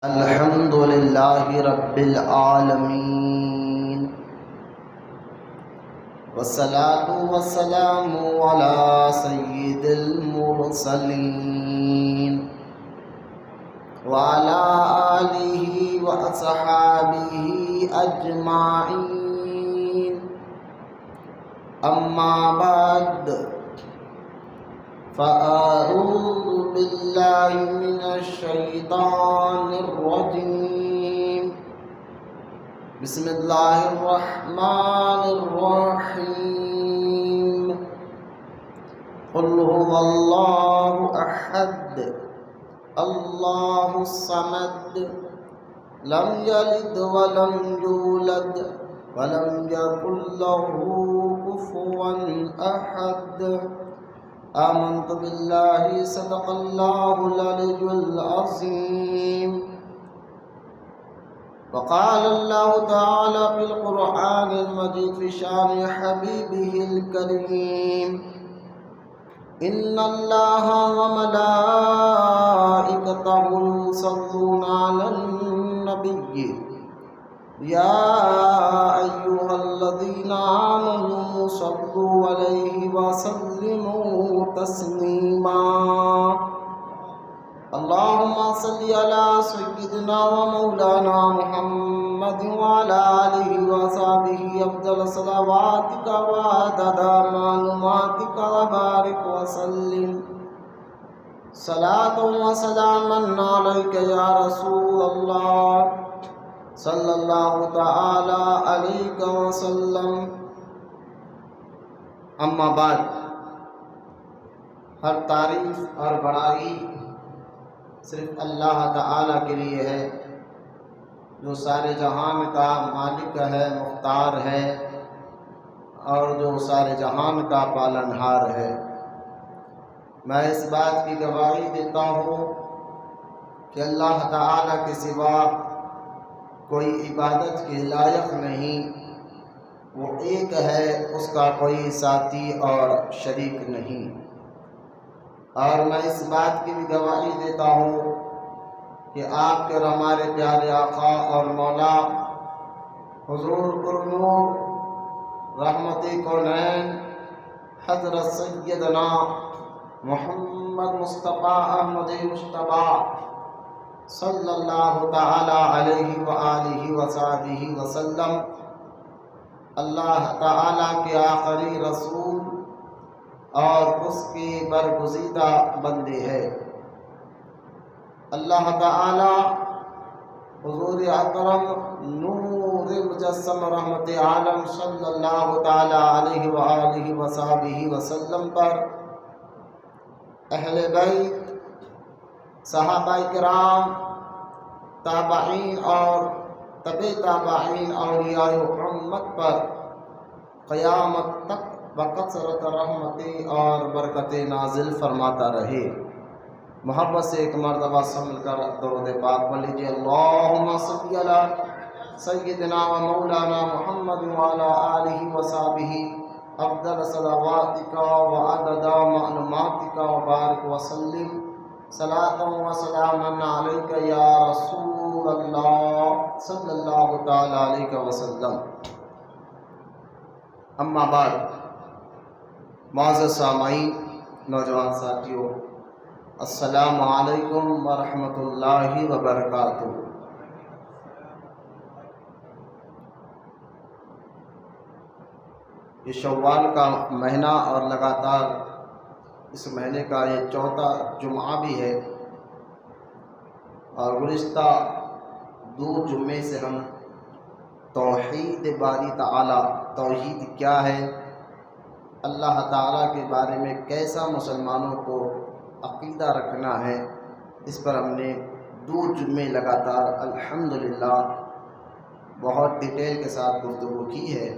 الحمد للہ رب العالمین والصلاة والسلام علی سید المرسلین وعلی آلہ واصحابہ اجمعین اما بعد فأعوذ باللہ من الشیطان الرجیم بسم اللہ الرحمن الرحیم قل هو اللہ احد اللہ الصمد لم یلد ولم یولد ولم یکن له کفوا احد آمنت باللہ صدق اللہ العلی العظیم وقال اللہ تعالی فی القرآن المجید فی شان حبیبہ الکریم ان اللہ وملائکتہ یصلون علی النبی یا ایہا الذین آمنوا صلوا علیہ وسلموا تسلیما اللہم صلی علی سیدنا ومولانا محمد وعلی آلہ وصحبہ افضل صلواتک وعدد معلوماتک وبارک وسلم صلاۃ وسلاما علیک یا رسول اللہ صلی اللہ تعالی علیہ وسلم اما بعد ہر تعریف اور بڑائی صرف اللہ تعالی کے لیے ہے جو سارے جہان کا مالک ہے، مختار ہے اور جو سارے جہان کا پالنہار ہے۔ میں اس بات کی گواہی دیتا ہوں کہ اللہ تعالی کے سوا کوئی عبادت کے لائق نہیں، وہ ایک ہے، اس کا کوئی ساتھی اور شریک نہیں۔ اور میں اس بات کی بھی گواہی دیتا ہوں کہ آپ کے اور ہمارے پیارے آقا اور مولا حضور پرنور رحمت کونین حضرت سیدنا محمد مصطفیٰ احمد مصطفیٰ صلی اللہ تعالی علیہ وآلہ وصحبہ وسلم اللہ تعالی کے آخری رسول اور اس کے برگزیدہ بندے ہیں۔ اللہ تعالی حضور اکرم نور مجسم رحمت عالم صلی اللہ تعالی علیہ وآلہ وصحبہ وسلم پر، اہل بیت، صحابہ کرام، تابعین اور تبع تابعین اولیاء محمد پر قیامت تک بکثرت رحمتیں اور برکتیں نازل فرماتا رہے۔ محبت سے ایک مرتبہ سمل کر درود پاک پڑھ لیجیے۔ اللہم صلی علی سیدنا و مولانا محمد وعلی آلہ وصحبہ افضل صلواتک و عدد معلوماتک و بارک وسلم صلاۃ و سلاما علیک یا رسول اللہ صلی اللہ تعالی علیہ وسلم۔ اما بعد، معزز سامعین، نوجوان ساتھیوں، السلام علیکم ورحمۃ اللہ وبرکاتہ۔ یہ شوال کا مہینہ اور لگاتار اس مہینے کا یہ چوتھا جمعہ بھی ہے، اور گزشتہ 2 جمعے سے ہم توحید باری تعالی، توحید کیا ہے، اللہ تعالیٰ کے بارے میں کیسا مسلمانوں کو عقیدہ رکھنا ہے، اس پر ہم نے 2 جمعے لگاتار الحمدللہ بہت ڈیٹیل کے ساتھ گفتگو کی ہے۔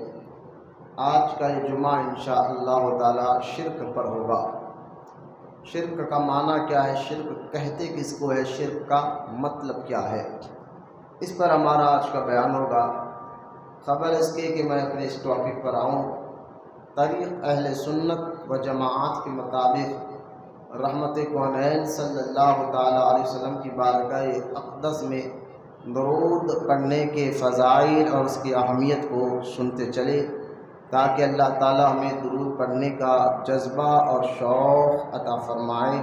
آج کا یہ جمعہ انشاءاللہ تعالی شرک پر ہوگا۔ شرک کا معنی کیا ہے، شرک کہتے کس کو ہے، شرک کا مطلب کیا ہے، اس پر ہمارا آج کا بیان ہوگا۔ خبر اس کے کہ میں اپنے اس ٹاپک پر آؤں، طریق اہل سنت و جماعت کے مطابق رحمت کونین صلی اللہ تعالیٰ علیہ وسلم کی بارگاہ اقدس میں درود پڑھنے کے فضائل اور اس کی اہمیت کو سنتے چلے، تاکہ اللہ تعالیٰ ہمیں درود پڑھنے کا جذبہ اور شوق عطا فرمائے۔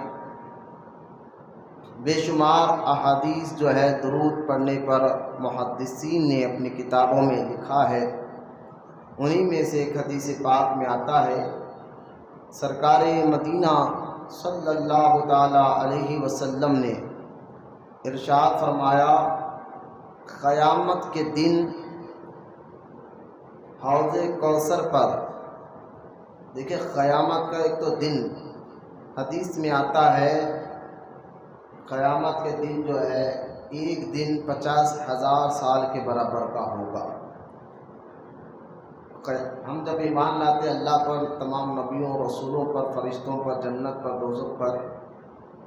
بے شمار احادیث جو ہے درود پڑھنے پر محدثین نے اپنی کتابوں میں لکھا ہے، انہی میں سے ایک حدیث پاک میں آتا ہے، سرکار مدینہ صلی اللہ تعالیٰ علیہ وسلم نے ارشاد فرمایا، قیامت کے دن حوض کوثر پر، دیکھیں قیامت کا ایک تو دن حدیث میں آتا ہے، قیامت کے دن جو ہے ایک دن 50,000 سال کے برابر کا ہوگا۔ ہم جب ایمان لاتے اللہ پر، تمام نبیوں رسولوں پر، فرشتوں پر، جنت پر، دوزخ پر،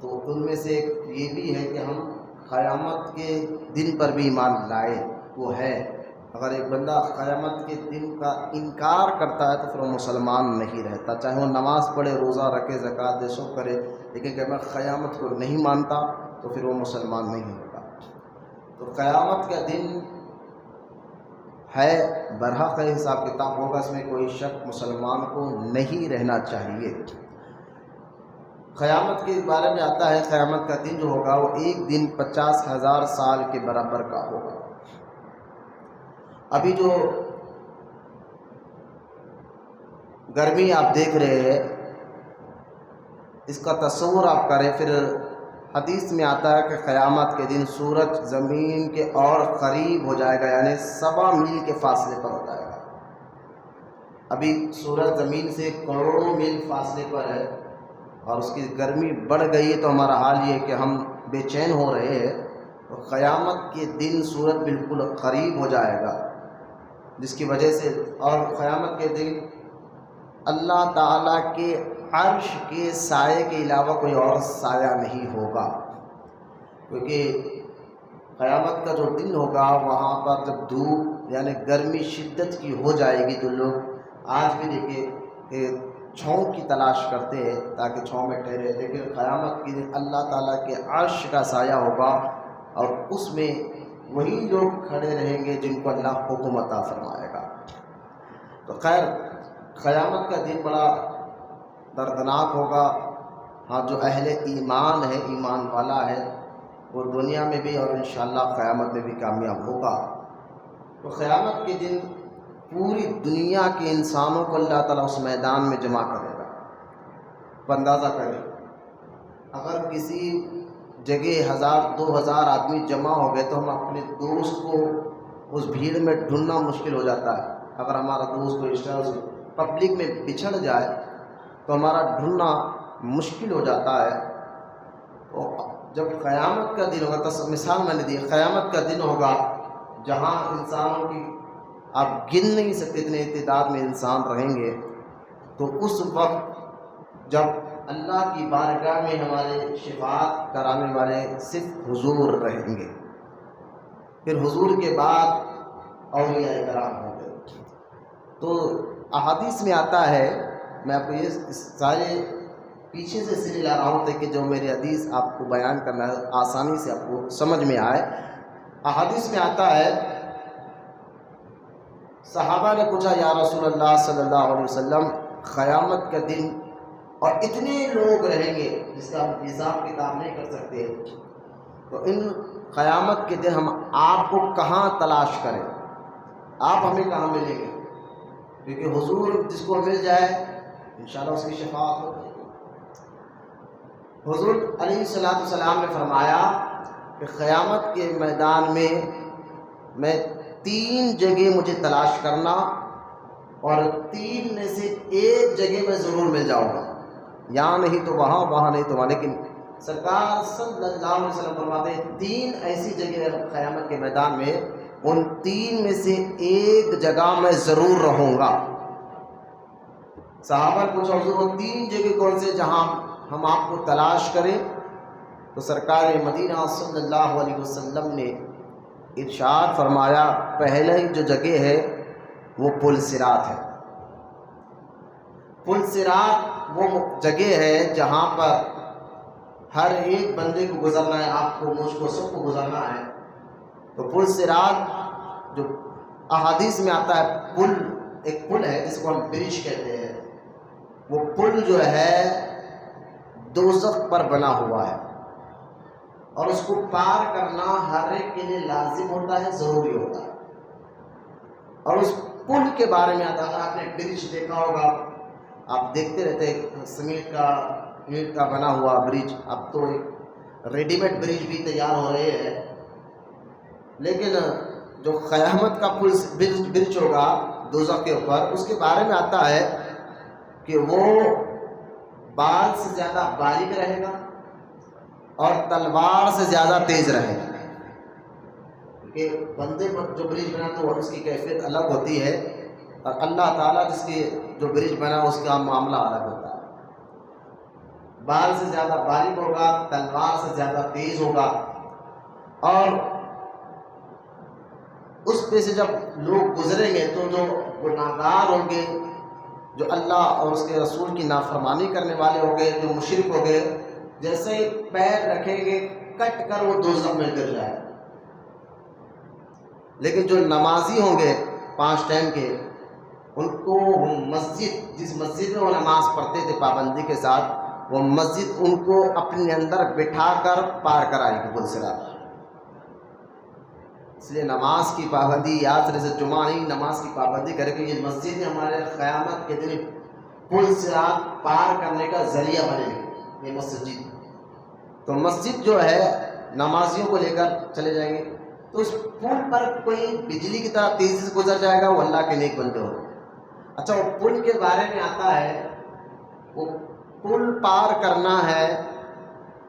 تو ان میں سے ایک یہ بھی ہے کہ ہم قیامت کے دن پر بھی ایمان لائے، وہ ہے۔ اگر ایک بندہ قیامت کے دن کا انکار کرتا ہے تو پھر وہ مسلمان نہیں رہتا، چاہے وہ نماز پڑھے، روزہ رکھے، زکوٰۃ دے، سب کرے، لیکن کہ میں قیامت کو نہیں مانتا تو پھر وہ مسلمان نہیں ہوگا۔ تو قیامت کا دن ہے، برحق حساب کتاب ہوگا، اس میں کوئی شک مسلمان کو نہیں رہنا چاہیے۔ قیامت کے بارے میں آتا ہے، قیامت کا دن جو ہوگا وہ ایک دن 50,000 سال کے برابر کا ہوگا۔ ابھی جو گرمی آپ دیکھ رہے ہیں، اس کا تصور آپ کریں، پھر حدیث میں آتا ہے کہ قیامت کے دن سورج زمین کے اور قریب ہو جائے گا، یعنی 7 میل کے فاصلے پر ہو جائے گا۔ ابھی سورج زمین سے کروڑوں میل فاصلے پر ہے اور اس کی گرمی بڑھ گئی ہے، تو ہمارا حال یہ ہے کہ ہم بے چین ہو رہے ہیں۔ تو قیامت کے دن سورج بالکل قریب ہو جائے گا، جس کی وجہ سے، اور قیامت کے دن اللہ تعالیٰ کے عرش کے سائے کے علاوہ کوئی اور سایہ نہیں ہوگا، کیونکہ قیامت کا جو دن ہوگا وہاں پر جب دھوپ یعنی گرمی شدت کی ہو جائے گی تو لوگ آج بھی دیکھیں کہ چھاؤں کی تلاش کرتے ہیں تاکہ چھاؤں میں ٹھہرے، لیکن قیامت کے دن اللہ تعالیٰ کے عرش کا سایہ ہوگا اور اس میں وہی لوگ کھڑے رہیں گے جن کو اللہ حکم عطا فرمائے گا۔ تو خیر، قیامت کا دن بڑا دردناک ہوگا۔ ہاں، جو اہل ایمان ہے، ایمان والا ہے، وہ دنیا میں بھی اور انشاءاللہ قیامت میں بھی کامیاب ہوگا۔ تو قیامت کے دن پوری دنیا کے انسانوں کو اللہ تعالیٰ اس میدان میں جمع کرے گا۔ اب اندازہ کریں، اگر کسی جگہ 1000-2000 آدمی جمع ہو گئے تو ہم اپنے دوست کو اس بھیڑ میں ڈھونڈنا مشکل ہو جاتا ہے۔ اگر ہمارا دوست کوئی رشتہ پبلک میں بچھڑ جائے تو ہمارا ڈھونڈنا مشکل ہو جاتا ہے۔ تو جب قیامت کا دن ہوگا، تو مثال میں نے دی، قیامت کا دن ہوگا جہاں انسانوں کی آپ گن نہیں سکتے اتنے تعداد میں انسان رہیں گے، تو اس وقت جب اللہ کی بارگاہ میں ہمارے شفاعت کرانے والے صرف حضور رہیں گے، پھر حضور کے بعد اولیاء کرام ہوں گے۔ تو احادیث میں آتا ہے، میں آپ کو یہ سارے پیچھے سے سلسلے لا رہا ہوں تاکہ جو میری حدیث آپ کو بیان کرنا ہے آسانی سے آپ کو سمجھ میں آئے۔ احادیث میں آتا ہے، صحابہ نے پوچھا، یا رسول اللہ صلی اللہ علیہ وسلم، قیامت کا دن اور اتنے لوگ رہیں گے جس کا ہم حساب کتاب نہیں کر سکتے، تو ان قیامت کے دن ہم آپ کو کہاں تلاش کریں، آپ ہمیں کہاں ملیں گے؟ کیونکہ حضور جس کو مل جائے انشاءاللہ اس کی شفاعت ہو جائے گی۔ حضور علیہ السلام نے فرمایا کہ قیامت کے میدان میں 3 جگہ مجھے تلاش کرنا، اور 3 میں سے ایک جگہ میں ضرور مل جاؤں گا، یہاں نہیں تو وہاں، وہاں نہیں تو وہاں، لیکن سرکار صلی اللہ علیہ وسلم فرماتے ہیں 3 ایسی جگہ قیامت کے میدان میں، ان 3 میں سے ایک جگہ میں ضرور رہوں گا۔ صحابہ نے پوچھا، حضور وہ 3 جگہ کون سے جہاں ہم آپ کو تلاش کریں؟ تو سرکار مدینہ صلی اللہ علیہ وسلم نے ارشاد فرمایا، پہلے جو جگہ ہے وہ پل صراط ہے۔ پل صراط وہ جگہ ہے جہاں پر ہر ایک بندے کو گزرنا ہے، آپ کو، مجھ کو، سب کو گزرنا ہے. تو پل صراط جو احادیث میں آتا ہے، پل ایک پل ہے جس کو ہم برج کہتے ہیں. وہ پل جو ہے دوزخ پر بنا ہوا ہے، اور اس کو پار کرنا ہر ایک کے لیے لازم ہوتا ہے، ضروری ہوتا ہے. اور اس پل کے بارے میں آتا ہے، اگر آپ نے برج دیکھا ہوگا، آپ دیکھتے رہتے سیمنٹ کا، اینٹ کا بنا ہوا برج. اب تو ریڈی میڈ برج بھی تیار ہو رہے ہیں، لیکن جو قیامت کا پل برج ہوگا دوزخ کے اوپر، اس کے بارے میں آتا ہے کہ وہ بال سے زیادہ باریک رہے گا اور تلوار سے زیادہ تیز رہے گا. کیونکہ بندے پر جو برج بنا تو اس کی کیفیت الگ ہوتی ہے، اور اللہ تعالیٰ جس کی جو برج بنا اس کا معاملہ الگ ہوتا ہے. بال سے زیادہ باریک ہوگا، تلوار سے زیادہ تیز ہوگا. اور اس پہ سے جب لوگ گزریں گے تو جو گناہگار ہوں گے، جو اللہ اور اس کے رسول کی نافرمانی کرنے والے ہوں گے، جو مشرک ہوں گے، جیسے ہی پیر رکھیں گے کٹ کر وہ دوزخ میں گر جائے. لیکن جو نمازی ہوں گے 5 ٹائم کے، ان کو مسجد، جس مسجد میں وہ نماز پڑھتے تھے پابندی کے ساتھ، وہ مسجد ان کو اپنے اندر بٹھا کر پار کرائے گی پل صراط. اس لیے نماز کی پابندی، یاد رہے، جمعہ نہیں، نماز کی پابندی کرے کہ یہ مسجد ہمارے قیامت کے دن پل صراط پار کرنے کا ذریعہ بنے گی. یہ مسجد، تو مسجد جو ہے نمازیوں کو لے کر چلے جائیں گے، تو اس پل پر کوئی بجلی کی طرح تیزی سے گزر جائے گا، وہ اللہ کے نیک بندے ہوں. اچھا، وہ پل کے بارے میں آتا ہے، وہ پل پار کرنا ہے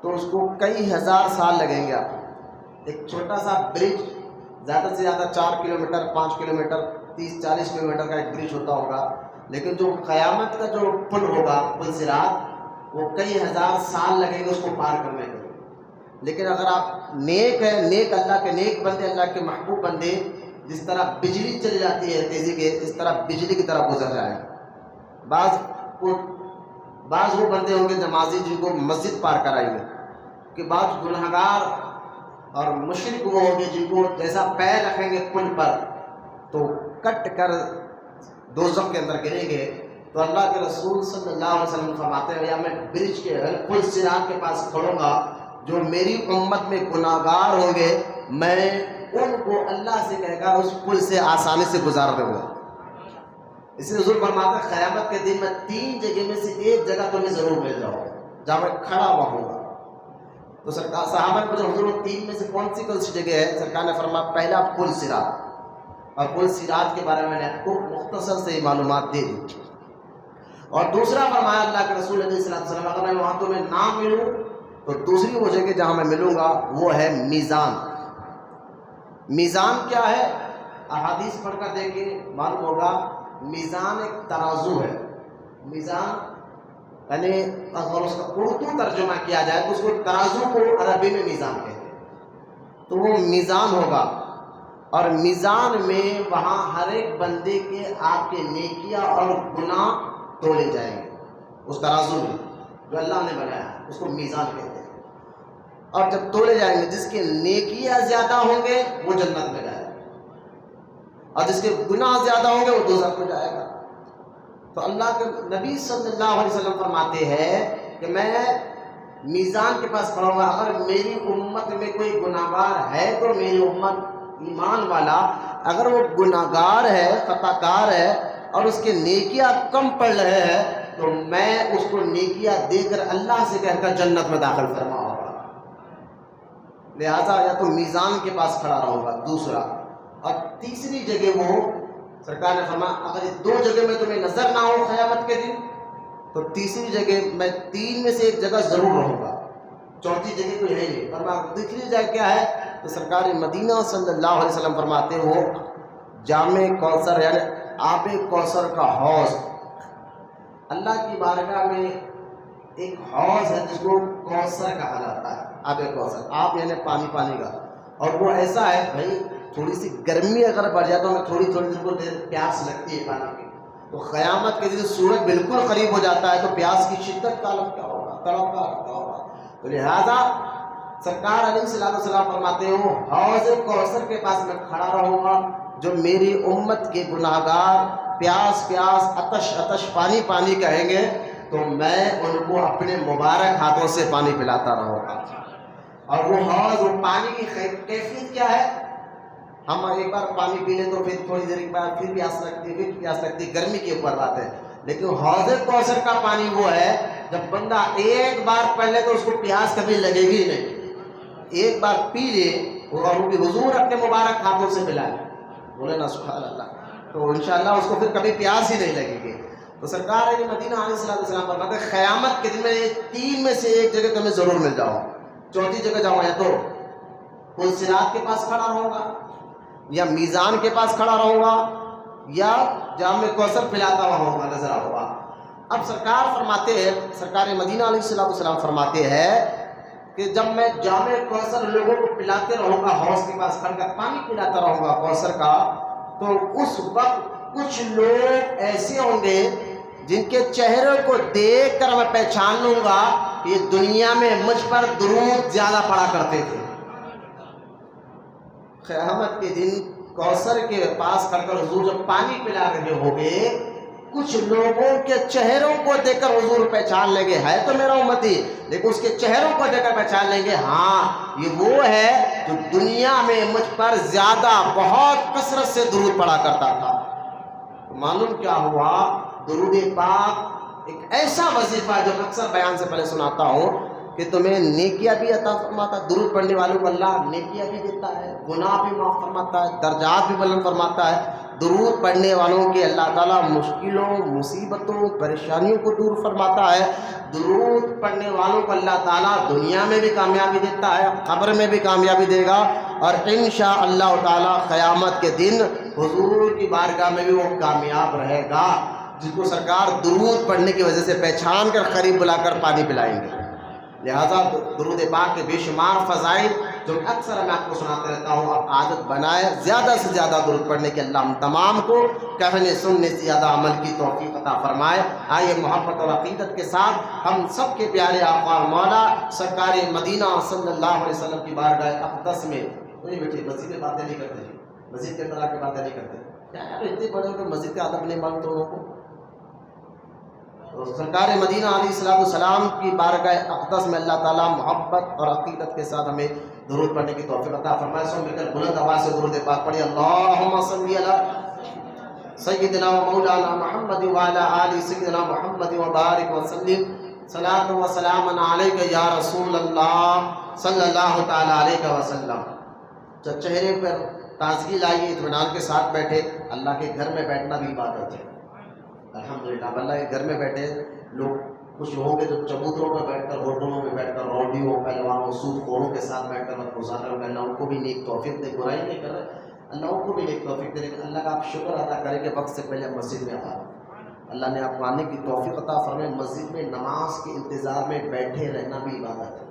تو اس کو کئی ہزار سال لگیں گے. آپ ایک چھوٹا سا برج، زیادہ سے زیادہ 4 کلومیٹر، 5 کلومیٹر، 30-40 کلومیٹر کا ایک برج ہوتا ہوگا، لیکن جو قیامت کا جو پل ہوگا، پل صراط، وہ کئی ہزار سال لگیں گے اس کو پار کرنے کے. لیکن اگر آپ نیک ہیں، نیک اللہ کے نیک بندے، اللہ کے محبوب بندے، جس طرح بجلی چلی جاتی ہے تیزی کے، اس طرح بجلی کی طرح گزر جائیں. بعض وہ بندے ہوں گے نمازی جن کو مسجد پار کرائیں گے، کہ بعض گنہگار اور مشرک وہ ہوں گے جن کو جیسا پیر رکھیں گے پل پر تو کٹ کر دوزخ کے اندر گریں گے. تو اللہ کے رسول صلی اللہ علیہ وسلم فرماتے ہیں، یا میں برج کے پل صراط کے پاس کھڑوں گا، جو میری امت میں گناہگار ہوں گے، میں ان کو اللہ سے کہے گا اس پل سے آسانی سے گزار دوں گا. اس لیے حضور فرماتے ہیں قیامت کے دن میں 3 جگہ میں سے ایک جگہ تمہیں ضرور مل جاؤ جہاں میں کھڑا ہوا ہوں گا. تو سرکار صحابہ نے پوچھا حضور 3 میں سے کون سی جگہ ہے؟ سرکار نے فرمایا پہلا پل صراط. اور پل صراط کے بارے میں نے آپ کو مختصر سے معلومات دے دی. اور دوسرا فرمایا اللہ کے رسول علیہ السلام، اگر میں وہاں تمہیں نہ ملوں تو دوسری وہ جگہ جہاں میں ملوں گا وہ ہے میزان. میزان کیا ہے؟ احادیث پڑھ کر دیکھیں معلوم ہوگا. میزان ایک ترازو ہے. میزان یعنی اگر اس کا اردو ترجمہ کیا جائے تو اس کو ترازو کو عربی میں میزان کہتے ہیں. تو وہ میزان ہوگا، اور میزان میں وہاں ہر ایک بندے کے آپ کے نیکیاں اور گناہ تولے جائیں گے. اس ترازو میں جو اللہ نے بنایا اس کو میزان کہتے ہیں. اور جب تولے جائیں گے، جس کے نیکیاں زیادہ ہوں گے وہ جنت میں جائے گا، اور جس کے گناہ زیادہ ہوں گے وہ دوزخ میں جائے گا. تو اللہ کے نبی صلی اللہ علیہ وسلم فرماتے ہیں کہ میں میزان کے پاس کھڑا ہوں گا، اگر میری امت میں کوئی گناہگار ہے تو میری امت ایمان والا، اگر وہ گناہگار ہے، خطا کار ہے، اور اس کے نیکیاں کم پڑ رہے ہیں، تو میں اس کو نیکیاں دے کر اللہ سے کہہ کر جنت میں داخل فرماؤں گا. لہٰذا یا تو میزان کے پاس کھڑا رہوں گا. دوسرا اور تیسری جگہ وہ سرکار نے فرمایا اگر یہ 2 جگہ میں تمہیں نظر نہ ہو قیامت کے دن تو تیسری جگہ میں 3 میں سے ایک جگہ ضرور رہوں گا، چوتھی جگہ کوئی ہے نہیں. فرمایا تیسری جگہ کیا ہے؟ تو سرکار مدینہ صلی اللہ علیہ وسلم فرماتے ہو جامع کوثر، یعنی آب کوثر کا حوض. اللہ کی بارگاہ میں ایک حوض ہے جس کو کوثر کہا جاتا ہے. آب کوثر، آپ یعنی پانی کا، اور وہ ایسا ہے بھائی تھوڑی سی گرمی اگر بڑھ جائے تو ہمیں تھوڑی دیر پیاس لگتی ہے پانی کی. تو قیامت کے دن سورج بالکل قریب ہو جاتا ہے تو پیاس کی شدت کا عالم کیا ہوگا، تڑپ کا ہوگا. تو لہذا سرکار علیہ الصلوۃ والسلام فرماتے ہو حوض کوثر کے پاس میں کھڑا رہوں گا، جو میری امت کے گناہگار پیاس پیاس عطش عطش پانی پانی کہیں گے تو میں ان کو اپنے مبارک ہاتھوں سے پانی پلاتا رہوں گا۔ اور وہ حوض، وہ پانی کی کیفیت کیا ہے؟ ہم ایک بار پانی پی لیں تو پھر تھوڑی دیر کے بعد پھر پیاس لگتی ہے، پھر پیاس لگتی ہے، گرمی کے اوپر بات ہے، لیکن حوض کوثر کا پانی وہ ہے جب بندہ ایک بار پڑھ لے تو اس کو پیاس کبھی لگے گی نہیں، ایک بار پی لے اور وہ بھی حضور اپنے مبارک ہاتھوں سے پلائے، بولے نا سبحان اللہ، تو انشاءاللہ اس کو پھر کبھی پیاس ہی نہیں لگے گی۔ تو سرکار مدینہ علیہ السلام فرماتے ہیں قیامت کے دن میں یہ تین میں سے ایک جگہ تمہیں ضرور مل جاؤ، چوتھی جگہ جاؤ یا تو پل صراط کے پاس کھڑا رہوں گا، یا میزان کے پاس کھڑا رہوں گا، یا جام کوثر پلاتا ہوا ہوں گا، نظر آؤں گا۔ اب سرکار فرماتے ہیں، سرکار مدینہ علیہ السلام فرماتے ہیں کہ جب میں جام کوثر لوگوں کو پلاتے رہوں گا، حوض کے پاس کھڑ کر پانی پلاتا رہوں گا کوثر کا، تو اس وقت کچھ لوگ ایسے ہوں گے جن کے چہروں کو دیکھ کر میں پہچان لوں گا کہ یہ دنیا میں مجھ پر درود زیادہ پڑا کرتے تھے۔ قیامت کے دن کوثر کے پاس کھڑ کر حضور جب پانی پلا رہے ہوں گے، کچھ لوگوں کے چہروں کو دیکھ کر حضور پہچان لیں گے، ہے تو میرا امتی، لیکن اس کے چہروں کو دیکھ کر پہچان لیں گے ہاں یہ وہ ہے جو دنیا میں مجھ پر زیادہ بہت کثرت سے درود پڑا کرتا تھا۔ معلوم کیا ہوا؟ درود پاک ایک ایسا وظیفہ ہے جو اکثر بیان سے پہلے سناتا ہوں کہ تمہیں نیکیاں بھی عطا فرماتا ہے، درود پڑھنے والوں کو اللہ نیکیاں بھی دیتا ہے، گناہ بھی معاف فرماتا ہے، درجات بھی بلند فرماتا ہے۔ درود پڑھنے والوں کے اللہ تعالیٰ مشکلوں، مصیبتوں، پریشانیوں کو دور فرماتا ہے۔ درود پڑھنے والوں کو اللہ تعالیٰ دنیا میں بھی کامیابی دیتا ہے، قبر میں بھی کامیابی دے گا، اور انشاءاللہ تعالیٰ قیامت کے دن حضور کی بارگاہ میں بھی وہ کامیاب رہے گا، جس کو سرکار درود پڑھنے کی وجہ سے پہچان کر قریب بلا کر پانی پلائیں گے۔ لہذا درود پاک کے بے شمار فضائل جو اکثر میں آپ کو سناتے رہتا ہوں، آپ عادت بنائے زیادہ سے زیادہ درود پڑھنے کے، اللہ ہم تمام کو کہنے سننے سے زیادہ عمل کی توفیق عطا فرمائے۔ آئیے محبت اور عقیدت کے ساتھ ہم سب کے پیارے آقا اور مولا سرکار مدینہ صلی اللہ علیہ وسلم کی بارگاہ اقدس میں، نہیں بیٹھے مسجد میں باتیں نہیں کرتے، مسجد کے اندر آ کے باتیں نہیں کرتے، کیا یار اتنے بڑے ہو کہ مسجد کے ادب نہیں مانتے لوگوں کو؟ سرکار مدینہ علیہ السلام کی بارگاہ اقدس میں اللہ تعالیٰ محبت اور عقیدت کے ساتھ ہمیں درود پڑھنے کی توفیق عطا فرمائے۔ سو مل کر بلند آواز سے درود پاک پڑھیے، اللہم صلی علی سیدنا و مولانا محمد وعلی آل سیدنا محمد وبارک وسلم، صلاۃ و سلام علیک یا رسول اللہ صلی اللہ تعالی علیہ وسلم۔ جب چہرے پر تازگی لائیے، اطمینان کے ساتھ بیٹھے، اللہ کے گھر میں بیٹھنا بھی عبادت ہے۔ الحمدللہ اللہ کے گھر میں بیٹھے لوگ کچھ ہوں گے جو چبوتروں میں بیٹھ کر، ہوٹلوں میں بیٹھ کر، روڈیوں، پہلوانوں، سود خوروں کے ساتھ بیٹھ کر مت گزارا کریں، اللہ ان کو بھی نیک توفیق دے، برائی نہیں کر رہے، اللہ ان کو بھی نیک توفیق دے، لیکن اللہ کا آپ شکر ادا کریں کہ وقت سے پہلے مسجد میں آ، اللہ نے آپ کو آنے کی توفیق عطا فرمائے۔ مسجد میں نماز کے انتظار میں بیٹھے رہنا بھی عبادت ہے،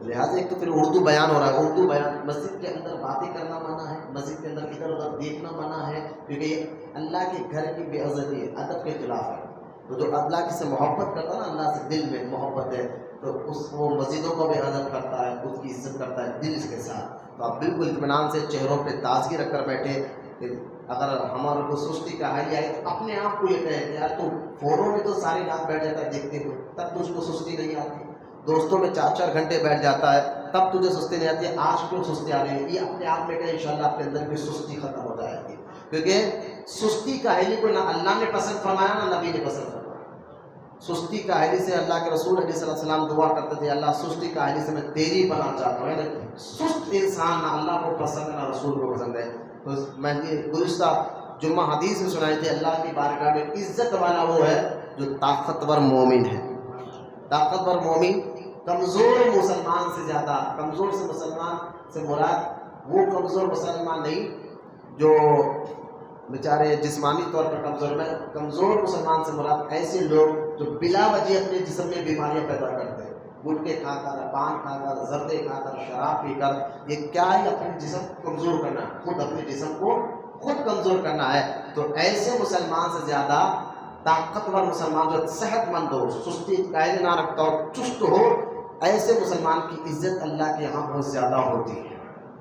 لہٰذا ایک تو پھر اردو بیان ہو رہا ہے، اردو بیان، مسجد کے اندر باتیں کرنا منع ہے، مسجد کے اندر ادھر ادھر دیکھنا منع ہے، کیونکہ یہ اللہ کے گھر کی بے عزتی ہے، ادب کے خلاف ہے۔ تو جو اللہ سے محبت کرتا ہے نا، اللہ سے دل میں محبت ہے، تو وہ مسجدوں کو بھی ادب کرتا ہے، خود کی عزت کرتا ہے دل کے ساتھ۔ تو آپ بالکل اطمینان سے چہروں پہ تازگی رکھ کر بیٹھے، کہ اگر ہمارے کو سستی کا حال آئے تو اپنے آپ کو یہ کہے کہ یار تو فوروں میں تو ساری رات بیٹھ جاتا ہے دیکھتے ہوئے، تب تجھ کو سستی نہیں آتی، دوستوں میں 4-4 گھنٹے بیٹھ جاتا ہے تب تجھے سستی نہیں آتی، آج کیوں سستی آ رہی ہے؟ یہ اپنے آپ میں کہ انشاءاللہ آپ کے اندر کی سستی ختم ہو جائے گی، کیونکہ سستی کا حالی کو نہ اللہ نے پسند فرمایا نہ نبی نے پسند فرمایا۔ سستی کا حالی سے اللہ کے رسول علیہ السلام دعا کرتے تھے، اللہ سستی کا حالی سے میں تیری پناہ چاہتا ہوں، یعنی سست انسان نہ اللہ کو پسند ہے نہ رسول کو پسند ہے۔ تو میں نے گزشتہ جمعہ حدیث میں سنائی تھی، اللہ کی بارگاہ میں عزت والا وہ ہے جو طاقتور مومن ہے۔ طاقتور مومن کمزور مسلمان سے زیادہ، کمزور سے مسلمان سے مراد وہ کمزور مسلمان نہیں جو بیچارے جسمانی طور پر کمزور ہیں، کمزور مسلمان سے مراد ایسے لوگ جو بلا وجہ اپنے جسم میں بیماریاں پیدا کرتے ہیں، گٹکے کھا کر، پان کھا کر، زردے کھا کر، شراب پی کر، یہ کیا ہے؟ اپنے جسم کو کمزور کرنا، خود اپنے جسم کو خود کمزور کرنا ہے۔ تو ایسے مسلمان سے زیادہ طاقتور مسلمان جو صحت مند ہو، سستی قائد نہ رکھتا ہو، چست ہو، ایسے مسلمان کی عزت اللہ کے یہاں بہت زیادہ ہوتی ہے۔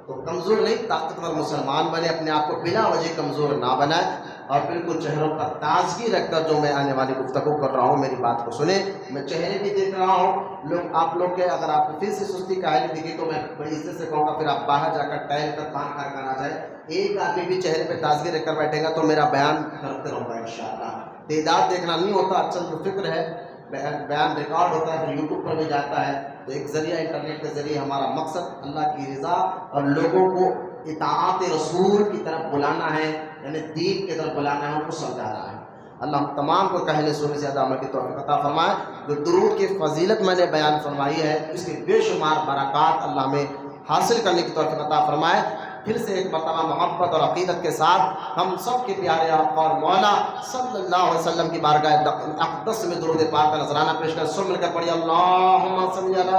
تو کمزور نہیں، طاقتور مسلمان بنے، اپنے آپ کو بلا وجہ کمزور نہ بنائے، اور بالکل چہروں پر تازگی رکھ کر جو میں آنے والی گفتگو کر رہا ہوں میری بات کو سنیں۔ میں چہرے بھی دیکھ رہا ہوں، آپ لوگ کے اگر آپ کو پھر سے سستی کاہلی دکھی تو میں بڑی عزت سے کہوں گا پھر آپ باہر جا کر ٹہل کر پان کھا کر آ جائے۔ ایک آدمی بھی چہرے پہ تازگی رکھ کر بیٹھے گا تو میرا بیان کرتے رہوں گا انشاءاللہ۔ تعداد دیکھنا نہیں ہوتا، اچھا جو فکر ہے بیان ریکارڈ ہوتا ہے، پھر یوٹیوب پر بھی جاتا ہے، تو ایک ذریعہ انٹرنیٹ کے ذریعے ہمارا مقصد اللہ کی رضا اور لوگوں کو اطاعت رسول کی طرف بلانا ہے، یعنی دین کی طرف بلانا ہے، ان کو سمجھانا ہے۔ اللہ ہم تمام کو کہنے سننے سے زیادہ عمل کی توفیق عطا فرمائے۔ جو درود کی فضیلت میں نے بیان فرمائی ہے، اس کے بے شمار برکات اللہ میں حاصل کرنے کی توفیق عطا فرمائے۔ پھر سے ایک مرتبہ محبت اور عقیدت کے ساتھ ہم سب کے پیارے آقا اور مولا صلی اللہ علیہ وسلم کی بارگاہ اقدس میں درود پاک کا نذرانہ پیش کر سن مل کر پڑھیے اللہم صلی علی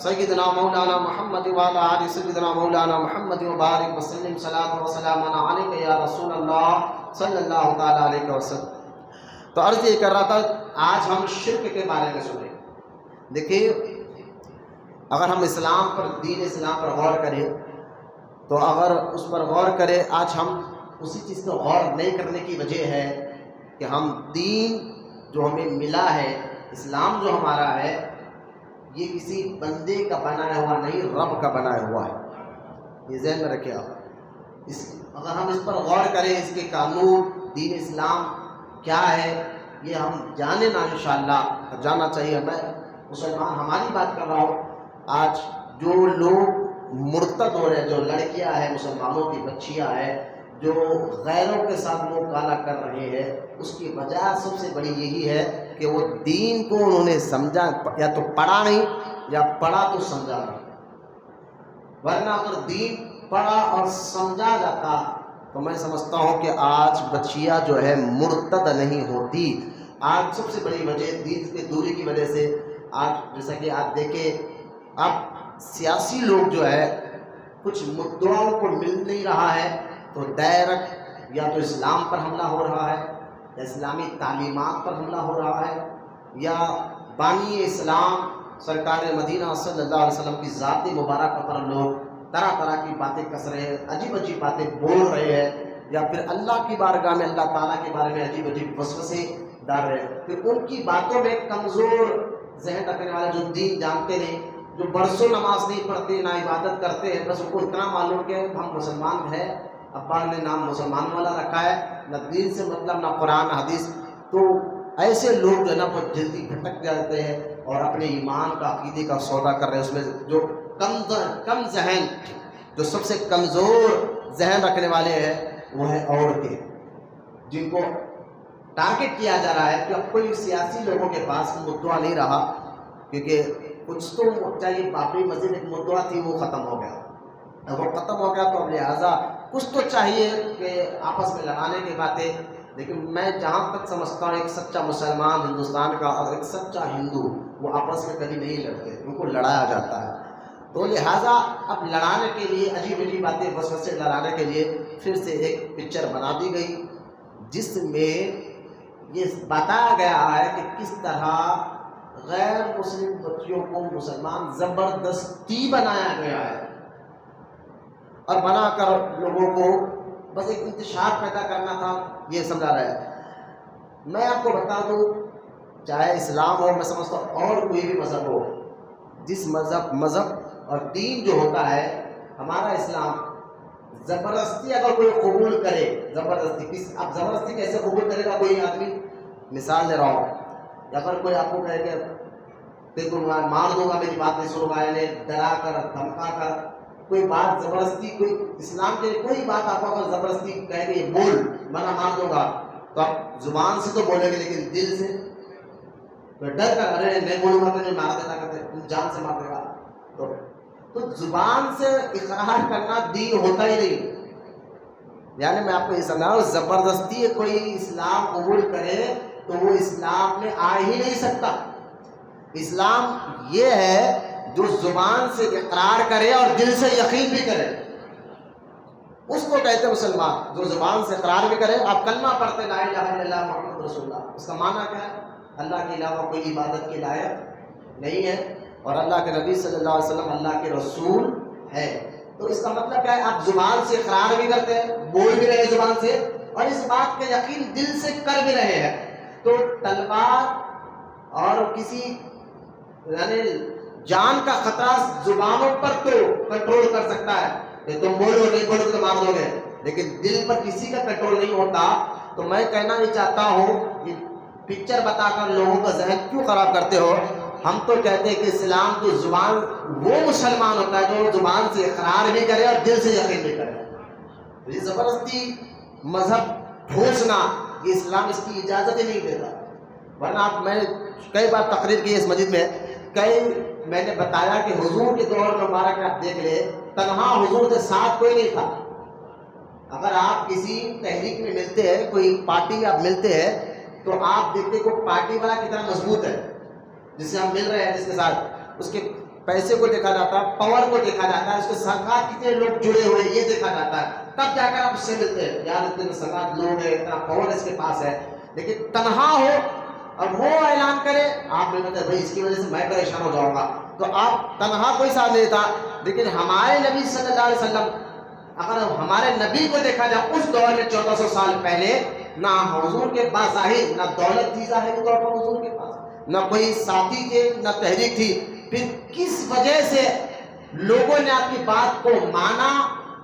سیدنا مولانا محمد وعلی آل سیدنا مولانا محمد وبارک وسلم صلاۃ و سلام علیک یا رسول اللہ صلی اللہ تعالی علیہ وسلم۔ تو عرض یہ کر رہا تھا آج ہم شرک کے بارے میں سنیں۔ دیکھیے اگر ہم اسلام پر، دین اسلام پر غور کریں تو اگر اس پر غور کریں، آج ہم اسی چیز کو غور نہیں کرنے کی وجہ ہے کہ ہم دین جو ہمیں ملا ہے، اسلام جو ہمارا ہے، یہ کسی بندے کا بنایا ہوا نہیں، رب کا بنایا ہوا ہے۔ یہ ذہن میں رکھیں آپ۔ اگر ہم اس پر غور کریں، اس کے قانون، دین اسلام کیا ہے، یہ ہم جانیں نا انشاءاللہ، جاننا چاہیے۔ میں مسلمان ہماری بات کر رہا ہوں۔ آج جو لوگ مرتد ہو رہے ہیں، جو لڑکیاں ہیں، مسلمانوں کی بچیاں ہیں، جو غیروں کے ساتھ منہ کالا کر رہے ہیں، اس کی وجہ سب سے بڑی یہی ہے کہ وہ دین کو انہوں نے سمجھا، یا تو پڑھا نہیں یا پڑھا تو سمجھا نہیں۔ ورنہ اگر دین پڑھا اور سمجھا جاتا تو میں سمجھتا ہوں کہ آج بچیاں جو ہے مرتد نہیں ہوتی۔ آج سب سے بڑی وجہ دین کی دوری کی وجہ سے، آج جیسا کہ آپ دیکھیں اب سیاسی لوگ جو ہے کچھ مدعاؤں کو مل نہیں رہا ہے تو ڈائریکٹ یا تو اسلام پر حملہ ہو رہا ہے، یا اسلامی تعلیمات پر حملہ ہو رہا ہے، یا بانی اسلام سرکار مدینہ صلی اللہ علیہ وسلم کی ذات مبارکہ پر لوگ طرح طرح کی باتیں کس رہے ہیں، عجیب عجیب باتیں بول رہے ہیں، یا پھر اللہ کی بارگاہ میں اللہ تعالیٰ کے بارے میں عجیب عجیب وسوسے ڈال رہے ہیں۔ پھر ان کی باتوں میں کمزور ذہن رکھنے والے جو دین جانتے نہیں، جو برسوں نماز نہیں پڑھتے، نہ عبادت کرتے ہیں، بس ان کو اتنا معلوم کہ ہم مسلمان ہیں، ابا نے نام مسلمان والا رکھا ہے، نہ دین سے مطلب نہ قرآن حدیث، تو ایسے لوگ جو ہے نا بہت جلدی بھٹک جاتے ہیں اور اپنے ایمان کا، عقیدے کا سودا کر رہے ہیں۔ اس میں جو کم ذہن، جو سب سے کمزور ذہن رکھنے والے ہیں وہ ہیں عورتیں، جن کو ٹارگٹ کیا جا رہا ہے کہ اب کوئی سیاسی لوگوں کے پاس مدعا نہیں رہا، کیونکہ کچھ تو چاہیے، بابری مسجد ایک مدعا تھی وہ ختم ہو گیا، اب وہ ختم ہو گیا تو اب لہٰذا کچھ تو چاہیے کہ آپس میں لڑانے کی باتیں۔ لیکن میں جہاں تک سمجھتا ہوں ایک سچا مسلمان ہندوستان کا اور ایک سچا ہندو وہ آپس میں کبھی نہیں لڑتے، ان کو لڑایا جاتا ہے۔ تو لہٰذا اب لڑانے کے لیے عجیب عجیب باتیں وسوسے لڑانے کے لیے پھر سے ایک پکچر بنا دی گئی، جس میں یہ بتایا گیا ہے کہ کس طرح غیر مسلم بچیوں کو مسلمان زبردستی بنایا گیا ہے، اور بنا کر لوگوں کو بس ایک انتشار پیدا کرنا تھا، یہ سمجھا رہا ہے۔ میں آپ کو بتا دوں، چاہے اسلام ہو، میں سمجھتا ہوں اور کوئی بھی مذہب ہو، جس مذہب اور دین جو ہوتا ہے ہمارا اسلام، زبردستی اگر کوئی قبول کرے، زبردستی اب زبردستی کیسے قبول کرے گا کوئی آدمی؟ مثال دے رہا ہوں، یا اگر کوئی آپ کو کہے کہ دیکھو مار دوں گا، میری بات نہیں سنو گا، یعنی ڈرا کر دھمکا کر کوئی بات زبردستی، کوئی اسلام کے کوئی بات آپ کو اگر زبردستی کہے کہ یہ بول میں مار دوں گا، تو آپ زبان سے تو بولیں گے لیکن دل سے تو ڈر کر ارے نہیں بولوں گا تو نہیں مار دینا، کرتے جان سے مار دے گا۔ تو زبان سے اقرار کرنا دین ہوتا ہی نہیں۔ یعنی میں آپ کو یہ سمجھاؤں، زبردستی کوئی اسلام قبول کرے تو وہ اسلام میں آ ہی نہیں سکتا۔ اسلام یہ ہے جو زبان سے اقرار کرے اور دل سے یقین بھی کرے، اس کو کہتے ہیں مسلمان۔ جو زبان سے اقرار بھی کرے، آپ کلمہ پڑھتے لا الہ الا اللہ محمد رسول اللہ، اس کا معنی کیا ہے؟ اللہ کے علاوہ کوئی عبادت کے لائق نہیں ہے، اور اللہ کے نبی صلی اللہ علیہ وسلم اللہ کے رسول ہے. تو اس کا مطلب کیا ہے؟ آپ زبان سے اقرار بھی کرتے ہیں، بول بھی رہے ہیں زبان سے، اور اس بات کا یقین دل سے کر بھی رہے ہیں. تو تلوار اور کسی یعنی جان کا خطرہ زبانوں پر تو کنٹرول کر سکتا ہے کہ تم بولو نہیں بولو تو مار دو گے، لیکن دل پر کسی کا کنٹرول نہیں ہوتا. تو میں کہنا یہ چاہتا ہوں کہ پکچر بتا کر لوگوں کا ذہن کیوں خراب کرتے ہو؟ ہم تو کہتے ہیں کہ اسلام کی زبان وہ مسلمان ہوتا ہے جو زبان سے اقرار بھی کرے اور دل سے یقین بھی کرے. یہ زبردستی مذہب ٹھوسنا یہ اسلام اس کی اجازت ہی نہیں دیتا. ورنہ آپ میں نے کئی بار تقریر کی اس مسجد میں، میں نے بتایا کہ حضور کے دور میں مبارک آپ دیکھ لے، تنہا حضور کے ساتھ کوئی نہیں تھا. اگر آپ کسی تحریک میں ملتے ہیں، کوئی پارٹی میں آپ ملتے ہیں، تو آپ دیکھتے کہ پارٹی والا کتنا مضبوط ہے جس سے ہم مل رہے ہیں، جس کے ساتھ اس کے پیسے کو دیکھا جاتا ہے، پاور کو دیکھا جاتا ہے، اس کے ساتھ کتنے لوگ جڑے ہوئے ہیں یہ دیکھا جاتا ہے. تب جا کر آپ اس سے ملتے ہیں، یار اتنے ساتھ لوگ ہیں، اتنا پاور اس کے پاس ہے. لیکن تنہا ہو اور وہ اعلان کرے، آپ نے بتایا بھائی اس کی وجہ سے میں پریشان ہو جاؤں گا، تو آپ تنہا کوئی ساتھ نہیں تھا. لیکن ہمارے نبی صلی اللہ علیہ وسلم، اگر ہمارے نبی کو دیکھا جائے اس دور میں 1400 سال پہلے، نہ حضور کے پاس ظاہر نہ دولت تھی ظاہری طور پر حضور کے پاس، نہ کوئی ساتھی تھے، نہ تحریک تھی. پھر کس وجہ سے لوگوں نے آپ کی بات کو مانا،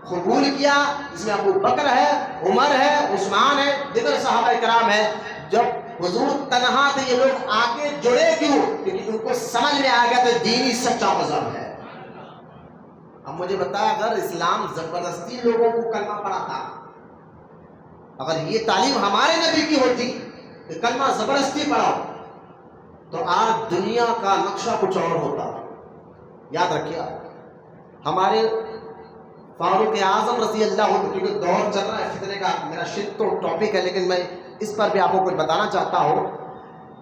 قبول کیا؟ اس میں ابو بکر ہے، عمر ہے، عثمان ہے، دیگر صحابہ کرام ہے. جب حضور تنہا تھے یہ لوگ آگے جڑے کیوں؟ کیونکہ ان کو سمجھ میں آ گیا تو دینی سچا مذہب ہے. اب مجھے بتایا اگر اسلام زبردستی لوگوں کو کلمہ پڑھاتا، اگر یہ تعلیم ہمارے نبی کی ہوتی کہ کلمہ زبردستی پڑھاؤ، تو آج دنیا کا نقشہ کچھ اور ہوتا. یاد رکھیے ہمارے فاروق اعظم رضی اللہ عنہ، کیونکہ دور چل رہا ہے فتنے کا، میرا شد تو ٹاپک ہے لیکن میں اس پر بھی آپ کو کچھ بتانا چاہتا ہوں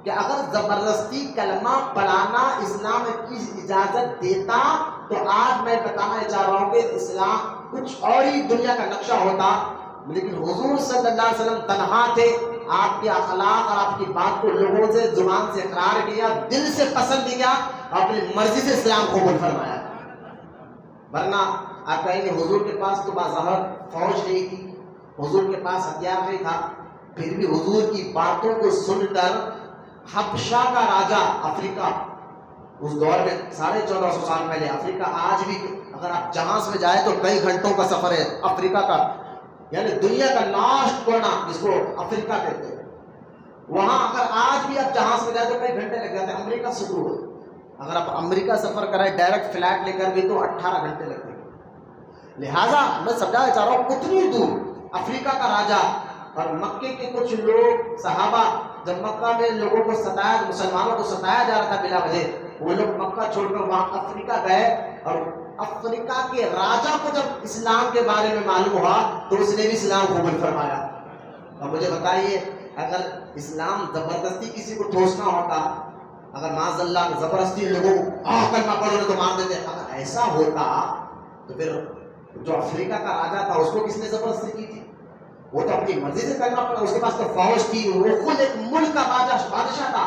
کہ اگر زبردستی کلمہ پڑھانا اسلام کی اجازت دیتا تو آج میں بتانا چاہ رہا ہوں کہ اسلام کچھ اور ہی دنیا کا نقشہ ہوتا. لیکن حضور صلی اللہ علیہ وسلم تنہا تھے، آپ کے اخلاق اور آپ کی بات کو لوگوں سے زبان سے اقرار کیا، دل سے پسند کیا، اپنی مرضی سے اسلام قبول فرمایا. ورنہ آپ کہیں گے حضور کے پاس تو بظاہر فوج نہیں تھی، حضور کے پاس ہتھیار نہیں تھا، پھر بھی حضور کی باتوں کو سن کر حبشہ کا راجا افریقہ، اس دور میں 1450 سال پہلے افریقہ، آج بھی اگر آپ جہاز میں جائیں تو کئی گھنٹوں کا سفر ہے افریقہ کا، یعنی دنیا کا لاسٹ کونا جس کو افریقہ کہتے ہیں، وہاں اگر آج بھی آپ جہاز میں جائیں تو کئی گھنٹے لگ جاتے ہیں. امریکہ سے دور، اگر آپ امریکہ سفر کریں ڈائریکٹ فلائٹ لے کر بھی تو 18 گھنٹے لگتے ہیں. لہٰذا میں سمجھانا چاہ رہا ہوں کتنی دور افریقہ کا راجا اور مکے کے کچھ لوگ صحابہ، جب مکہ میں لوگوں کو ستایا، مسلمانوں کو ستایا جا رہا تھا بلا وجہ، وہ لوگ مکہ چھوڑ کر وہاں افریقہ گئے، اور افریقہ کے راجا کو جب اسلام کے بارے میں معلوم ہوا تو اس نے بھی اسلام قبول فرمایا. اور مجھے بتائیے اگر اسلام زبردستی کسی کو ٹھوسنا ہوتا، اگر معاذ اللہ زبردستی لوگوں کو کلمہ پڑھو تو مار دیتے، اگر ایسا ہوتا تو پھر جو افریقہ کا راجا تھا اس کو کس نے زبردستی کی تھی؟ وہ تو اپنی مرضی سے کلمہ پڑھا، اس کے پاس تو فوج تھی، وہ خود ایک ملک کا بادشاہ تھا،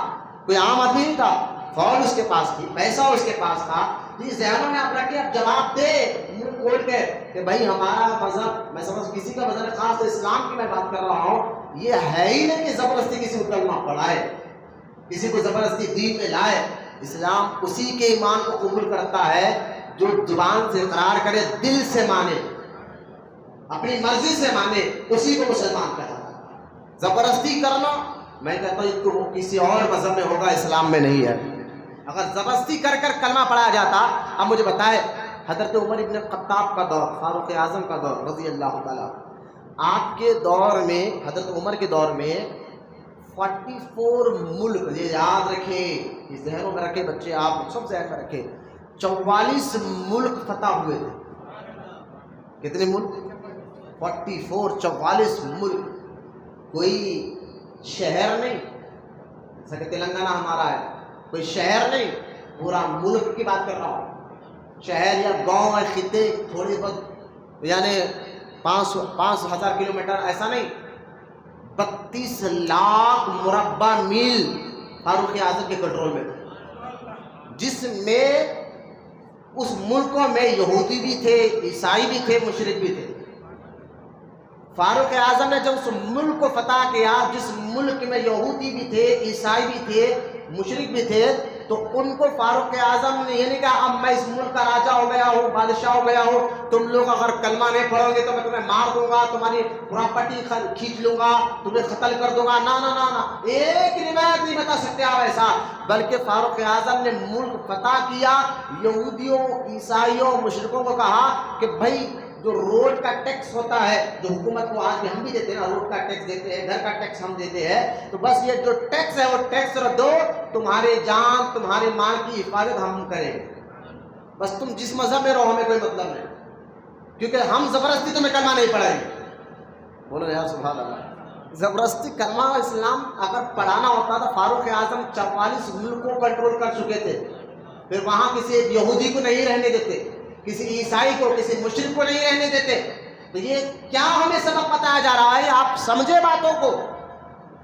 کوئی عام آدمی نہیں تھا. فوج اس کے پاس تھی، پیسہ اس کے پاس تھا. یہ ذہنوں میں آپ رکھیں، اب جواب دے منہ کھول کے کہ بھائی ہمارا مذہب، میں سمجھ کسی کا مذہب خاص تو اسلام کی میں بات کر رہا ہوں، یہ ہے ہی نہیں کہ زبردستی کسی کو کلمہ پڑھائے، کسی کو زبردستی دین میں لائے. اسلام اسی کے ایمان کو قبول کرتا ہے جو زبان سے اقرار کرے، دل سے مانے، اپنی مرضی سے مانے، اسی کو مسلمان کہتا ہے. زبردستی کرنا میں کہتا ہوں تو کسی اور مذہب میں ہوگا، اسلام میں نہیں ہے. اگر زبردستی کر کر کلمہ پڑھایا جاتا. اب مجھے بتائے حضرت عمر ابن خطاب کا دور، فاروق اعظم کا دور رضی اللہ تعالیٰ، آپ کے دور میں، حضرت عمر کے دور میں 44 ملک، یہ یاد رکھیں، یہ ذہنوں میں رکھے بچے، آپ سب ذہن میں رکھے، 44 ملک فتح ہوئے تھے. کتنے ملک؟ 44 ملک. کوئی شہر نہیں، جیسا کہ تلنگانہ ہمارا ہے، کوئی شہر نہیں، پورا ملک کی بات کر رہا ہوں. شہر یا گاؤں یا خطے تھوڑی بہت، یعنی 5,000 کلومیٹر ایسا نہیں، 32 لاکھ مربع میل فاروق اعظم کے کنٹرول میں تھے. جس میں اس ملکوں میں یہودی بھی تھے، عیسائی بھی تھے، مشرک بھی تھے۔ فاروق اعظم نے جب اس ملک کو فتح کیا، جس ملک میں یہودی بھی تھے، عیسائی بھی تھے، مشرک بھی تھے، تو ان کو فاروق اعظم نے یہ نہیں کہا اب میں اس ملک کا راجہ ہو گیا ہوں، بادشاہ ہو گیا ہوں، تم لوگ اگر کلمہ نہیں پڑھو گے تو میں تمہیں مار دوں گا، تمہاری پراپرٹی کھینچ لوں گا، تمہیں قتل کر دوں گا۔ نا نا نا نا، ایک روایت نہیں بتا سکتے آپ ایسا، بلکہ فاروق اعظم نے ملک فتح کیا، یہودیوں، عیسائیوں، مشرکوں کو کہا کہ بھائی جو روڈ کا ٹیکس ہوتا ہے، جو حکومت کو آج بھی ہم بھی دیتے ہیں نا، روڈ کا ٹیکس دیتے ہیں، گھر کا ٹیکس ہم دیتے ہیں، تو بس یہ جو ٹیکس ہے وہ ٹیکس دو، تمہارے جان تمہارے مال کی حفاظت ہم کریں، بس تم جس مذہب میں رہو ہمیں کوئی مطلب نہیں، کیونکہ ہم زبردستی تمہیں کلمہ نہیں پڑھائیں گے۔ بولو یار سبحان اللہ، زبردستی کلمہ اسلام اگر پڑھانا ہوتا تو فاروق اعظم 44 ملک کو کنٹرول کر چکے تھے، پھر وہاں کسی یہودی کو نہیں رہنے دیتے، کسی عیسائی کو، کسی مشرک کو نہیں رہنے دیتے۔ تو یہ کیا ہمیں سبق بتایا جا رہا ہے؟ آپ سمجھے باتوں کو۔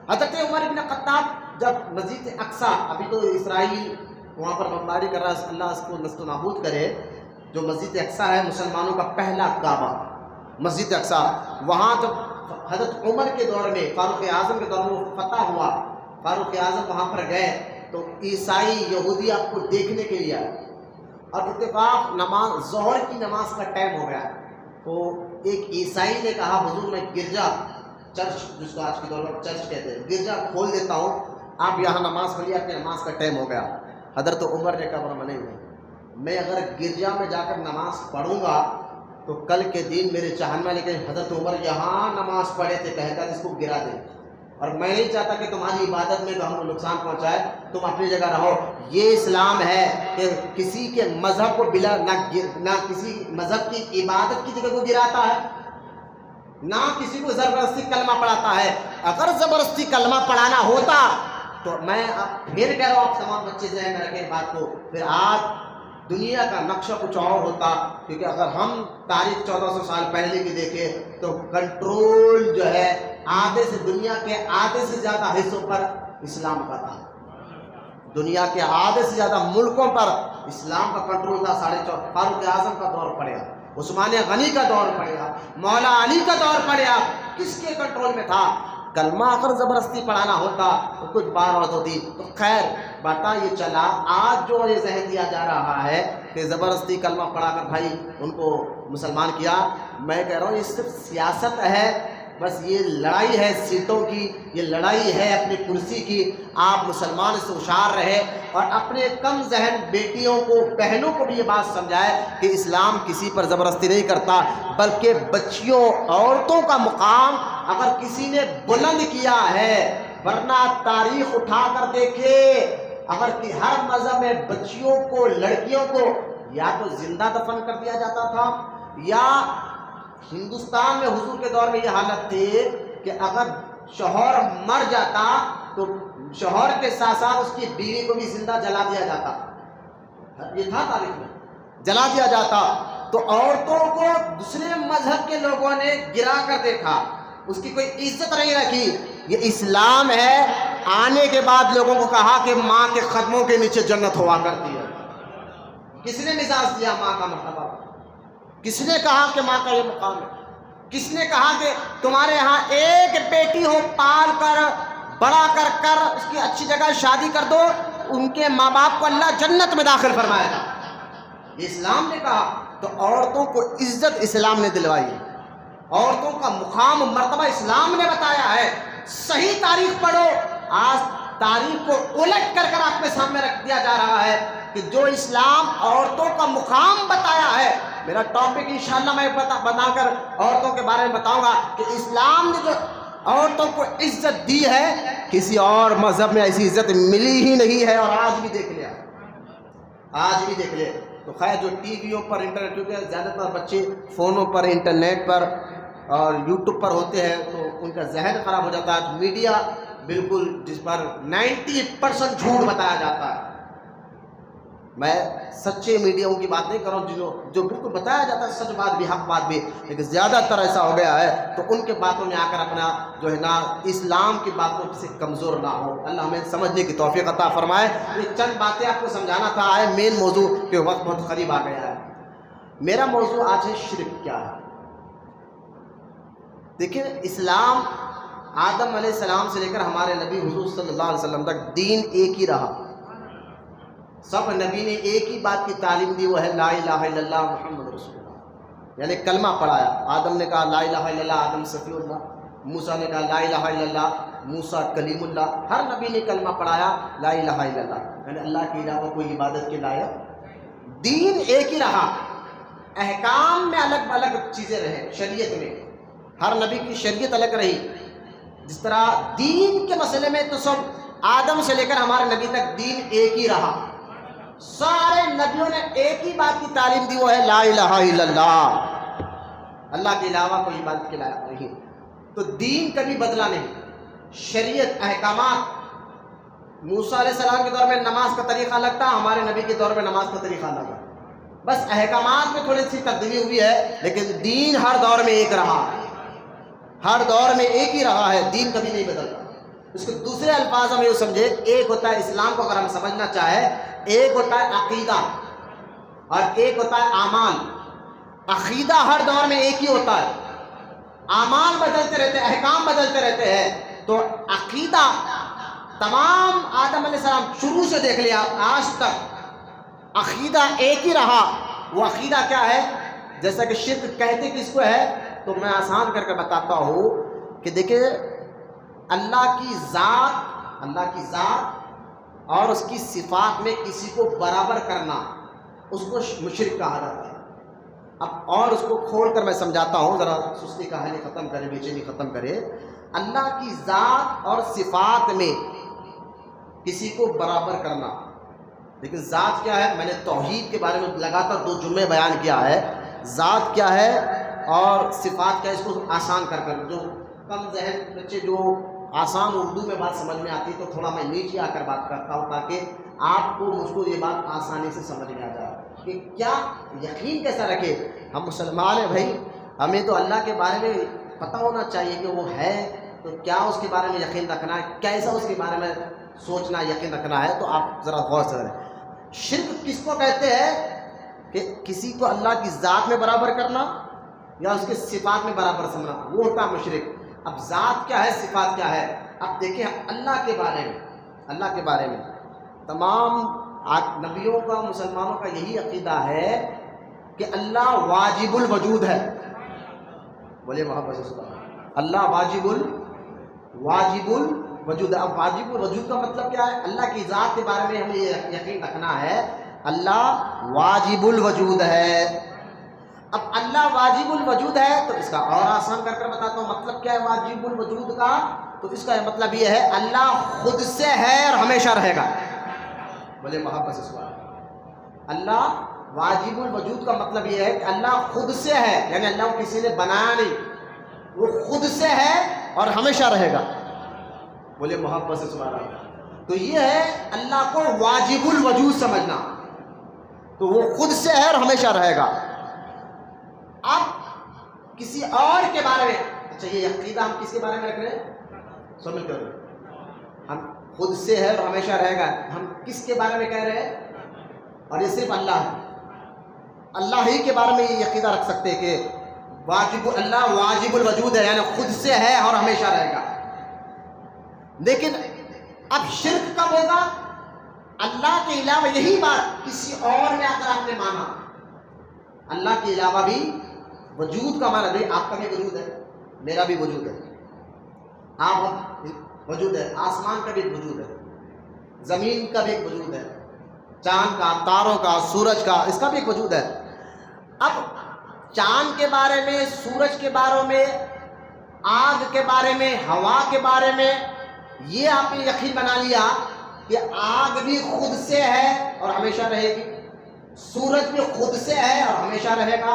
حضرت عمر بن خطاب جب مسجد اقصیٰ، ابھی تو اسرائیل وہاں پر بمباری کر رہا ہے، اللہ اس کو نست و نابود کرے، جو مسجد اقصیٰ ہے مسلمانوں کا پہلا کعبہ، مسجد اقصیٰ، وہاں جب حضرت عمر کے دور میں، فاروق اعظم کے دور میں وہ فتح ہوا، فاروق اعظم وہاں پر گئے تو عیسائی، یہودی آپ کو دیکھنے کے لیے آئے، اور اتفاق نماز ظہر کی نماز کا ٹائم ہو گیا، تو ایک عیسائی نے کہا حضور میں گرجا، چرچ جس کو آج کے دور میں چرچ کہتے ہیں، گرجا کھول دیتا ہوں، آپ یہاں نماز پڑھیے، آپ کی نماز کا ٹائم ہو گیا۔ حضرت عمر نے کہا نہیں، میں اگر گرجا میں جا کر نماز پڑھوں گا تو کل کے دن میرے جہنم، لیکن حضرت عمر یہاں نماز پڑھے تھے کہہ کر اس کو گرا دیں، اور میں نہیں چاہتا کہ تمہاری عبادت میں ہم نقصان پہنچائے، تم اپنی جگہ رہو۔ یہ اسلام ہے کہ کسی کے مذہب کو بلا نہ کسی مذہب کی عبادت کی جگہ کو گراتا ہے، نہ کسی کو زبردستی کلمہ پڑھاتا ہے۔ اگر زبردستی کلمہ پڑھانا ہوتا تو میں پھر کہہ رہا ہوں، آپ تمام بچے ذہن میں رکھیں بات کو، پھر آج دنیا کا نقشہ کچھ اور ہوتا، کیونکہ اگر ہم تاریخ 1400 سال پہلے کی دیکھیں تو کنٹرول جو ہے آدھے سے، دنیا کے آدھے سے زیادہ حصوں پر اسلام کا تھا، دنیا کے آدھے سے زیادہ ملکوں پر اسلام کا کنٹرول تھا۔ فاروق اعظم کا دور پڑے گا، عثمان غنی کا دور پڑے گا، مولا علی کا دور پڑے گا، کس کے کنٹرول میں تھا؟ کلمہ اگر زبردستی پڑھانا ہوتا تو کچھ بات ہوتی۔ تو خیر بتا یہ چلا، آج جو یہ ذہن دیا جا رہا ہے کہ زبردستی کلمہ پڑھا کر بھائی ان کو مسلمان کیا، میں کہہ رہا ہوں یہ صرف سیاست ہے، بس یہ لڑائی ہے سیٹوں کی، یہ لڑائی ہے اپنی کرسی کی۔ آپ مسلمان سے ہوشیار رہے اور اپنے کم ذہن بیٹیوں کو، بہنوں کو بھی یہ بات سمجھائے کہ اسلام کسی پر زبردستی نہیں کرتا، بلکہ بچیوں، عورتوں کا مقام اگر کسی نے بلند کیا ہے، ورنہ تاریخ اٹھا کر دیکھے، اگر کہ ہر مذہب میں بچیوں کو، لڑکیوں کو یا تو زندہ دفن کر دیا جاتا تھا، یا ہندوستان میں حضور کے دور میں یہ حالت تھی کہ اگر شوہر مر جاتا تو شوہر کے ساتھ ساتھ اس کی بیوی کو بھی زندہ جلا دیا جاتا، یہ تھا تاریخ میں، جلا دیا جاتا۔ تو عورتوں کو دوسرے مذہب کے لوگوں نے گرا کر دیکھا، اس کی کوئی عزت نہیں رکھی۔ یہ اسلام ہے، آنے کے بعد لوگوں کو کہا کہ ماں کے قدموں کے نیچے جنت ہوا کرتی ہے۔ کس نے مزاج دیا ماں کا مرتبہ؟ کس نے کہا کہ ماں کا یہ مقام ہے؟ کس نے کہا کہ تمہارے ہاں ایک بیٹی ہو، پال کر بڑا کر اس کی اچھی جگہ شادی کر دو، ان کے ماں باپ کو اللہ جنت میں داخل فرمائے گا؟ یہ اسلام نے کہا۔ تو عورتوں کو عزت اسلام نے دلوائی ہے، عورتوں کا مقام مرتبہ اسلام نے بتایا ہے۔ صحیح تاریخ پڑھو، آج تاریخ کو الٹ کر آپ کے سامنے رکھ دیا جا رہا ہے کہ جو اسلام عورتوں کا مقام بتایا ہے۔ میرا ٹاپک انشاءاللہ میں بتا کر عورتوں کے بارے میں بتاؤں گا کہ اسلام نے جو عورتوں کو عزت دی ہے، کسی اور مذہب میں ایسی عزت ملی ہی نہیں ہے، اور آج بھی دیکھ لیا، آج بھی دیکھ لے۔ تو خیر جو ٹی ویوں پر، انٹرنیٹ، کیونکہ زیادہ تر بچے فونوں پر، انٹرنیٹ پر اور یوٹیوب پر ہوتے ہیں تو ان کا ذہن خراب ہو جاتا ہے۔ میڈیا بالکل جس پر 90% جھوٹ بتایا جاتا ہے، میں سچے میڈیاؤں کی بات نہیں کر رہا ہوں جو بالکل بتایا جاتا ہے سچ بات بھی حق بات بھی، لیکن زیادہ تر ایسا ہو گیا ہے تو ان کے باتوں میں آ کر اپنا جو ہے نا اسلام کی باتوں سے کمزور نہ ہو۔ اللہ ہمیں سمجھنے کی توفیق عطا فرمائے۔ یہ چند باتیں آپ کو سمجھانا تھا، آئے مین موضوع کہ وقت بہت قریب آ گیا ہے۔ میرا موضوع آج ہے شرک کیا ہے۔ دیکھیں اسلام آدم علیہ السلام سے لے کر ہمارے نبی حضور صلی اللہ علیہ وسلم تک دین ایک ہی رہا۔ سب نبی نے ایک ہی بات کی تعلیم دی، وہ ہے لا الہ الا اللہ محمد رسول اللہ، یعنی کلمہ پڑھایا۔ آدم نے کہا لا الہ الا اللہ، آدم صفی اللہ۔ موسیٰ نے کہا لا الہ الا اللہ، موسیٰ کلیم اللہ۔ ہر نبی نے کلمہ پڑھایا لا الہ الا اللہ، یعنی اللہ کے علاوہ کوئی عبادت کے لائق۔ دین ایک ہی رہا، احکام میں الگ الگ چیزیں رہے، شریعت میں ہر نبی کی شریعت الگ رہی۔ جس طرح دین کے مسئلے میں تو سب آدم سے لے کر ہمارے نبی تک دین ایک ہی رہا، سارے نبیوں نے ایک ہی بات کی تعلیم دی، وہ ہے لا الہ الا اللہ، اللہ کے علاوہ کوئی عبادت کے لائق نہیں۔ تو دین کبھی بدلا نہیں، شریعت احکامات۔ موسیٰ علیہ السلام کے دور میں نماز کا طریقہ الگ تھا، ہمارے نبی کے دور میں نماز کا طریقہ الگ ہے، بس احکامات میں تھوڑی سی تبدیلی ہوئی ہے، لیکن دین ہر دور میں ایک رہا، ہر دور میں ایک ہی رہا ہے، دین کبھی نہیں بدلتا۔ اس کے دوسرے الفاظ ہم یہ سمجھے، ایک ہوتا ہے اسلام کو اگر ہم سمجھنا چاہے، ایک ہوتا ہے عقیدہ اور ایک ہوتا ہے اعمال۔ عقیدہ ہر دور میں ایک ہی ہوتا ہے، اعمال بدلتے رہتے ہیں، احکام بدلتے رہتے ہیں۔ تو عقیدہ تمام آدم علیہ السلام شروع سے دیکھ لیا آج تک عقیدہ ایک ہی رہا۔ وہ عقیدہ کیا ہے؟ جیسا کہ شرک کہتے کس کو ہے، تو میں آسان کر کے بتاتا ہوں کہ دیکھیں اللہ کی ذات اور اس کی صفات میں کسی کو برابر کرنا، اس کو مشرک کہا جاتا ہے۔ اب اور اس کو کھول کر میں سمجھاتا ہوں، ذرا سستی کہانی ختم کرے، بے چینی ختم کرے۔ اللہ کی ذات اور صفات میں کسی کو برابر کرنا، لیکن ذات کیا ہے؟ میں نے توحید کے بارے میں لگاتار 2 جملے بیان کیا ہے، ذات کیا ہے اور صفات کیا ہے، اس کو آسان کر جو کم ذہن بچے جو آسان اردو میں بات سمجھ میں آتی ہے تو تھوڑا میں نیچے آ کر بات کرتا ہوں تاکہ آپ کو مجھ کو یہ بات آسانی سے سمجھ میں آ جائے کہ کیا یقین کیسا رکھے۔ ہم مسلمان ہیں بھائی، ہمیں تو اللہ کے بارے میں پتہ ہونا چاہیے کہ وہ ہے، تو کیا اس کے بارے میں یقین رکھنا ہے، کیسا اس کے بارے میں سوچنا یقین رکھنا ہے۔ تو آپ ذرا غور سے کریں، شرک کس کو کہتے ہیں؟ کہ کسی کو اللہ کی ذات میں برابر کرنا یا اس کے صفات میں برابر سمجھنا، وہ ہوتا ہے مشرک۔ اب ذات کیا ہے، صفات کیا ہے؟ اب دیکھیں اللہ کے بارے میں تمام نبیوں کا، مسلمانوں کا یہی عقیدہ ہے کہ اللہ واجب الوجود ہے۔ بولے محبت سے اللہ واجب الوجود ہے۔ اب واجب الوجود کا مطلب کیا ہے؟ اللہ کی ذات کے بارے میں ہمیں یہ یقین رکھنا ہے اللہ واجب الوجود ہے۔ اب اللہ واجب الوجود ہے تو اس کا اور آسان کر بتاتا ہوں مطلب کیا ہے واجب الوجود کا۔ تو اس کا مطلب یہ ہے اللہ خود سے ہے اور ہمیشہ رہے گا۔ بولے محبت سے سوال، اللہ واجب الوجود کا مطلب یہ ہے کہ اللہ خود سے ہے، یعنی اللہ کو کسی نے بنایا نہیں، وہ خود سے ہے اور ہمیشہ رہے گا۔ بولے محبت سے سوال۔ تو یہ ہے اللہ کو واجب الوجود سمجھنا، تو وہ خود سے ہے اور ہمیشہ رہے گا۔ اب کسی اور کے بارے میں، اچھا یہ عقیدہ ہم کس کے بارے میں رکھ رہے ہیں؟ سمجھ کر ہم خود سے ہے اور ہمیشہ رہے گا، ہم کس کے بارے میں کہہ رہے ہیں؟ اور یہ صرف اللہ ہے، اللہ ہی کے بارے میں یہ عقیدہ رکھ سکتے ہیں کہ اللہ واجب الوجود ہے، یعنی خود سے ہے اور ہمیشہ رہے گا۔ لیکن اب شرک کب ہوگا؟ اللہ کے علاوہ یہی بات کسی اور میں اگر آپ نے مانا، اللہ کے علاوہ بھی وجود کا مانا، نہیں آپ کا بھی وجود ہے، میرا بھی وجود ہے، آپ وجود ہے، آسمان کا بھی وجود ہے، زمین کا بھی ایک وجود ہے، چاند کا، تاروں کا، سورج کا، اس کا بھی ایک وجود ہے۔ اب چاند کے بارے میں، سورج کے بارے میں، آگ کے بارے میں، ہوا کے بارے میں یہ آپ نے یقین بنا لیا کہ آگ بھی خود سے ہے اور ہمیشہ رہے گی، سورج بھی خود سے ہے اور ہمیشہ رہے گا،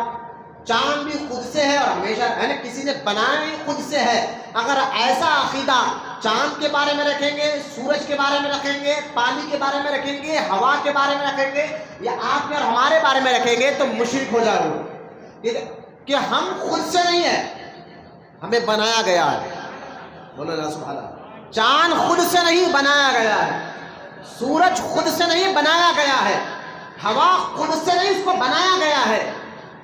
چاند بھی خود سے ہے اور ہمیشہ، یعنی کسی نے بنایا بھی خود سے ہے۔ اگر ایسا عقیدہ چاند کے بارے میں رکھیں گے، سورج کے بارے میں رکھیں گے، پانی کے بارے میں رکھیں گے، ہوا کے بارے میں رکھیں گے، یا آپ کے اور ہمارے بارے میں رکھیں گے تو مشرک ہو جائے گے کہ ہم خود سے نہیں ہیں، ہمیں بنایا گیا ہے. بولو اللہ سبحانہ. چاند خود سے نہیں بنایا گیا ہے، سورج خود سے نہیں بنایا گیا ہے، ہوا خود سے نہیں اس کو بنایا گیا ہے،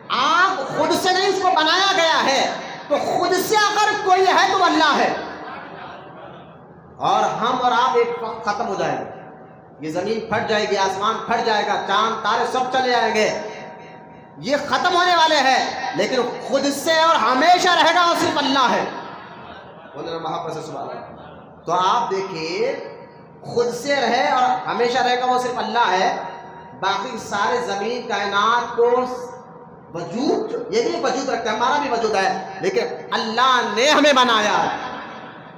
آگ خود سے نہیں اس کو بنایا گیا ہے. تو خود سے اگر کوئی ہے تو اللہ ہے. اور ہم اور آپ ایک وقت ختم ہو جائیں گے، یہ زمین پھٹ جائے گی، آسمان پھٹ جائے گا، چاند تارے سب چلے جائیں گے، یہ ختم ہونے والے ہیں، لیکن خود سے اور ہمیشہ رہے گا وہ صرف اللہ ہے. بولے محبت سے سبحان اللہ. تو آپ دیکھیے، خود سے رہے اور ہمیشہ رہے گا وہ صرف اللہ ہے. باقی سارے زمین کائنات کو وجود، یہ بھی وجود رکھتا ہے، ہمارا بھی وجود ہے، لیکن اللہ نے ہمیں بنایا ہے،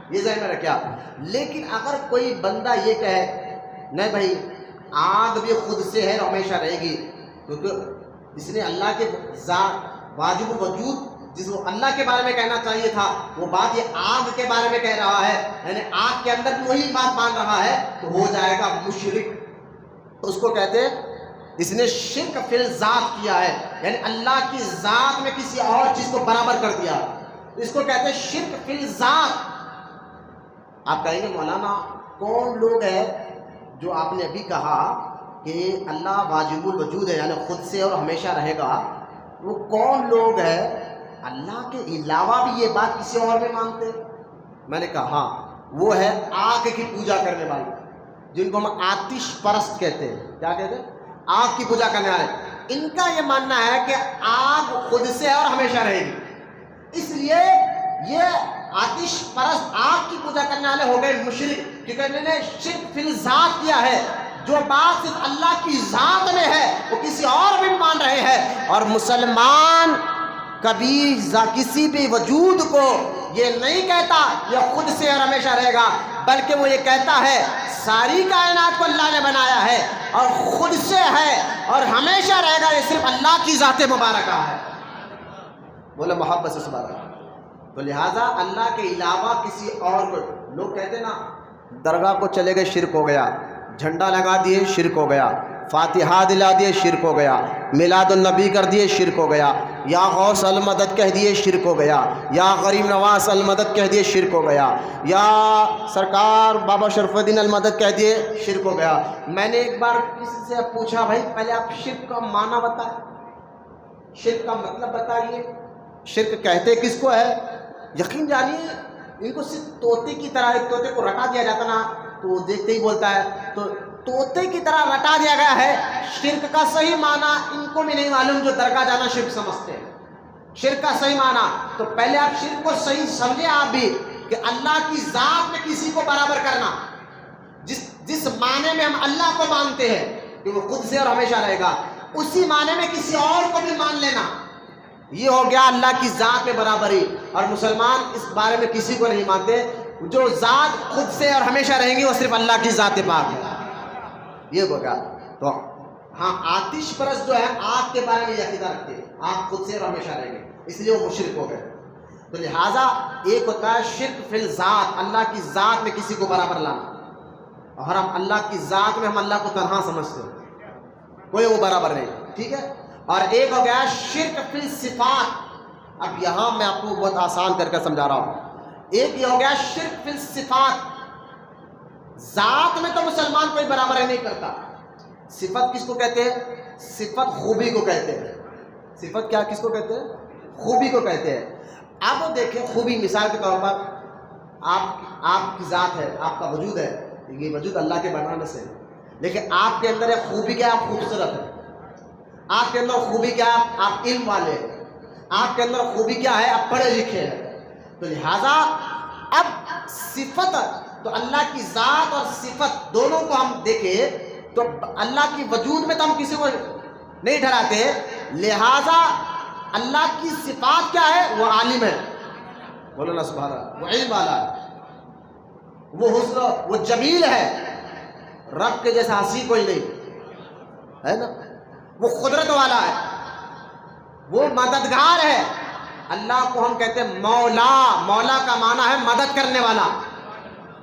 یہ ذہن میں رکھیا. لیکن اگر کوئی بندہ یہ کہے نہیں بھائی آگ بھی خود سے ہے اور ہمیشہ رہے گی، کیونکہ اس نے اللہ کے ذات واجب وجود جس کو اللہ کے بارے میں کہنا چاہیے تھا وہ بات یہ آگ کے بارے میں کہہ رہا ہے، یعنی آگ کے اندر بھی وہی بات مان رہا ہے، تو ہو جائے گا مشرک. اس کو کہتے ہیں اس نے شرک فی الذات کیا ہے، یعنی اللہ کی ذات میں کسی اور چیز کو برابر کر دیا، اس کو کہتے ہیں شرک فی الذات. آپ کہیں گے مولانا کون لوگ ہیں جو آپ نے ابھی کہا کہ اللہ واجب الوجود ہے یعنی خود سے اور ہمیشہ رہے گا، وہ کون لوگ ہیں اللہ کے علاوہ بھی یہ بات کسی اور میں مانتے؟ میں نے کہا ہاں، وہ ہے آگ کی پوجا کرنے والے، جن کو ہم آتش پرست کہتے ہیں. کیا کہتے ہیں؟ آگ کی پوجا کرنے والے. ان کا یہ ماننا ہے کہ آگ خود سے اور ہمیشہ رہے گی، اس لیے یہ آتش پرست آگ کی پوجا کرنے والے ہو گئے مشرک، کیونکہ انہوں نے شرک فی الذات کیا ہے. جو بات صرف اللہ کی ذات میں ہے وہ کسی اور بھی مان رہے ہیں. اور مسلمان کبھی کسی بھی وجود کو یہ نہیں کہتا یہ خود سے اور ہمیشہ رہے گا، بلکہ وہ یہ کہتا ہے ساری کائنات کو اللہ نے بنایا ہے اور خود سے ہے اور ہمیشہ رہے گا، یہ صرف اللہ کی ذات مبارکہ ہے. بولے محبت سے سبحان اللہ. تو لہٰذا اللہ کے علاوہ کسی اور کو، لوگ کہتے ہیں نا درگاہ کو چلے گئے شرک ہو گیا، جھنڈا لگا دیے شرک ہو گیا، فاتحہ دلا دیے شرک ہو گیا، میلاد النبی کر دیے شرک ہو گیا، یا غوث المدد کہہ دیے شرک ہو گیا، یا غریب نواز المدد کہہ دیے شرک ہو گیا، یا سرکار بابا شرف الدین المدد کہہ دیے شرک ہو گیا. میں نے ایک بار کسی سے پوچھا بھائی پہلے آپ شرک کا معنی بتائیں، شرک کا مطلب بتائیے، شرک کہتے کس کو ہے؟ یقین جانیے ان کو صرف طوطے کی طرح، ایک طوطے کو رٹا دیا جاتا نا تو دیکھتے ہی بولتا ہے، تو طوطے کی طرح رٹا دیا گیا ہے. شرک کا صحیح معنی ان کو بھی نہیں معلوم جو درگاہ جانا شرک سمجھتے ہیں. شرک کا صحیح معنی تو پہلے آپ شرک کو صحیح سمجھیں آپ بھی، کہ اللہ کی ذات میں کسی کو برابر کرنا، جس معنی میں ہم اللہ کو مانتے ہیں کہ وہ خود سے اور ہمیشہ رہے گا، اسی معنی میں کسی اور کو بھی مان لینا، یہ ہو گیا اللہ کی ذات میں برابری. اور مسلمان اس بارے میں کسی کو نہیں مانتے، جو ذات خود سے اور ہمیشہ رہیں گی وہ صرف اللہ کی ذات پاک ہے، یہ ہو گیا. تو ہاں آتش پرست جو ہے آگ کے بارے میں یہ عقیدہ رکھتے ہیں آگ خود سے اور ہمیشہ رہیں گے، اس لیے وہ مشرک ہو گئے. تو لہٰذا ایک ہوتا ہے شرک فی الذات، اللہ کی ذات میں کسی کو برابر لانا، اور ہم اللہ کی ذات میں ہم اللہ کو تنہا سمجھتے ہیں، کوئی وہ برابر نہیں، ٹھیک ہے. اور ایک ہو گیا شرک فی الصفات. اب یہاں میں آپ کو بہت آسان کر کے سمجھا رہا ہوں. ایک یہ ہو گیا شرک فی الصفات، ذات میں تو مسلمان کوئی برابر ہی نہیں کرتا. صفت کس کو کہتے ہیں؟ صفت خوبی کو کہتے ہیں. صفت کیا کس کو کہتے ہیں؟ خوبی کو کہتے ہیں. اب دیکھیں خوبی، مثال کے طور پر آپ کی ذات ہے، آپ کا وجود ہے، یہ وجود اللہ کے بنانے سے، لیکن آپ کے اندر ایک خوبی کیا؟ آپ خوبصورت ہے. آپ کے اندر خوبی کیا ہے؟ آپ علم والے ہیں. آپ کے اندر خوبی کیا ہے؟ آپ پڑھے لکھے ہیں. تو لہٰذا اب صفت، تو اللہ کی ذات اور صفت دونوں کو ہم دیکھیں تو اللہ کی وجود میں تو ہم کسی کو نہیں ٹھہراتے، لہٰذا اللہ کی صفات کیا ہے؟ وہ عالم ہے، بولو نا سبحان اللہ، وہ علم والا ہے، وہ حسن، وہ جمیل ہے، رب کے جیسا حسین کوئی نہیں ہے نا، وہ قدرت والا ہے، وہ مددگار ہے. اللہ کو ہم کہتے ہیں مولا، مولا کا معنی ہے مدد کرنے والا.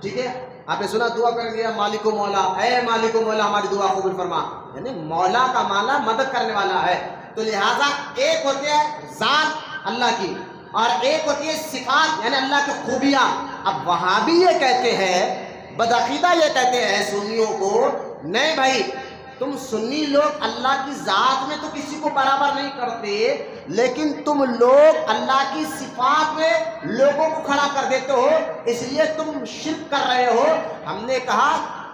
ٹھیک ہے، آپ نے سنا دعا کر دیا مالک و مولا، اے مالک و مولا ہماری دعا قبول فرما، یعنی مولا کا معنی مدد کرنے والا ہے. تو لہٰذا ایک ہوتی ہے ذات اللہ کی اور ایک ہوتی ہے صفات یعنی اللہ کی خوبیاں. اب وہابی یہ کہتے ہیں، بدعقیدہ یہ کہتے ہیں سنیوں کو، نہیں بھائی تم سنی لوگ اللہ کی ذات میں تو کسی کو برابر نہیں کرتے، لیکن تم لوگ اللہ کی صفات میں لوگوں کو کھڑا کر دیتے ہو، اس لیے تم شرک کر رہے ہو. ہم نے کہا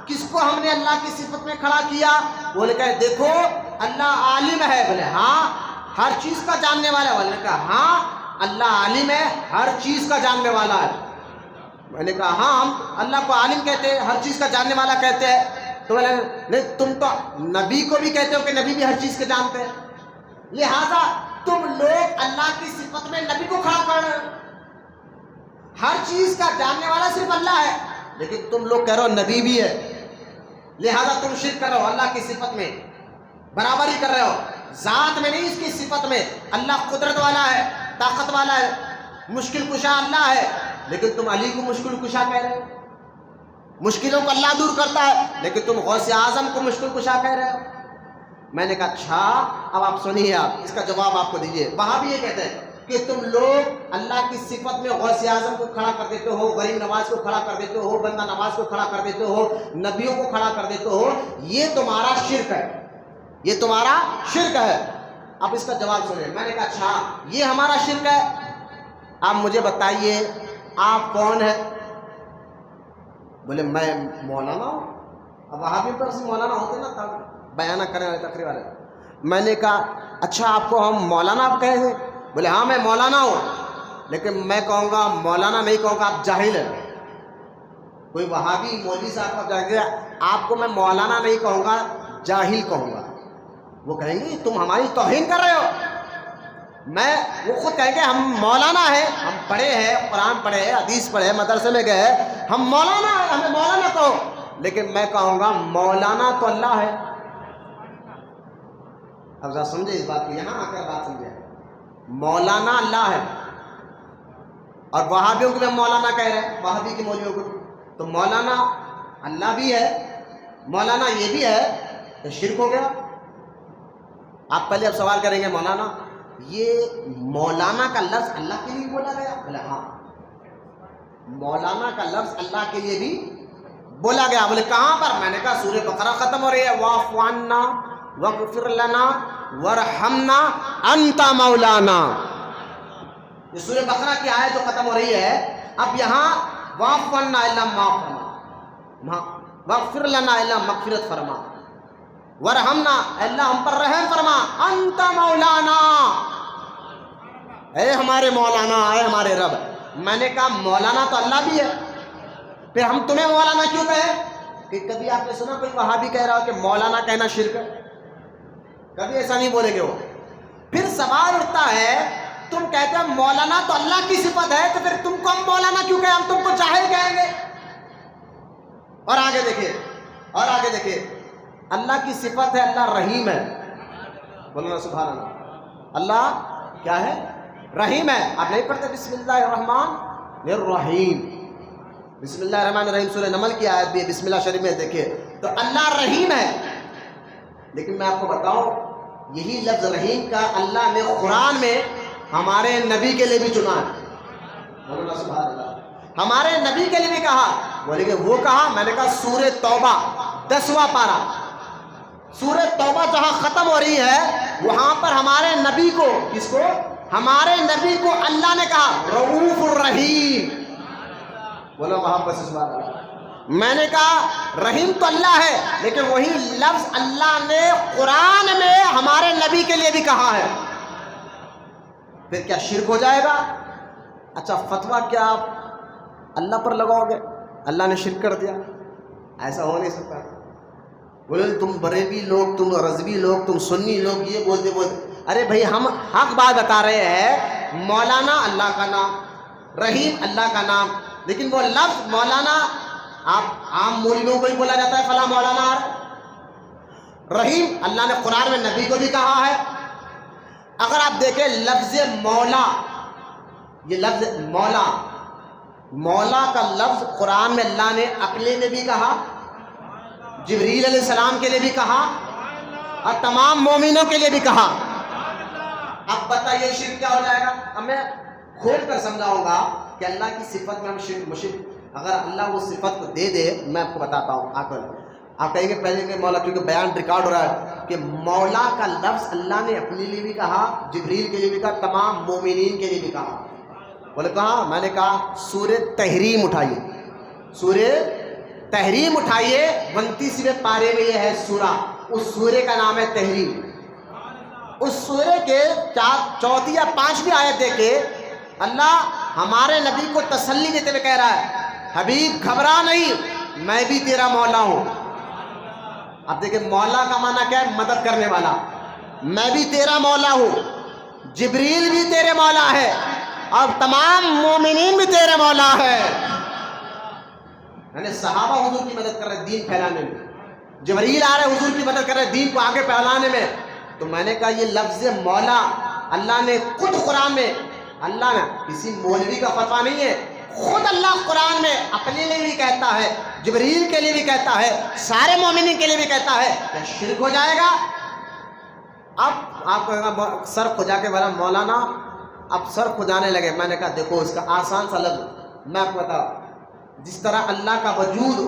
کس کو ہم نے اللہ کی صفت میں کھڑا کیا؟ بولے کہ دیکھو اللہ عالم ہے. بولے ہاں ہر چیز کا جاننے والا ہے. بولے کہا ہاں اللہ عالم ہے، ہر چیز کا جاننے والا ہے. میں نے کہا ہاں ہم اللہ کو عالم کہتے ہیں، ہر چیز کا جاننے والا کہتے ہیں. تو بولے نہیں تم تو نبی کو بھی کہتے ہو کہ نبی بھی ہر چیز کے جانتے ہیں، لہذا تم لوگ اللہ کی صفت میں نبی کو کھڑا کر رہے ہو. ہر چیز کا جاننے والا صرف اللہ ہے، لیکن تم لوگ کہہ رہے ہو نبی بھی ہے، لہذا تم شرک کر رہے ہو اللہ کی صفت میں، برابر ہی کر رہے ہو. ذات میں نہیں، اس کی صفت میں. اللہ قدرت والا ہے، طاقت والا ہے، مشکل کشا اللہ ہے، لیکن تم علی کو مشکل کشا کہہ رہے ہو. مشکلوں کو اللہ دور کرتا ہے، لیکن تم غوث اعظم کو مشکل کشا کہہ رہے ہو. میں نے کہا اچھا اب آپ سنیے، آپ اس کا جواب آپ کو دیجیے. وہاں بھی یہ کہتے ہیں کہ تم لوگ اللہ کی صفت میں غوث اعظم کو کھڑا کر دیتے ہو، غریب نواز کو کھڑا کر دیتے ہو، بندہ نواز کو کھڑا کر دیتے ہو، نبیوں کو کھڑا کر دیتے ہو. یہ تمہارا شرک ہے، یہ تمہارا شرک ہے. اب اس کا جواب سنیں. میں نے کہا اچھا یہ ہمارا شرک ہے، آپ مجھے بتائیے آپ کون ہیں؟ بولے میں مولانا ہوں. اب وہاں بھی پر سے مولانا ہوتے نا تب بیانہ کرنے والے تقریر والے. میں نے کہا اچھا آپ کو ہم مولانا آپ کہے ہیں؟ بولے ہاں میں مولانا ہوں، لیکن میں کہوں گا مولانا نہیں کہوں گا، آپ جاہل ہیں. کوئی وہابی مولوی صاحب کا کہیں گے آپ کو میں مولانا نہیں کہوں گا، جاہل کہوں گا. وہ کہیں گے تم ہماری توہین کر رہے ہو. وہ خود کہیں گے ہم مولانا ہیں، ہم پڑھے ہیں، قرآن پڑھے ہیں، حدیث پڑھے، مدرسے میں گئے، ہم مولانا ہیں، ہمیں مولانا کہو. لیکن میں کہوں گا مولانا تو اللہ ہے. اب ذرا سمجھے اس بات کو، یہاں آ کر بات سمجھے. مولانا اللہ ہے، اور وہابیوں کو بھی مولانا کہہ رہے ہیں، وہابی کے مولویوں کو. تو مولانا اللہ بھی ہے، مولانا یہ بھی ہے، تو شرک ہو گیا. آپ پہلے اب سوال کریں گے مولانا یہ مولانا کا لفظ اللہ کے لیے بولا گیا؟ بولے ہاں مولانا کا لفظ اللہ کے لیے بھی بولا گیا. بولے کہاں پر؟ میں نے کہا سورہ بقرہ ختم ہو رہی ہے واعف عنا واغفر لنا وارحمنا انت مولانا. یہ سورہ بقرہ کی آیت جو ختم ہو رہی ہے، اب یہاں واعف عنا اللہ معاف فرما، واغفر لنا اللہ مغفرت فرما، ورحمنا اللہ ہم پر رحم فرما، انت مولانا اے ہمارے مولانا، اے ہمارے رب. میں نے کہا مولانا تو اللہ بھی ہے، پھر ہم تمہیں مولانا کیوں کہیں؟ کہ کبھی آپ نے سنا کوئی وہابی کہہ رہا ہو کہ مولانا کہنا شرک ہے؟ کبھی ایسا نہیں بولے گے وہ. پھر سوال اٹھتا ہے تم کہتے ہیں مولانا تو اللہ کی صفت ہے، تو پھر تم کو ہم مولانا کیوں کہیں؟ ہم تم کو جاہل کہیں گے. اور آگے دیکھیے، اور آگے دیکھیے، اللہ کی صفت ہے اللہ رحیم ہے. بولنا سبحان اللہ. اللہ کیا ہے؟ رحیم ہے. آپ نہیں پڑھتے بسم اللہ الرحمن الرحیم؟ بسم اللہ الرحمن الرحیم سورہ نمل کی آیت بھی ہے، بسم اللہ شریف میں دیکھیے. تو اللہ رحیم ہے، لیکن میں آپ کو بتاؤں یہی لفظ رحیم کا اللہ نے قرآن میں ہمارے نبی کے لیے بھی چنا ہے. بولنا سبحان اللہ. ہمارے نبی کے لیے بھی کہا. بولے کہ وہ کہا؟ میں نے کہا سورہ توبہ 10واں پارہ، سورہ توبہ جہاں ختم ہو رہی ہے وہاں پر ہمارے نبی کو، کس کو؟ ہمارے نبی کو اللہ نے کہا رؤوف الرحیم. بولو محبت سے سبحان اللہ. میں نے کہا رحیم تو اللہ ہے، لیکن وہی لفظ اللہ نے قرآن میں ہمارے نبی کے لیے بھی کہا ہے. پھر کیا شرک ہو جائے گا؟ اچھا فتویٰ کیا آپ اللہ پر لگاؤ گے؟ اللہ نے شرک کر دیا، ایسا ہو نہیں سکتا. بولے تم بریلوی لوگ، تم رضوی لوگ، تم سنی لوگ یہ بولتے بولتے. ارے بھائی ہم حق بات بتا رہے ہیں. مولانا اللہ کا نام، رحیم اللہ کا نام، لیکن وہ لفظ مولانا آپ عام مولویوں کو ہی بولا جاتا ہے فلاں مولانا. رحیم اللہ نے قرآن میں نبی کو بھی کہا ہے. اگر آپ دیکھیں لفظ مولا، یہ لفظ مولا مولا کا لفظ قرآن میں اللہ نے اپنے لیے بھی کہا، جبریل علیہ السلام کے لیے بھی کہا اور تمام مومنوں کے لیے بھی کہا۔ اب بتائیے شرک کیا ہو جائے گا؟ اب میں کھول کر سمجھاؤں گا کہ اللہ کی صفت میں ہم شرک مشرک، اگر اللہ وہ صفت کو دے دے، میں آپ کو بتاتا ہوں آ کر آپ کہیں گے پہلے کہ مولا، کیونکہ بیان ریکارڈ ہو رہا ہے کہ مولا کا لفظ اللہ نے اپنے لیے بھی کہا، جبریل کے لیے بھی کہا، تمام مومنین کے لیے بھی کہا۔ بولے کہاں؟ میں نے کہا سورہ تحریم اٹھائیے، سورہ تحریم اٹھائیے، 29ویں پارے میں یہ ہے سورہ، اس سورے کا نام ہے تحریم۔ اس سورے کے 4 یا 5ویں آیت دیکھے اللہ ہمارے نبی کو تسلی دیتے ہوئے کہہ رہا ہے، حبیب گھبرا نہیں، میں بھی تیرا مولا ہوں۔ اب دیکھیں مولا کا معنی کیا ہے؟ مدد کرنے والا۔ میں بھی تیرا مولا ہوں، جبریل بھی تیرے مولا ہے اور تمام مومنین بھی تیرے مولا ہے۔ یعنی صحابہ حضور کی مدد کر رہے دین پھیلانے میں، جبریل آ رہے حضور کی مدد کر رہے دین کو آگے پھیلانے میں۔ تو میں نے کہا یہ لفظ مولا اللہ نے خود قرآن میں، اللہ نے کسی مولوی کا فتویٰ نہیں ہے، خود اللہ قرآن میں اپنے لیے بھی کہتا ہے، جبریل کے لیے بھی کہتا ہے، سارے مومنین کے لیے بھی کہتا ہے کہ شرک ہو جائے گا۔ اب آپ کہے گا سر کھجا کے بولا مولانا، اب سر کھجانے لگے۔ میں نے کہا دیکھو اس کا آسان سا لفظ میں آپ کو بتاؤں، جس طرح اللہ کا وجود،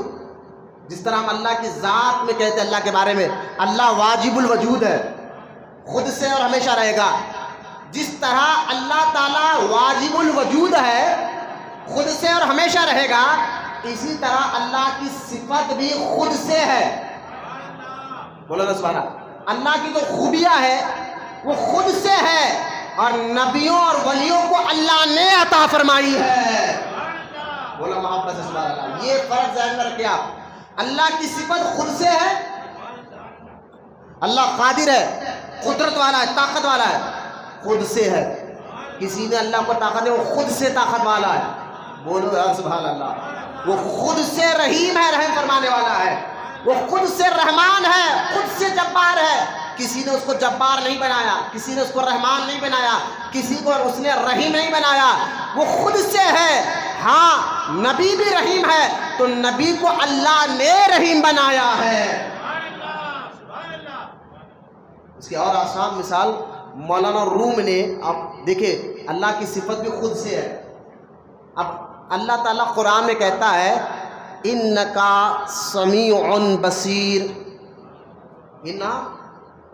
جس طرح ہم اللہ کی ذات میں کہتے ہیں اللہ کے بارے میں، اللہ واجب الوجود ہے، خود سے اور ہمیشہ رہے گا، جس طرح اللہ تعالیٰ واجب الوجود ہے، خود سے اور ہمیشہ رہے گا، اسی طرح اللہ کی صفت بھی خود سے ہے۔ بولو نا سبحان اللہ۔ اللہ کی جو خوبیاں ہے وہ خود سے ہے اور نبیوں اور ولیوں کو اللہ نے عطا فرمائی ہے۔ بولو محبت سے سبحان اللہ۔ یہ فرق ذہن میں رکھیں آپ، اللہ کی صفت خود سے ہے، اللہ قادر ہے، قدرت والا ہے، طاقت والا ہے، خود سے ہے۔ کسی نے اللہ کو طاقت دے، وہ خود سے طاقت والا ہے۔ بولو یا سبحان اللہ۔ وہ خود سے رحیم ہے، رحم فرمانے والا ہے، وہ خود سے رحمان ہے، خود سے جبار ہے۔ کسی نے اس کو جبار نہیں بنایا، کسی نے اس کو رحمان نہیں بنایا، کسی کو اس نے رحیم نہیں بنایا، وہ خود سے ہے۔ ہاں نبی بھی رحیم ہے تو نبی کو اللہ نے رحیم بنایا ہے۔ اس کی اور آسان مثال مولانا روم نے، آپ دیکھیں اللہ کی صفت بھی خود سے ہے۔ اب اللہ تعالیٰ قرآن میں کہتا ہے اِنَّکَ سَمِیعٌ بصیر،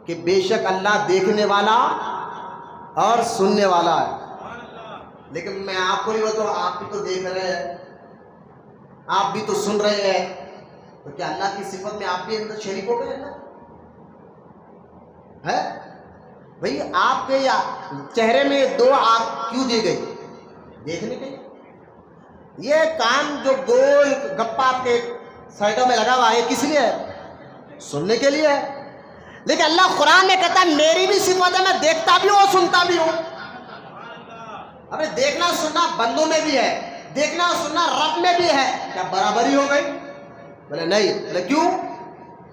کہ بے شک اللہ دیکھنے والا اور سننے والا ہے۔ لیکن میں آپ کو نہیں بتاؤں، آپ بھی تو دیکھ رہے ہیں، آپ بھی تو سن رہے ہیں، تو کیا اللہ کی صفت میں آپ بھی اندر شریک ہو گئے ہے؟ بھئی آپ کے چہرے میں 2 آنکھ کیوں دی گئی؟ دیکھنے کے لیے۔ یہ کان جو گول گپا آپ کے سائڈوں میں لگا ہوا ہے کس لیے ہے؟ سننے کے لیے ہے۔ لیکن اللہ قرآن میں کہتا ہے میری بھی صفت ہے، میں دیکھتا بھی ہوں اور سنتا بھی ہوں۔ ابھی دیکھنا سننا بندوں میں بھی ہے، دیکھنا سننا رب میں بھی ہے، کیا برابری ہو گئی؟ بولے نہیں۔ بولے کیوں؟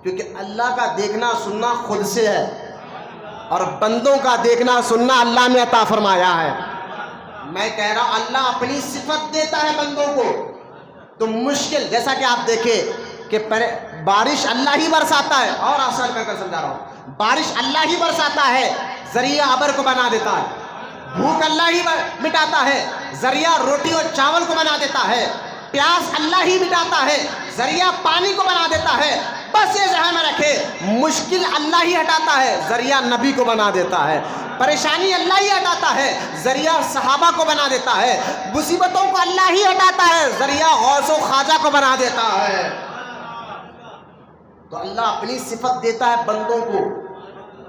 کیونکہ اللہ کا دیکھنا سننا خود سے ہے اور بندوں کا دیکھنا سننا اللہ نے عطا فرمایا ہے۔ میں کہہ رہا ہوں اللہ اپنی صفت دیتا ہے بندوں کو، تو مشکل، جیسا کہ آپ دیکھیں کہ بارش اللہ ہی برساتا ہے، اور آسان کر سمجھا رہا ہوں، بارش اللہ ہی برساتا ہے، ذریعہ ابر کو بنا دیتا ہے، بھوک اللہ ہی مٹاتا ہے، ذریعہ روٹی اور چاول کو بنا دیتا ہے، پیاس اللہ ہی مٹاتا ہے، ذریعہ پانی کو بنا دیتا ہے۔ بس یہ ذہن میں رکھے، مشکل اللہ ہی ہٹاتا ہے، ذریعہ نبی کو بنا دیتا ہے، پریشانی اللہ ہی ہٹاتا ہے، ذریعہ صحابہ کو بنا دیتا ہے، مصیبتوں کو اللہ ہی ہٹاتا ہے، ذریعہ غوث و خواجہ کو بنا دیتا ہے۔ تو اللہ اپنی صفت دیتا ہے بندوں کو،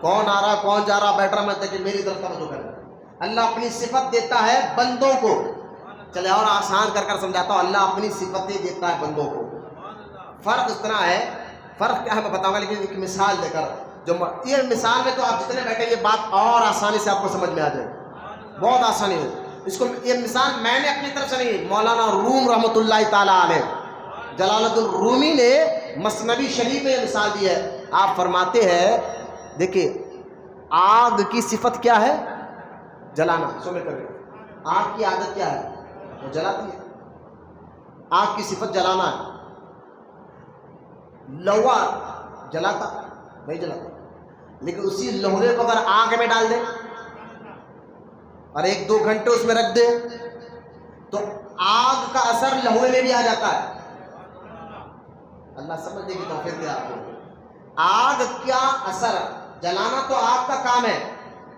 کون آ رہا کون جا رہا بیٹھ رہا میں دیکھیں میری طرف توجہ کر، اللہ اپنی صفت دیتا ہے بندوں کو۔ چلے اور آسان کر سمجھاتا ہوں، اللہ اپنی صفتیں دیتا ہے بندوں کو۔ فرق اس طرح ہے، فرق کیا ہے میں بتاؤں گا، لیکن ایک مثال دے کر، جو یہ مثال میں تو آپ جتنے بیٹھے یہ بات اور آسانی سے آپ کو سمجھ میں آ جائے، بہت آسانی ہے اس کو۔ یہ مثال میں نے اپنی طرف سے نہیں، مولانا روم رحمۃ اللہ تعالیٰ علیہ، جلالت الرومی نے مثنوی شریف میں یہ مثال دی ہے۔ آپ فرماتے ہیں دیکھیں آگ کی صفت کیا ہے؟ جلانا۔ سو میں کر آگ کی عادت کیا ہے؟ وہ جلاتی ہے۔ آگ کی صفت جلانا ہے. لوہا جلاتا نہیں جلاتا، لیکن اسی لوہے کو اگر آگ میں ڈال دے اور 1-2 گھنٹے اس میں رکھ دے تو آگ کا اثر لوہے میں بھی آ جاتا ہے. اللہ سمجھنے کی توفیق دے آپ کو. آگ کیا اثر، جلانا تو آگ کا کام ہے،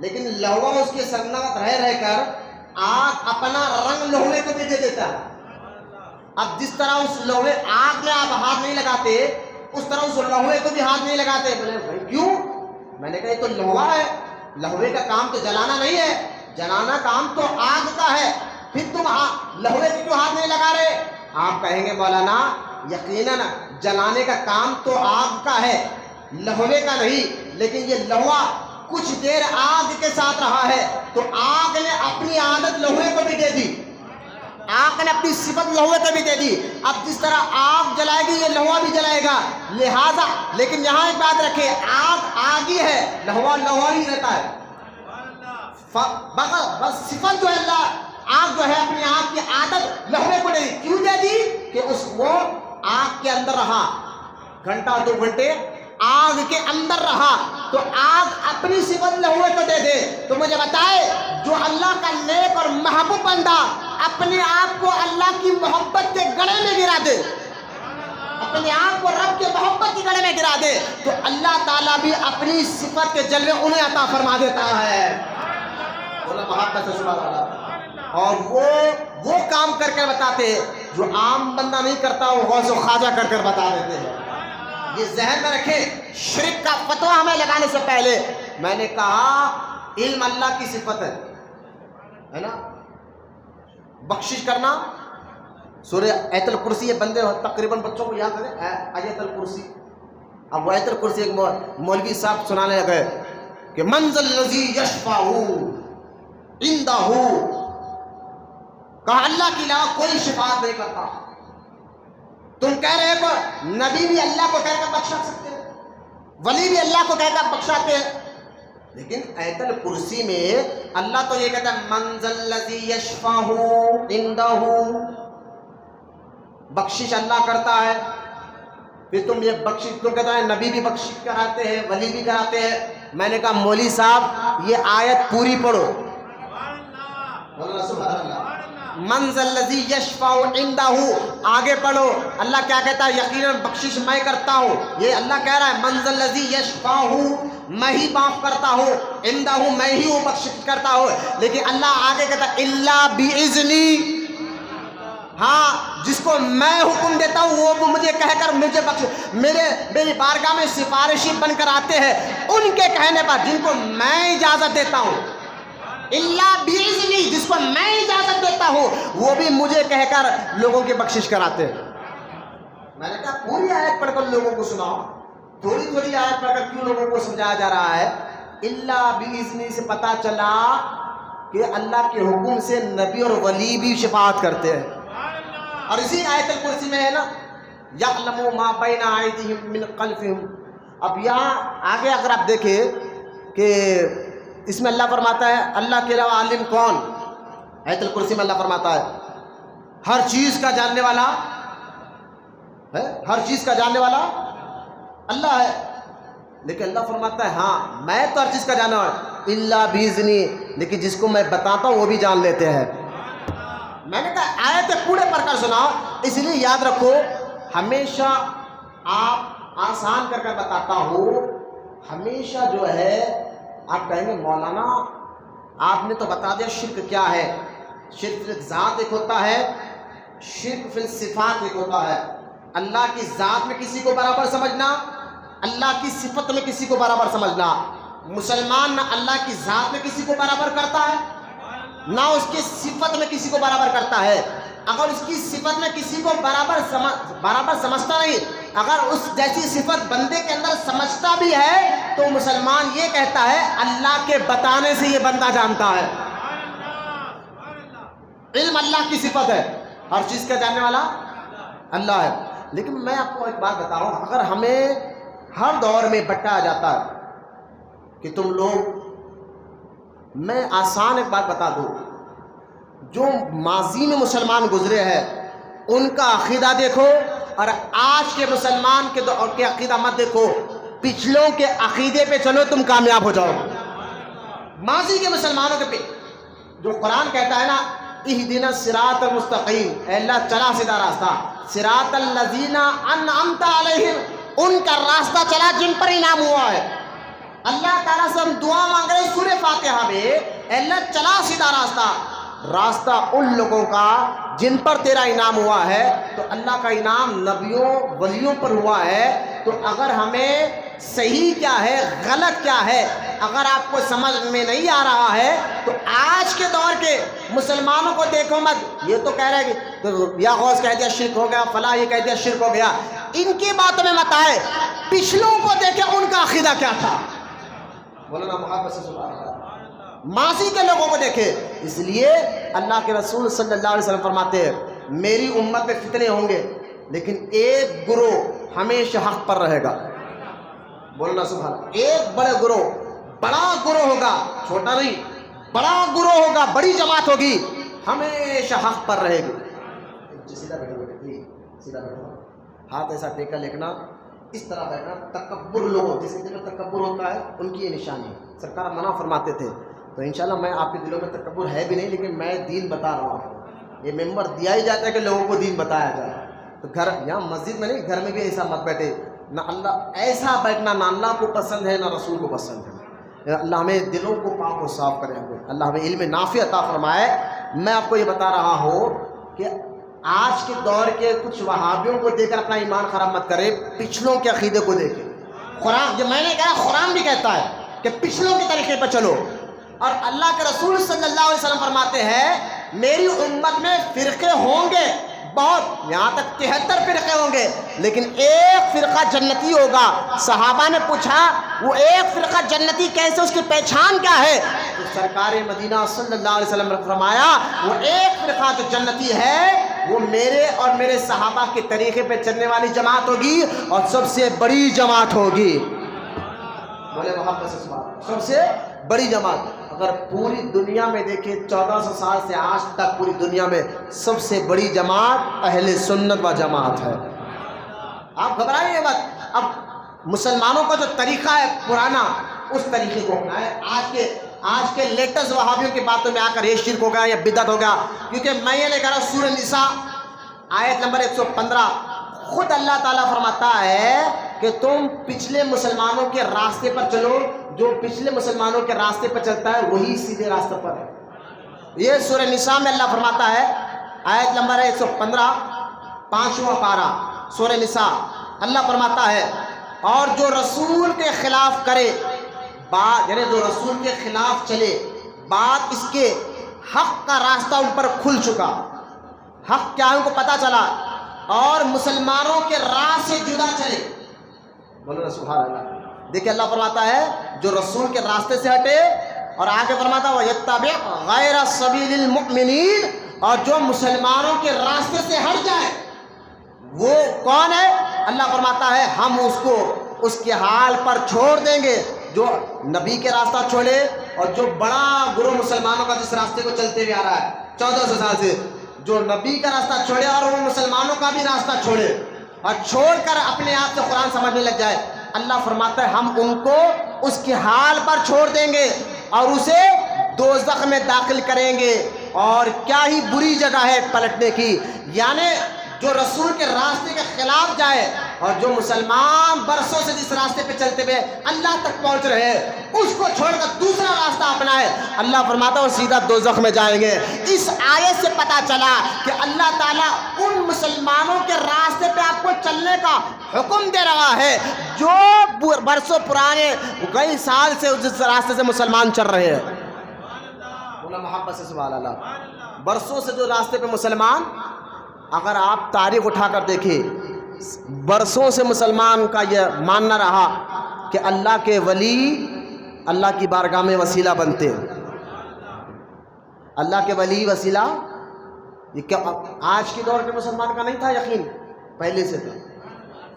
لیکن لوہا اس کے سنت رہ کر آگ اپنا رنگ لوہے کو بھی دے دیتا ہے. اب جس طرح اس لوہے آگ میں آپ ہاتھ نہیں لگاتے اس طرح اس لوہے کو بھی ہاتھ نہیں لگاتے. بولے بھائی کیوں؟ میں نے کہا یہ تو لوہا ہے، لوہے کا کام تو جلانا نہیں ہے، جلانا کام تو آگ کا ہے، پھر تم لوہے کو کیوں ہاتھ نہیں لگا رہے؟ آپ کہیں گے مولانا یقیناً جلانے کا کام تو آگ کا ہے، لوہے کا نہیں، لیکن یہ لوہا کچھ دیر آگ کے ساتھ رہا ہے تو آگ نے اپنی عادت لوہے کو بھی دے دی، آگ نے اپنی صفت لوہے کو بھی دے دی. اب جس طرح آگ جلائے گی یہ لوہا بھی جلائے گا، لہذا لیکن یہاں ایک بات رکھے، آگ ہی ہے، لوہا ہی رہتا ہے. بس صفت جو ہے اللہ آگ جو ہے اپنی آگ کی عادت لوہے کو دے دی. کیوں دے دی؟ کہ وہ آگ کے اندر رہا، 1-2 گھنٹے آگ کے اندر رہا تو آگ اپنی صفت لوہے کو دے دے. تو مجھے بتائے جو اللہ کا نیک اور محبوب بندہ اپنے آپ کو اللہ کی محبت کے گڑے میں گرا دے، اپنے آپ کو رب کے محبت کے گڑے میں گرا دے، تو اللہ تعالیٰ بھی اپنی صفت کے جلوے انہیں عطا فرما دیتا ہے. محبت سے سبحان اللہ. اور وہ کام کر کر بتاتے جو عام بندہ نہیں کرتا، وہ غوث و خواجہ کر کر بتا دیتے ہیں. یہ ذہن میں رکھیں. شرک کا فتویٰ ہمیں لگانے سے پہلے میں نے کہا علم اللہ کی صفت ہے نا. بخشش کرنا، سورہ آیت الکرسی، یہ بندے تقریباً بچوں کو یاد کریں آیت الکرسی. اب وہ آیت الکرسی ایک مولوی صاحب سنانے لگے کہ منزل الذی یشفع عندہ، کہا اللہ کے علاوہ کوئی شفاعت نہیں کرتا. تم کہہ رہے ہو نبی بھی اللہ کو کہہ کر بخشا سکتے ہیں، ولی بھی اللہ کو کہہ کر بخشاتے ہیں، لیکن آیت الکرسی میں اللہ تو یہ کہتا ہے منزل الذی یشفع عندہ، بخشش اللہ کرتا ہے. پھر تم یہ بخشش تم کہتا ہے نبی بھی بخشش کراتے ہیں، ولی بھی کراتے ہیں. میں نے کہا مولوی صاحب یہ آیت پوری پڑھو. منزل الذی یشفع عندہ، آگے پڑھو. اللہ کیا کہتا ہے؟ یقیناً بخشش میں کرتا ہوں. یہ اللہ کہہ رہا ہے منزل الذی یشفع، میں ہی معاف کرتا ہوں، عندہ میں ہی وہ بخشش کرتا ہوں. لیکن اللہ آگے کہتا ہے الا باذنی، ہاں جس کو میں حکم دیتا ہوں وہ مجھے کہہ کر مجھے میری بارگاہ میں سفارشی بن کر آتے ہیں، ان کے کہنے پر، جن کو میں اجازت دیتا ہوں. اللہ باذنی، جس کو میں اجازت دیتا ہوں وہ بھی مجھے کہہ کر لوگوں کی بخشش کراتے ہیں. میں نے کہا پوری آیت پڑھ کر لوگوں کو سناؤ، تھوڑی آیت پڑھ کر کیوں لوگوں کو سمجھایا جا رہا ہے؟ اللہ باذنی سے پتہ چلا کہ اللہ کے حکم سے نبی اور ولی بھی شفاعت کرتے ہیں. اور اسی آیت الکرسی میں ہے نا یعلم ما بین ایدیہم من خلفہم. اب یہاں آگے اگر آپ دیکھیں کہ اس میں اللہ فرماتا ہے اللہ کے علاوہ عالم کون؟ آیت الکرسی میں اللہ فرماتا ہے ہر چیز کا جاننے والا ہے، ہر چیز کا جاننے والا اللہ ہے. لیکن اللہ فرماتا ہے ہاں میں تو ہر چیز کا جاننا ہوں الا باذنی، لیکن جس کو میں بتاتا ہوں وہ بھی جان لیتے ہیں. میں نے کہا آیت پورے پڑھ کر سناؤ. اس لیے یاد رکھو ہمیشہ آپ آسان کر کر بتاتا ہوں، ہمیشہ جو ہے آپ کہیں گے مولانا آپ نے تو بتا دیا شرک کیا ہے. شرک فی ذات ایک ہوتا ہے، شرک فی الصفات ایک ہوتا ہے. اللہ کی ذات میں کسی کو برابر سمجھنا، اللہ کی صفت میں کسی کو برابر سمجھنا. مسلمان نہ اللہ کی ذات میں کسی کو برابر کرتا ہے نہ اس کی صفت میں کسی کو برابر کرتا ہے. اگر اس کی صفت میں کسی کو برابر سمجھتا نہیں، اگر اس جیسی صفت بندے کے اندر سمجھتا بھی ہے تو مسلمان یہ کہتا ہے اللہ کے بتانے سے یہ بندہ جانتا ہے. علم اللہ کی صفت ہے، ہر چیز کا جاننے والا اللہ ہے. لیکن میں آپ کو ایک بات بتاؤں، اگر ہمیں ہر دور میں بٹایا جاتا ہے کہ تم لوگ، میں آسان ایک بات بتا دوں، جو ماضی میں مسلمان گزرے ہیں ان کا عقیدہ دیکھو اور آج کے مسلمان کے عقیدہ مت دیکھو، پچھلوں کے عقیدے پہ چلو، تم کامیاب ہو جاؤ گے۔ ماضی کے مسلمانوں کے پہ جو قرآن کہتا ہے نا اہدنا الصراط المستقیم، اے اللہ چلا سیدھا راستہ، صراط الذین انعمت علیہم، ان کا راستہ چلا جن پر انعام ہوا ہے۔ اللہ تعالیٰ سے ہم دعا مانگ رہے ہیں سورہ فاتحہ میں، اے اللہ چلا سیدھا راستہ ان لوگوں کا جن پر تیرا انعام ہوا ہے۔ تو اللہ کا انعام نبیوں ولیوں پر ہوا ہے۔ تو اگر ہمیں صحیح کیا ہے غلط کیا ہے اگر آپ کو سمجھ میں نہیں آ رہا ہے تو آج کے دور کے مسلمانوں کو دیکھو مت، یہ تو کہہ رہے ہیں کہ یا غوث کہہ دیا شرک ہو گیا، فلاں یہ کہہ دیا شرک ہو گیا، ان کی باتوں میں مت آئے، پچھلوں کو دیکھے ان کا عقیدہ کیا تھا، بولو نا محبت سے سبحان اللہ۔ ماضی کے لوگوں کو دیکھے، اس لیے اللہ کے رسول صلی اللہ علیہ وسلم فرماتے ہیں میری امت میں فتنے ہوں گے لیکن ایک گروہ ہمیشہ حق پر رہے گا، بولنا سبحان اللہ۔ ایک بڑا گروہ ہوگا، چھوٹا نہیں، بڑا گروہ ہوگا، بڑی جماعت ہوگی، ہمیشہ حق پر رہے گی۔ سیدھا بیٹھو، ہاتھ ایسا ٹیکا لکھنا، اس طرح بیٹھنا۔ تکبر لوگوں جس کے دل میں تکبر ہوتا ہے ان کی یہ نشانی ہے، سرکار منع فرماتے تھے۔ تو انشاءاللہ میں آپ کے دلوں میں تکبر ہے بھی نہیں، لیکن میں دین بتا رہا ہوں، یہ ممبر دیا ہی جاتا ہے کہ لوگوں کو دین بتایا جائے۔ تو گھر یہاں مسجد میں نہیں، گھر میں بھی ایسا مت بیٹھے، نہ اللہ ایسا بیٹھنا نہ اللہ کو پسند ہے نہ رسول کو پسند ہے۔ اللہ ہمیں دلوں کو پاک و صاف کرے، اللہ ہمیں علم نافع عطا فرمائے۔ میں آپ کو یہ بتا رہا ہوں کہ آج کے دور کے کچھ وہابیوں کو دیکھ کر اپنا ایمان خراب مت کرے، پچھلوں کے عقیدے کو دیکھیں۔ قرآن جو میں نے کہا قرآن بھی کہتا ہے کہ پچھلوں کے طریقے پر چلو، اور اللہ کے رسول صلی اللہ علیہ وسلم فرماتے ہیں میری امت میں فرقے ہوں گے بہت، یہاں تک 73 فرقے ہوں گے، لیکن ایک فرقہ جنتی ہوگا۔ صحابہ نے پوچھا وہ ایک فرقہ جنتی کیسے، اس کی پہچان کیا ہے؟ تو سرکار مدینہ صلی اللہ علیہ وسلم نے فرمایا وہ ایک فرقہ جو جنتی ہے وہ میرے اور میرے صحابہ کے طریقے پہ چلنے والی جماعت ہوگی، اور سب سے بڑی جماعت ہوگی، بولے محبت سے سب سے بڑی جماعت۔ اگر پوری دنیا میں دیکھیں 1400 سال سے آج تک پوری دنیا میں سب سے بڑی جماعت اہل سنت و جماعت ہے۔ آپ گھبرائیے مت، اب مسلمانوں کا جو طریقہ ہے پرانا اس طریقے کو اپنائیں۔ آج کے لیٹسٹ وہابیوں کی باتوں میں آ کر یہ شرک ہو گیا یا بدعت ہو گیا، کیونکہ میں یہ لے کر سورہ نساء آیت نمبر 115 خود اللہ تعالیٰ فرماتا ہے کہ تم پچھلے مسلمانوں کے راستے پر چلو، جو پچھلے مسلمانوں کے راستے پر چلتا ہے وہی سیدھے راستے پر ہے۔ یہ سورہ نساء میں اللہ فرماتا ہے، آیت نمبر 115 5واں پارہ سورہ نساء، اللہ فرماتا ہے اور جو رسول کے خلاف کرے بات، یعنی جو رسول کے خلاف چلے، بات اس کے حق کا راستہ ان پر کھل چکا، حق کیا ہے ان کو پتہ چلا، اور مسلمانوں کے راہ سے جدا چلے، بولو سبحان اللہ۔ دیکھیں اللہ فرماتا ہے جو رسول کے راستے سے ہٹے، اور آگے فرماتا ہے وَيَتَّبِعْ غَيْرَ سَبِيلِ الْمُؤْمِنِينَ، اور جو مسلمانوں کے راستے سے ہٹ جائے وہ کون ہے؟ اللہ فرماتا ہے ہم اس کو اس کے حال پر چھوڑ دیں گے، جو نبی کے راستہ چھوڑے، اور جو بڑا گروہ مسلمانوں کا جس راستے کو چلتے ہوئے آ رہا ہے 1400 سال سے، جو نبی کا راستہ چھوڑے اور وہ مسلمانوں کا بھی راستہ چھوڑے اور چھوڑ کر اپنے آپ سے قرآن سمجھنے لگ جائے، اللہ فرماتا ہے ہم ان کو اس کے حال پر چھوڑ دیں گے اور اسے دوزخ میں داخل کریں گے، اور کیا ہی بری جگہ ہے پلٹنے کی۔ یعنی جو رسول کے راستے کے خلاف جائے اور جو مسلمان برسوں سے جس راستے پہ چلتے ہوئے اللہ تک پہنچ رہے ہیں اس کو چھوڑ کر دوسرا راستہ اپنائے، اللہ فرماتا ہے وہ سیدھا دوزخ میں جائیں گے۔ اس آیت سے پتہ چلا کہ اللہ تعالیٰ ان مسلمانوں کے راستے پہ آپ کو چلنے کا حکم دے رہا ہے جو برسوں پرانے کئی سال سے اس راستے سے مسلمان چل رہے ہیں، بولا محبت سے سبحان اللہ۔ برسوں سے جو راستے پہ مسلمان، اگر آپ تاریخ اٹھا کر دیکھیں، برسوں سے مسلمان کا یہ ماننا رہا کہ اللہ کے ولی اللہ کی بارگاہ میں وسیلہ بنتے ہیں، اللہ کے ولی وسیلہ، یہ کیا آج کے دور کے مسلمان کا نہیں تھا یقین، پہلے سے تھا،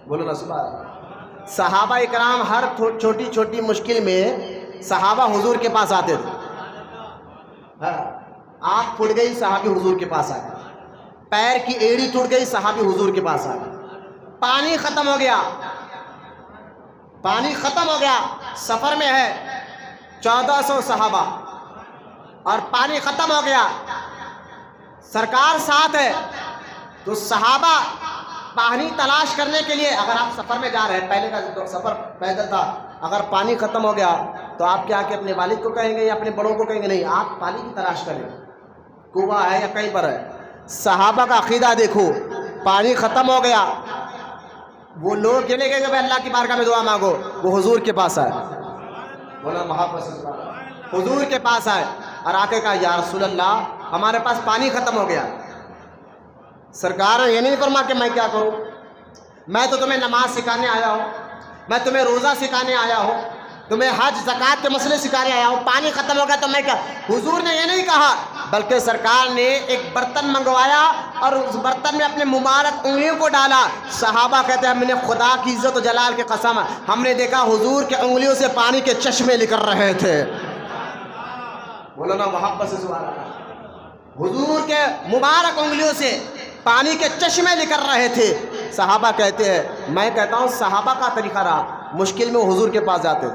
بولو نا سبحان اللہ۔ صحابہ اکرام ہر چھوٹی چھوٹی مشکل میں صحابہ حضور کے پاس آتے تھے، آنکھ پھٹ گئی صحابی حضور کے پاس آ گئے، پیر کی ایڑی ٹوٹ گئی، صحابی حضور کے پاس آ گئے، پانی ختم ہو گیا، پانی ختم ہو گیا، سفر میں ہے 1400 صحابہ اور پانی ختم ہو گیا، سرکار ساتھ ہے، تو صحابہ پانی تلاش کرنے کے لیے، اگر آپ سفر میں جا رہے ہیں، پہلے کا سفر پیدل تھا، اگر پانی ختم ہو گیا تو آپ کیا کہ اپنے والد کو کہیں گے یا اپنے بڑوں کو کہیں گے؟ نہیں، آپ پانی کی تلاش کریں، کنواں ہے یا کہیں پر ہے۔ صحابہ کا عقیدہ دیکھو، پانی ختم ہو گیا، وہ لوگ یہ نہیں کہیں گے اللہ کی بارگاہ میں دعا مانگو، وہ حضور کے پاس آئے، بولا محبت سے حضور کے پاس آئے اور آ کے کہا یا رسول اللہ ہمارے پاس پانی ختم ہو گیا۔ سرکار نے یہ نہیں فرما کہ میں کیا کروں، میں تو تمہیں نماز سکھانے آیا ہوں، میں تمہیں روزہ سکھانے آیا ہوں، تمہیں حج زکوٰۃ کے مسئلے سکھانے آیا ہوں، پانی ختم ہو گیا تو میں کیا؟ حضور نے یہ نہیں کہا، بلکہ سرکار نے ایک برتن منگوایا اور اس برتن میں اپنے مبارک انگلیوں کو ڈالا۔ صحابہ کہتے ہیں ہم نے خدا کی عزت و جلال کے قسم ہم نے دیکھا حضور کے انگلیوں سے پانی کے چشمے نکل رہے تھے۔ بولو نا محبت سے سبحان اللہ، حضور کے مبارک انگلیوں سے پانی کے چشمے نکل رہے تھے۔ صحابہ کہتے ہیں، میں کہتا ہوں صحابہ کا طریقہ رہا، مشکل میں وہ حضور کے پاس جاتے،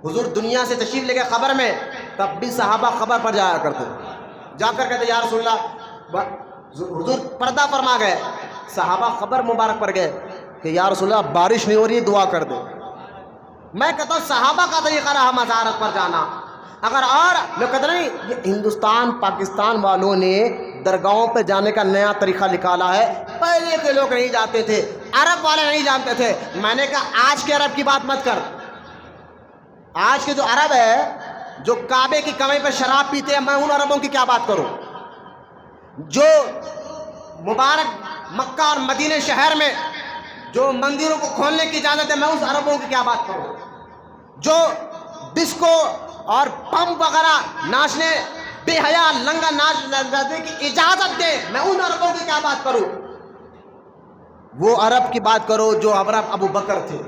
حضور دنیا سے تشریف لے گئے قبر میں، تب بھی صحابہ قبر پر جایا کرتے، جا کر کہتے یا رسول اللہ، حضور پردہ فرما گئے، صحابہ قبر مبارک پر گئے کہ یا رسول اللہ بارش نہیں ہو رہی، دعا کر دے۔ میں کہتا ہوں صحابہ کا طریقہ رہا مزارت پر جانا۔ اگر اور لوگ کہتے نہیں، یہ ہندوستان پاکستان والوں نے درگاہوں پہ جانے کا نیا طریقہ نکالا ہے، پہلے کے لوگ نہیں جاتے تھے، عرب والے نہیں جانتے تھے۔ میں نے کہا آج کے عرب کی بات مت کر، آج کے جو عرب ہے جو کعبے کی کمائی پہ شراب پیتے ہیں، میں ان عربوں کی کیا بات کروں؟ جو مبارک مکہ اور مدینہ شہر میں جو مندروں کو کھولنے کی اجازت ہے، میں اس عربوں کی کیا بات کروں؟ جو ڈسکو اور پمپ وغیرہ ناچنے، بے حیا لنگا ناچ کی اجازت دے، میں ان عربوں کی کیا بات کروں؟ وہ عرب کی بات کرو جو عرب ابو بکر تھے،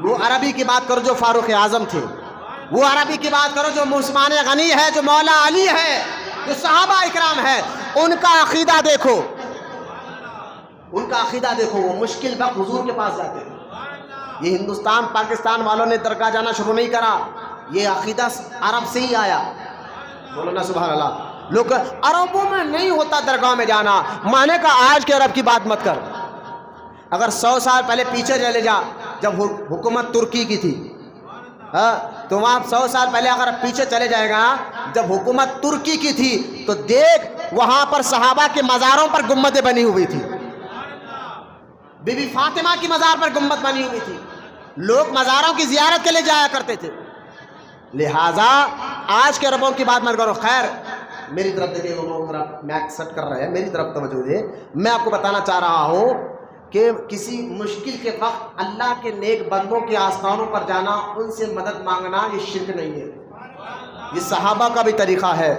وہ عربی کی بات کرو جو فاروق اعظم تھے، وہ عربی کی بات کرو جو عثمان غنی ہے، جو مولا علی ہے، جو صحابہ اکرام ہے، ان کا عقیدہ دیکھو، ان کا عقیدہ دیکھو، وہ مشکل وقت حضور کے پاس جاتے ہیں۔ یہ ہندوستان پاکستان والوں نے درگاہ جانا شروع نہیں کرا، یہ عقیدہ عرب سے ہی آیا۔ بولو نا سبحان اللہ۔ لوگ عربوں میں نہیں ہوتا درگاہ میں جانا، میں نے کہا آج کے عرب کی بات مت کر، اگر 100 سال پہلے پیچھے چلے جا، جب حکومت ترکی کی تھی، تو وہاں 100 سال پہلے اگر پیچھے چلے جائے گا، جب حکومت ترکی کی تھی تو دیکھ وہاں پر صحابہ کے مزاروں پر گنبدیں بنی ہوئی تھی، بی بی فاطمہ کی مزار پر گنبد بنی ہوئی تھی، لوگ مزاروں کی زیارت کے لیے جایا کرتے تھے۔ لہٰذا آج کے عربوں کی بات مت کرو۔ خیر میری طرف دیکھیں، وہ لوگ میک سیٹ کر رہے ہیں، میری طرف توجہ دے۔ میں آپ کو بتانا چاہ رہا ہوں کہ کسی مشکل کے وقت اللہ کے نیک بندوں کے آستانوں پر جانا، ان سے مدد مانگنا، یہ شرک نہیں ہے، یہ صحابہ کا بھی طریقہ ہے،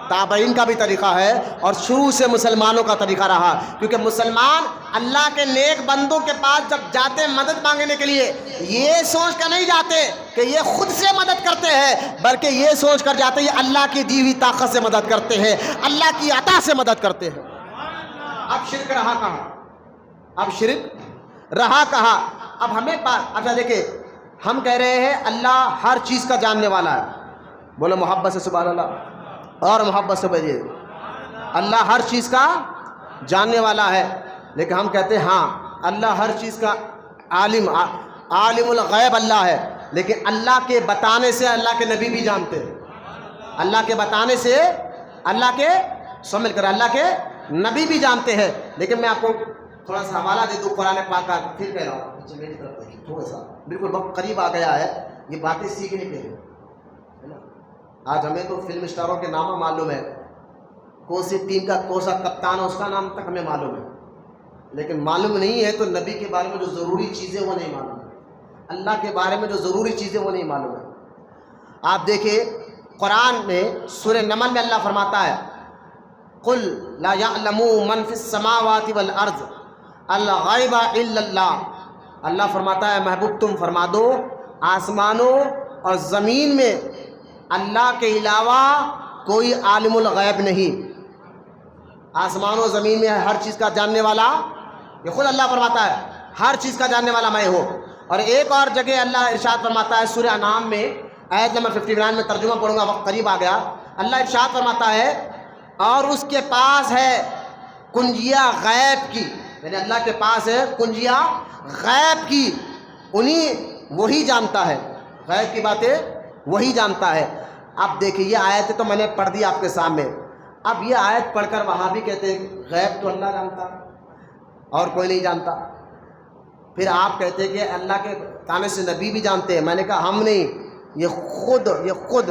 تابعین کا بھی طریقہ ہے، اور شروع سے مسلمانوں کا طریقہ رہا۔ کیونکہ مسلمان اللہ کے نیک بندوں کے پاس جب جاتے مدد مانگنے کے لیے، یہ سوچ کر نہیں جاتے کہ یہ خود سے مدد کرتے ہیں، بلکہ یہ سوچ کر جاتے ہیں یہ اللہ کی دی ہوئی طاقت سے مدد کرتے ہیں، اللہ کی عطا سے مدد کرتے ہیں۔ اب شرک رہا کہاں؟ اب شرک رہا کہاں؟ اب ہمیں اچھا دیکھیں، ہم کہہ رہے ہیں اللہ ہر چیز کا جاننے والا ہے، بولو محبت سے سبحان اللہ، اور محبت سے بجے اللہ ہر چیز کا جاننے والا ہے، لیکن ہم کہتے ہیں ہاں اللہ ہر چیز کا عالم الغیب اللہ ہے، لیکن اللہ کے بتانے سے اللہ کے نبی بھی جانتے ہیں، اللہ کے بتانے سے اللہ کے سمجھ کر اللہ کے نبی بھی جانتے ہیں۔ لیکن میں آپ کو تھوڑا سا حوالہ دے دوں قرآن پاک کا، پھر کہہ رہا ہوں اچھا میری طرف دیکھیے تھوڑا سا، بالکل وقت قریب آ گیا ہے، یہ باتیں سیکھنے کے لیے ہے نا۔ آج ہمیں تو فلم اسٹاروں کے نام معلوم ہے، کون سی ٹیم کا کون سا کپتان ہے اس کا نام تک ہمیں معلوم ہے، لیکن معلوم نہیں ہے تو نبی کے بارے میں جو ضروری چیزیں وہ نہیں معلوم ہے، اللہ کے بارے میں جو ضروری چیزیں وہ نہیں معلوم ہے۔ آپ دیکھیں قرآن میں سورہ نمل میں اللہ فرماتا ہے قل لا يعلم من في السماوات والارض الغیب الا اللہ، اللہ فرماتا ہے محبوب تم فرما دو آسمانوں اور زمین میں اللہ کے علاوہ کوئی عالم الغیب نہیں، آسمان و زمین میں ہر چیز کا جاننے والا، یہ خود اللہ فرماتا ہے ہر چیز کا جاننے والا میں ہوں۔ اور ایک اور جگہ اللہ ارشاد فرماتا ہے سورہ انعام میں آیت نمبر 59 میں، ترجمہ پڑھوں گا وقت قریب آ گیا، اللہ ارشاد فرماتا ہے اور اس کے پاس ہے کنجیاں غیب کی، یعنی اللہ کے پاس ہے کنجیاں غیب کی، وہی جانتا ہے غیب کی باتیں، وہی جانتا ہے۔ اب دیکھیے یہ آیت تو میں نے پڑھ دی آپ کے سامنے، اب یہ آیت پڑھ کر وہاں بھی کہتے ہیں غیب تو اللہ جانتا اور کوئی نہیں جانتا، پھر آپ کہتے ہیں کہ اللہ کے تانے سے نبی بھی جانتے ہیں۔ میں نے کہا ہم نہیں، یہ خود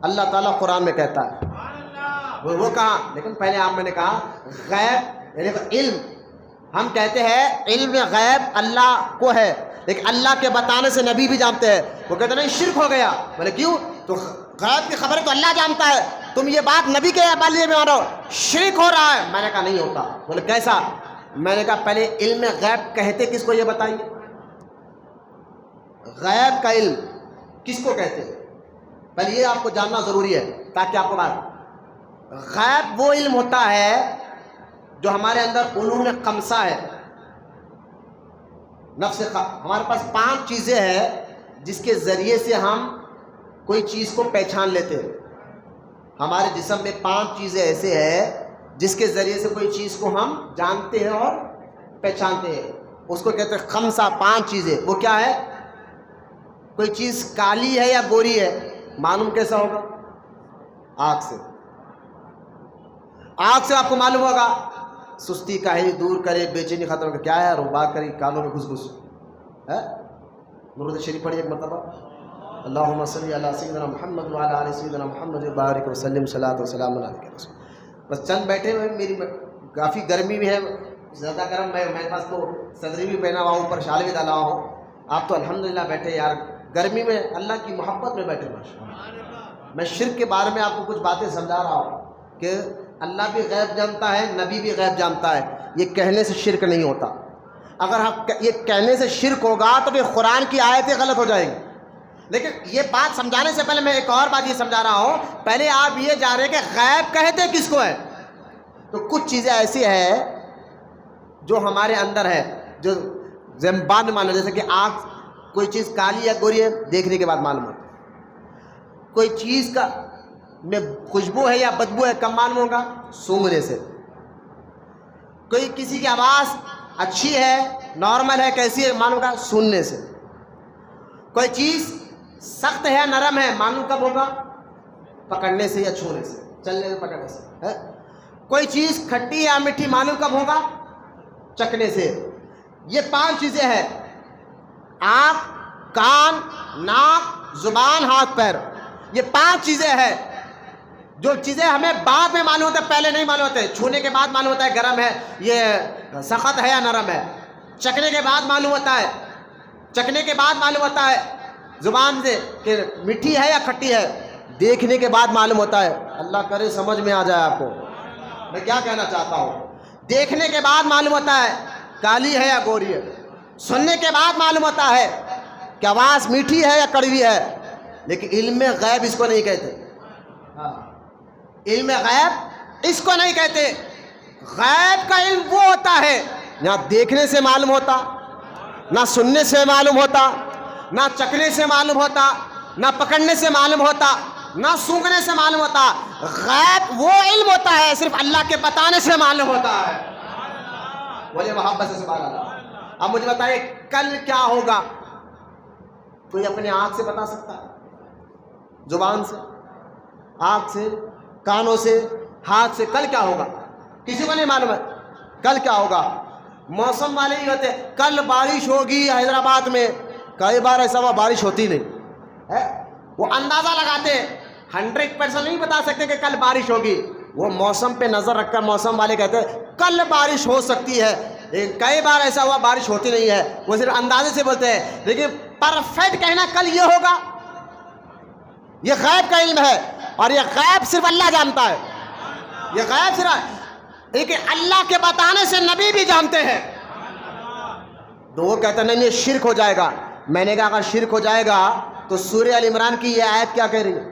اللہ تعالیٰ قرآن میں کہتا ہے، وہ کہاں، لیکن پہلے آپ میں نے کہا غیب یعنی علم، ہم کہتے ہیں علم غیب اللہ کو ہے، لیکن اللہ کے بتانے سے نبی بھی جانتے ہیں۔ وہ کہتے ہیں نہیں شرک ہو گیا، بولے کیوں؟ تو غیب کی خبریں تو اللہ جانتا ہے، تم یہ بات نبی کے بارے میں مانو، شرک ہو رہا ہے۔ میں نے کہا نہیں ہوتا۔ بولے کیسا؟ میں نے کہا پہلے علم غیب کہتے کس کو یہ بتائیے، غیب کا علم کس کو کہتے ہیں؟ پہلے یہ آپ کو جاننا ضروری ہے تاکہ آپ کو بات، غیب وہ علم ہوتا ہے جو ہمارے اندر علوم خمسہ ہے، نفس ہمارے پاس 5 چیزیں ہیں جس کے ذریعے سے ہم کوئی چیز کو پہچان لیتے ہیں۔ ہمارے جسم میں 5 چیزیں ایسے ہیں جس کے ذریعے سے کوئی چیز کو ہم جانتے ہیں اور پہچانتے ہیں، اس کو کہتے ہیں خمسہ، 5 چیزیں۔ وہ کیا ہے؟ کوئی چیز کالی ہے یا گوری ہے، معلوم کیسا ہوگا؟ آنکھ سے، آنکھ سے آپ کو معلوم ہوگا۔ سستی کاہلی دور کرے، بے چینی ختم کرے، کیا ہے روبا کری کانوں میں گھس ہے۔ درود شریف پڑھیے ایک مرتبہ، اللہم صلی علی سیدنا محمد وعلی آل سیدنا محمد وبارک وسلم، صلاۃ و سلام علیہ رسول۔ بس چند بیٹھے ہوئے، میری کافی گرمی بھی ہے، زیادہ گرم ہے، میرے پاس تو صدری بھی پہنا ہوا ہوں، اوپر شال بھی ڈالا ہوا ہوں، آپ تو الحمدللہ بیٹھے یار گرمی میں اللہ کی محبت میں بیٹھے ماشاءاللہ۔ میں شرک کے بارے میں آپ کو کچھ باتیں سمجھا رہا ہوں کہ اللہ بھی غیب جانتا ہے، نبی بھی غیب جانتا ہے، یہ کہنے سے شرک نہیں ہوتا۔ اگر یہ کہنے سے شرک ہوگا تو پھر قرآن کی آیتیں غلط ہو جائیں گی۔ لیکن یہ بات سمجھانے سے پہلے میں ایک اور بات یہ سمجھا رہا ہوں، پہلے آپ یہ جان رہے ہیں کہ غیب کہتے کس کو ہے؟ تو کچھ چیزیں ایسی ہیں جو ہمارے اندر ہے، جو بعد میں معلوم، جیسے کہ آنکھ، کوئی چیز کالی یا گوری ہے دیکھنے کے بعد معلوم ہوتا ہے، کوئی چیز کا میں خوشبو ہے یا بدبو ہے کب معلوم ہوگا؟ سونگھنے سے۔ کوئی کسی کی آواز اچھی ہے، نارمل ہے، کیسی ہے معلوم ہوگا؟ سننے سے۔ کوئی چیز سخت ہے یا نرم ہے معلوم کب ہوگا؟ پکڑنے سے یا چھونے سے، چلنے سے، پکڑنے سے۔ کوئی چیز کھٹی ہے یا میٹھی معلوم کب ہوگا؟ چکھنے سے۔ یہ 5 چیزیں ہیں، آنکھ، کان، ناک، زبان، ہاتھ، پیر، یہ 5 چیزیں ہیں جو چیزیں ہمیں بعد میں معلوم ہوتا ہے، پہلے نہیں معلوم ہوتے۔ چھونے کے بعد معلوم ہوتا ہے گرم ہے، یہ سخت ہے یا نرم ہے، چکھنے کے بعد معلوم ہوتا ہے، چکھنے کے بعد معلوم ہوتا ہے زبان سے کہ میٹھی ہے یا کھٹی ہے، دیکھنے کے بعد معلوم ہوتا ہے۔ اللہ کرے سمجھ میں آ جائے آپ کو میں کیا کہنا چاہتا ہوں۔ دیکھنے کے بعد معلوم ہوتا ہے کالی ہے یا گوری ہے، سننے کے بعد معلوم ہوتا ہے کہ آواز میٹھی ہے یا کڑوی ہے، لیکن علم غیب اس کو نہیں کہتے۔ علم غیب اس کو نہیں کہتے۔ غیب کا علم وہ ہوتا ہے نہ دیکھنے سے معلوم ہوتا، نہ سننے سے معلوم ہوتا، نہ چکھنے سے معلوم ہوتا، نہ پکڑنے سے معلوم ہوتا، نہ سونگھنے سے معلوم ہوتا۔ غیب وہ علم ہوتا ہے صرف اللہ کے بتانے سے معلوم ہوتا ہے۔ بولے محبت سے سبحان اللہ۔ اب مجھے بتائیے کل کیا ہوگا؟ کوئی اپنے آنکھ سے بتا سکتا ہے؟ زبان سے، آنکھ سے، کانوں سے، ہاتھ سے کل کیا ہوگا؟ کسی کو نہیں معلوم ہے کل کیا ہوگا۔ موسم والے ہی ہوتے، کل بارش ہوگی حیدرآباد میں، کئی بار ایسا ہوا بارش ہوتی نہیں ہے، وہ اندازہ لگاتے، 100% نہیں بتا سکتے کہ کل بارش ہوگی، وہ موسم پہ نظر رکھ کر موسم والے کہتے ہیں کل بارش ہو سکتی ہے، لیکن کئی بار ایسا ہوا بارش ہوتی نہیں ہے، وہ صرف اندازے سے بولتے ہیں۔ لیکن پرفیکٹ کہنا کل یہ ہوگا، یہ غیب کا علم ہے، اور یہ غیب صرف اللہ جانتا ہے۔ یہ غیب صرف، لیکن اللہ کے بتانے سے نبی بھی جانتے ہیں۔ تو وہ کہتے ہیں نہیں یہ شرک ہو جائے گا۔ میں نے کہا اگر شرک ہو جائے گا تو سورہ ال عمران کی یہ آیت کیا کہہ رہی ہے؟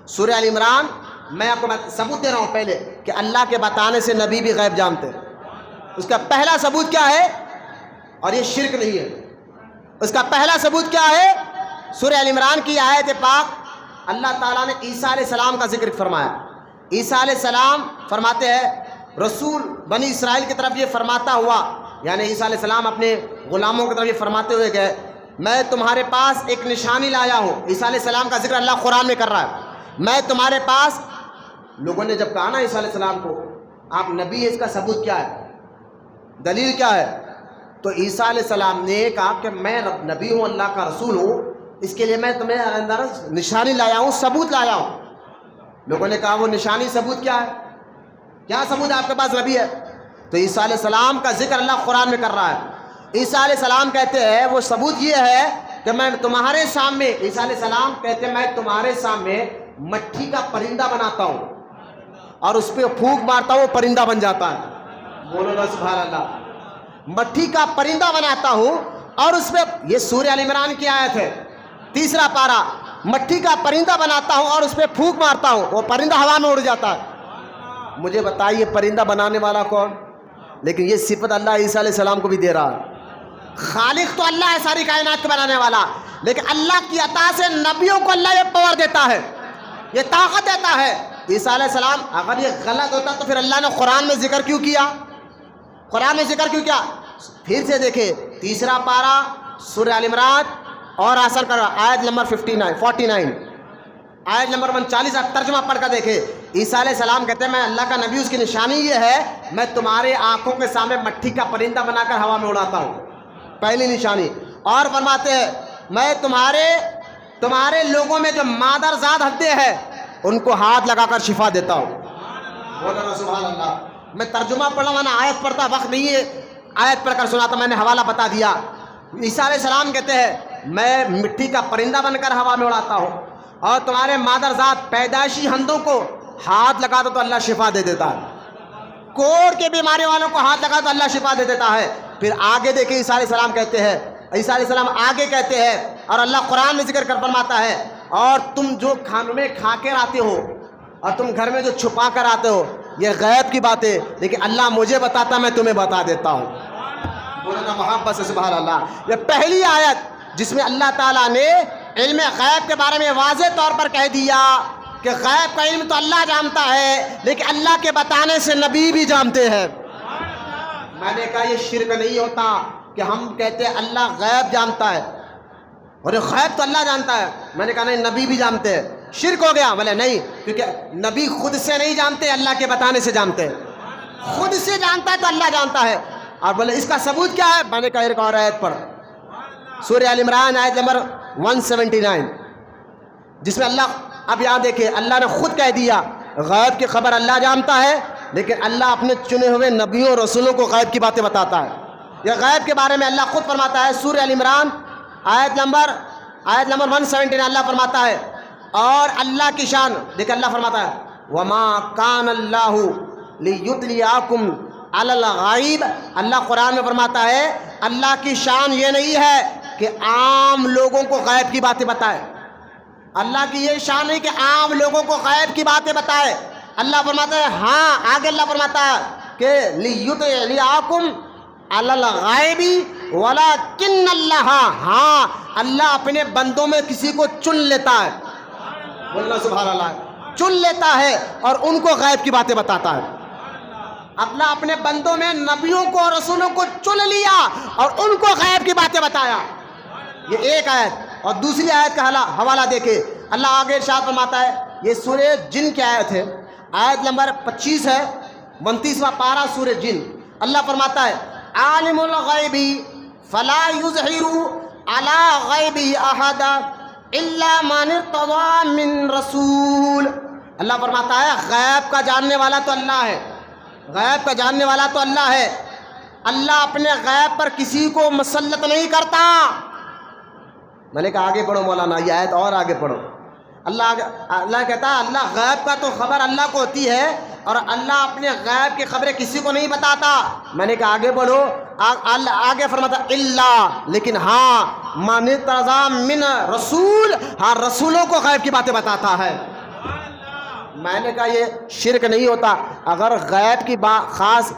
سورہ ال عمران میں آپ کو ثبوت دے رہا ہوں پہلے کہ اللہ کے بتانے سے نبی بھی غیب جانتے ہیں. اس کا پہلا ثبوت کیا ہے؟ اور یہ شرک نہیں ہے. اس کا پہلا ثبوت کیا ہے؟ سورہ ال عمران کی آیت پاک. اللہ تعالیٰ نے عیسیٰ علیہ السلام کا ذکر فرمایا. عیسیٰ علیہ السلام فرماتے ہیں رسول بنی اسرائیل کی طرف یہ فرماتا ہوا، یعنی عیسیٰ علیہ السلام اپنے غلاموں کی طرف یہ فرماتے ہوئے گئے میں تمہارے پاس ایک نشانی لایا ہوں. عیسیٰ علیہ السلام کا ذکر اللہ قرآن میں کر رہا ہے. میں تمہارے پاس، لوگوں نے جب کہا نا عیسیٰ علیہ السلام کو آپ نبی ہے، اس کا ثبوت کیا ہے، دلیل کیا ہے؟ تو عیسیٰ علیہ السلام نے کہا کہ میں نبی ہوں، اللہ کا رسول ہوں، اس کے لیے میں تمہیں اندر نشانی لایا ہوں، ثبوت لایا ہوں. لوگوں نے کہا وہ نشانی ثبوت کیا ہے؟ کیا ثبوت آپ کے پاس نبی ہے؟ تو عیسیٰ علیہ السلام کا ذکر اللہ قرآن میں کر رہا ہے. عیسیٰ علیہ السلام کہتے ہیں وہ ثبوت یہ ہے کہ میں تمہارے سامنے، عیسیٰ علیہ السلام کہتے ہیں میں تمہارے سامنے مٹھی کا پرندہ بناتا ہوں اور اس پہ پھونک مارتا ہوں، وہ پرندہ بن جاتا ہے. بولو نا سبحان اللہ. مٹھی کا پرندہ بناتا ہوں اور اس پہ، یہ سورہ ال عمران کی آیت ہے 3 پارہ. مٹھی کا پرندہ بناتا ہوں اور اس پہ پھونک مارتا ہوں، وہ پرندہ ہوا میں اڑ جاتا ہے. مجھے بتائیے پرندہ بنانے والا کون؟ لیکن یہ صفت اللہ عیسیٰ علیہ السلام کو بھی دے رہا ہے. خالق تو اللہ ہے ساری کائنات کو بنانے والا، لیکن اللہ کی عطا سے نبیوں کو اللہ یہ پاور دیتا ہے، یہ طاقت دیتا ہے. عیسیٰ علیہ السلام اگر یہ غلط ہوتا تو پھر اللہ نے قرآن میں ذکر کیوں کیا؟ قرآن میں ذکر کیوں کیا؟ پھر سے دیکھیں 3 پارہ سورہ ال عمران اور آسر کر آیت نمبر 49 آیت نمبر 39 آپ ترجمہ پڑھ کر دیکھیں. عیسیٰ علیہ السلام کہتے ہیں میں اللہ کا نبی، اس کی نشانی یہ ہے میں تمہارے آنکھوں کے سامنے مٹھی کا پرندہ بنا کر ہوا میں اڑاتا ہوں، پہلی نشانی. اور فرماتے ہیں میں تمہارے لوگوں میں جو مادر زاد ہدے ہیں ان کو ہاتھ لگا کر شفا دیتا ہوں. بولو سبحان اللہ. میں ترجمہ پڑھا ہوں، آیت پڑھتا وقت نہیں ہے، آیت پڑھ کر سناتا، میں نے حوالہ بتا دیا. عیسیٰ علیہ السلام کہتے ہیں میں مٹھی کا پرندہ بن کر ہوا میں اڑاتا ہوں اور تمہارے مادر ذات پیدائشی ہندوں کو ہاتھ لگا دو تو اللہ شفا دے دیتا ہے، کوڑ کے بیماری والوں کو ہاتھ لگا تو اللہ شفا دے دیتا ہے. پھر آگے دیکھیں عیسیٰ علیہ السلام کہتے ہیں، عیسیٰ علیہ السلام آگے کہتے ہیں اور اللہ قرآن میں ذکر کر فرماتا ہے اور تم جو کھانوں میں کھا کے آتے ہو اور تم گھر میں جو چھپا کر آتے ہو یہ غیب کی بات ہے، لیکن اللہ مجھے بتاتا میں تمہیں بتا دیتا ہوں. بولنا محبت سے سبحان اللہ. یہ پہلی آیت جس میں اللہ تعالیٰ نے علم غیب کے بارے میں واضح طور پر کہہ دیا کہ غیب کا علم تو اللہ جانتا ہے لیکن اللہ کے بتانے سے نبی بھی جانتے ہیں. میں نے کہا یہ شرک نہیں ہوتا کہ ہم کہتے ہیں اللہ غیب جانتا ہے اور غیب تو اللہ جانتا ہے. میں نے کہا نہیں، نبی بھی جانتے ہیں. شرک ہو گیا؟ بولے نہیں، کیونکہ نبی خود سے نہیں جانتے، اللہ کے بتانے سے جانتے ہیں. خود سے جانتا ہے تو اللہ جانتا ہے. اور بولے اس کا ثبوت کیا ہے؟ میں نے کہا ایک اور آیت پڑھ، سورہ ال عمران آیت نمبر 179 جس میں اللہ، اب یہاں دیکھیں اللہ نے خود کہہ دیا غیب کی خبر اللہ جانتا ہے لیکن اللہ اپنے چنے ہوئے نبیوں اور رسولوں کو غیب کی باتیں بتاتا ہے. یہ غیب کے بارے میں اللہ خود فرماتا ہے سورہ ال عمران آیت نمبر 179 اللہ فرماتا ہے اور اللہ کی شان دیکھ اللہ فرماتا ہے وَمَا كَانَ اللَّهُ لِيُطْلِعَكُمْ عَلَى الْغَيْبِ. اللہ قرآن میں فرماتا ہے اللہ کی شان یہ نہیں ہے کہ عام لوگوں کو غیب کی باتیں بتائے. اللہ کی یہ شان نہیں کہ عام لوگوں کو غیب کی باتیں بتائے. اللہ فرماتا ہے ہاں، آگے اللہ فرماتا ہے کہ لِيُطْلِعَكُمْ عَلَى الْغَيْبِ وَلَكِنَّ اللَّهَ، ہاں اللہ اپنے بندوں میں کسی کو چن لیتا ہے. بولنا سبحان اللہ. چن لیتا ہے اور ان کو غیب کی باتیں بتاتا ہے. اللہ اپنے بندوں میں نبیوں کو اور رسولوں کو چن لیا اور ان کو غیب کی باتیں بتایا. یہ ایک آیت. اور دوسری آیت کا حوالہ دیکھیں اللہ آگے ارشاد فرماتا ہے، یہ سورہ جن کی آیت ہے، آیت نمبر 25 ہے، 29واں پارہ سورہ جن. اللہ فرماتا ہے عالم الغیب فلا یظہر علی غیبہ احدا الا من ارتضی من رسول. اللہ فرماتا ہے غیب کا جاننے والا تو اللہ ہے، غیب کا جاننے والا تو اللہ ہے. اللہ اپنے غیب پر کسی کو مسلط نہیں کرتا. میں نے کہا آگے پڑھو مولانا، یہ آیت اور آگے پڑھو. اللہ کہتا ہے اللہ غیب کا تو خبر اللہ کو ہوتی ہے اور اللہ اپنے غیب کی خبریں کسی کو نہیں بتاتا. میں نے کہا آگے بڑھو، آگے فرماتا اللہ، لیکن ہاں من ارتضی من رسول، ہاں رسولوں کو غیب کی باتیں بتاتا ہے. میں نے کہا یہ شرک نہیں ہوتا. اگر غیب کی بات خاص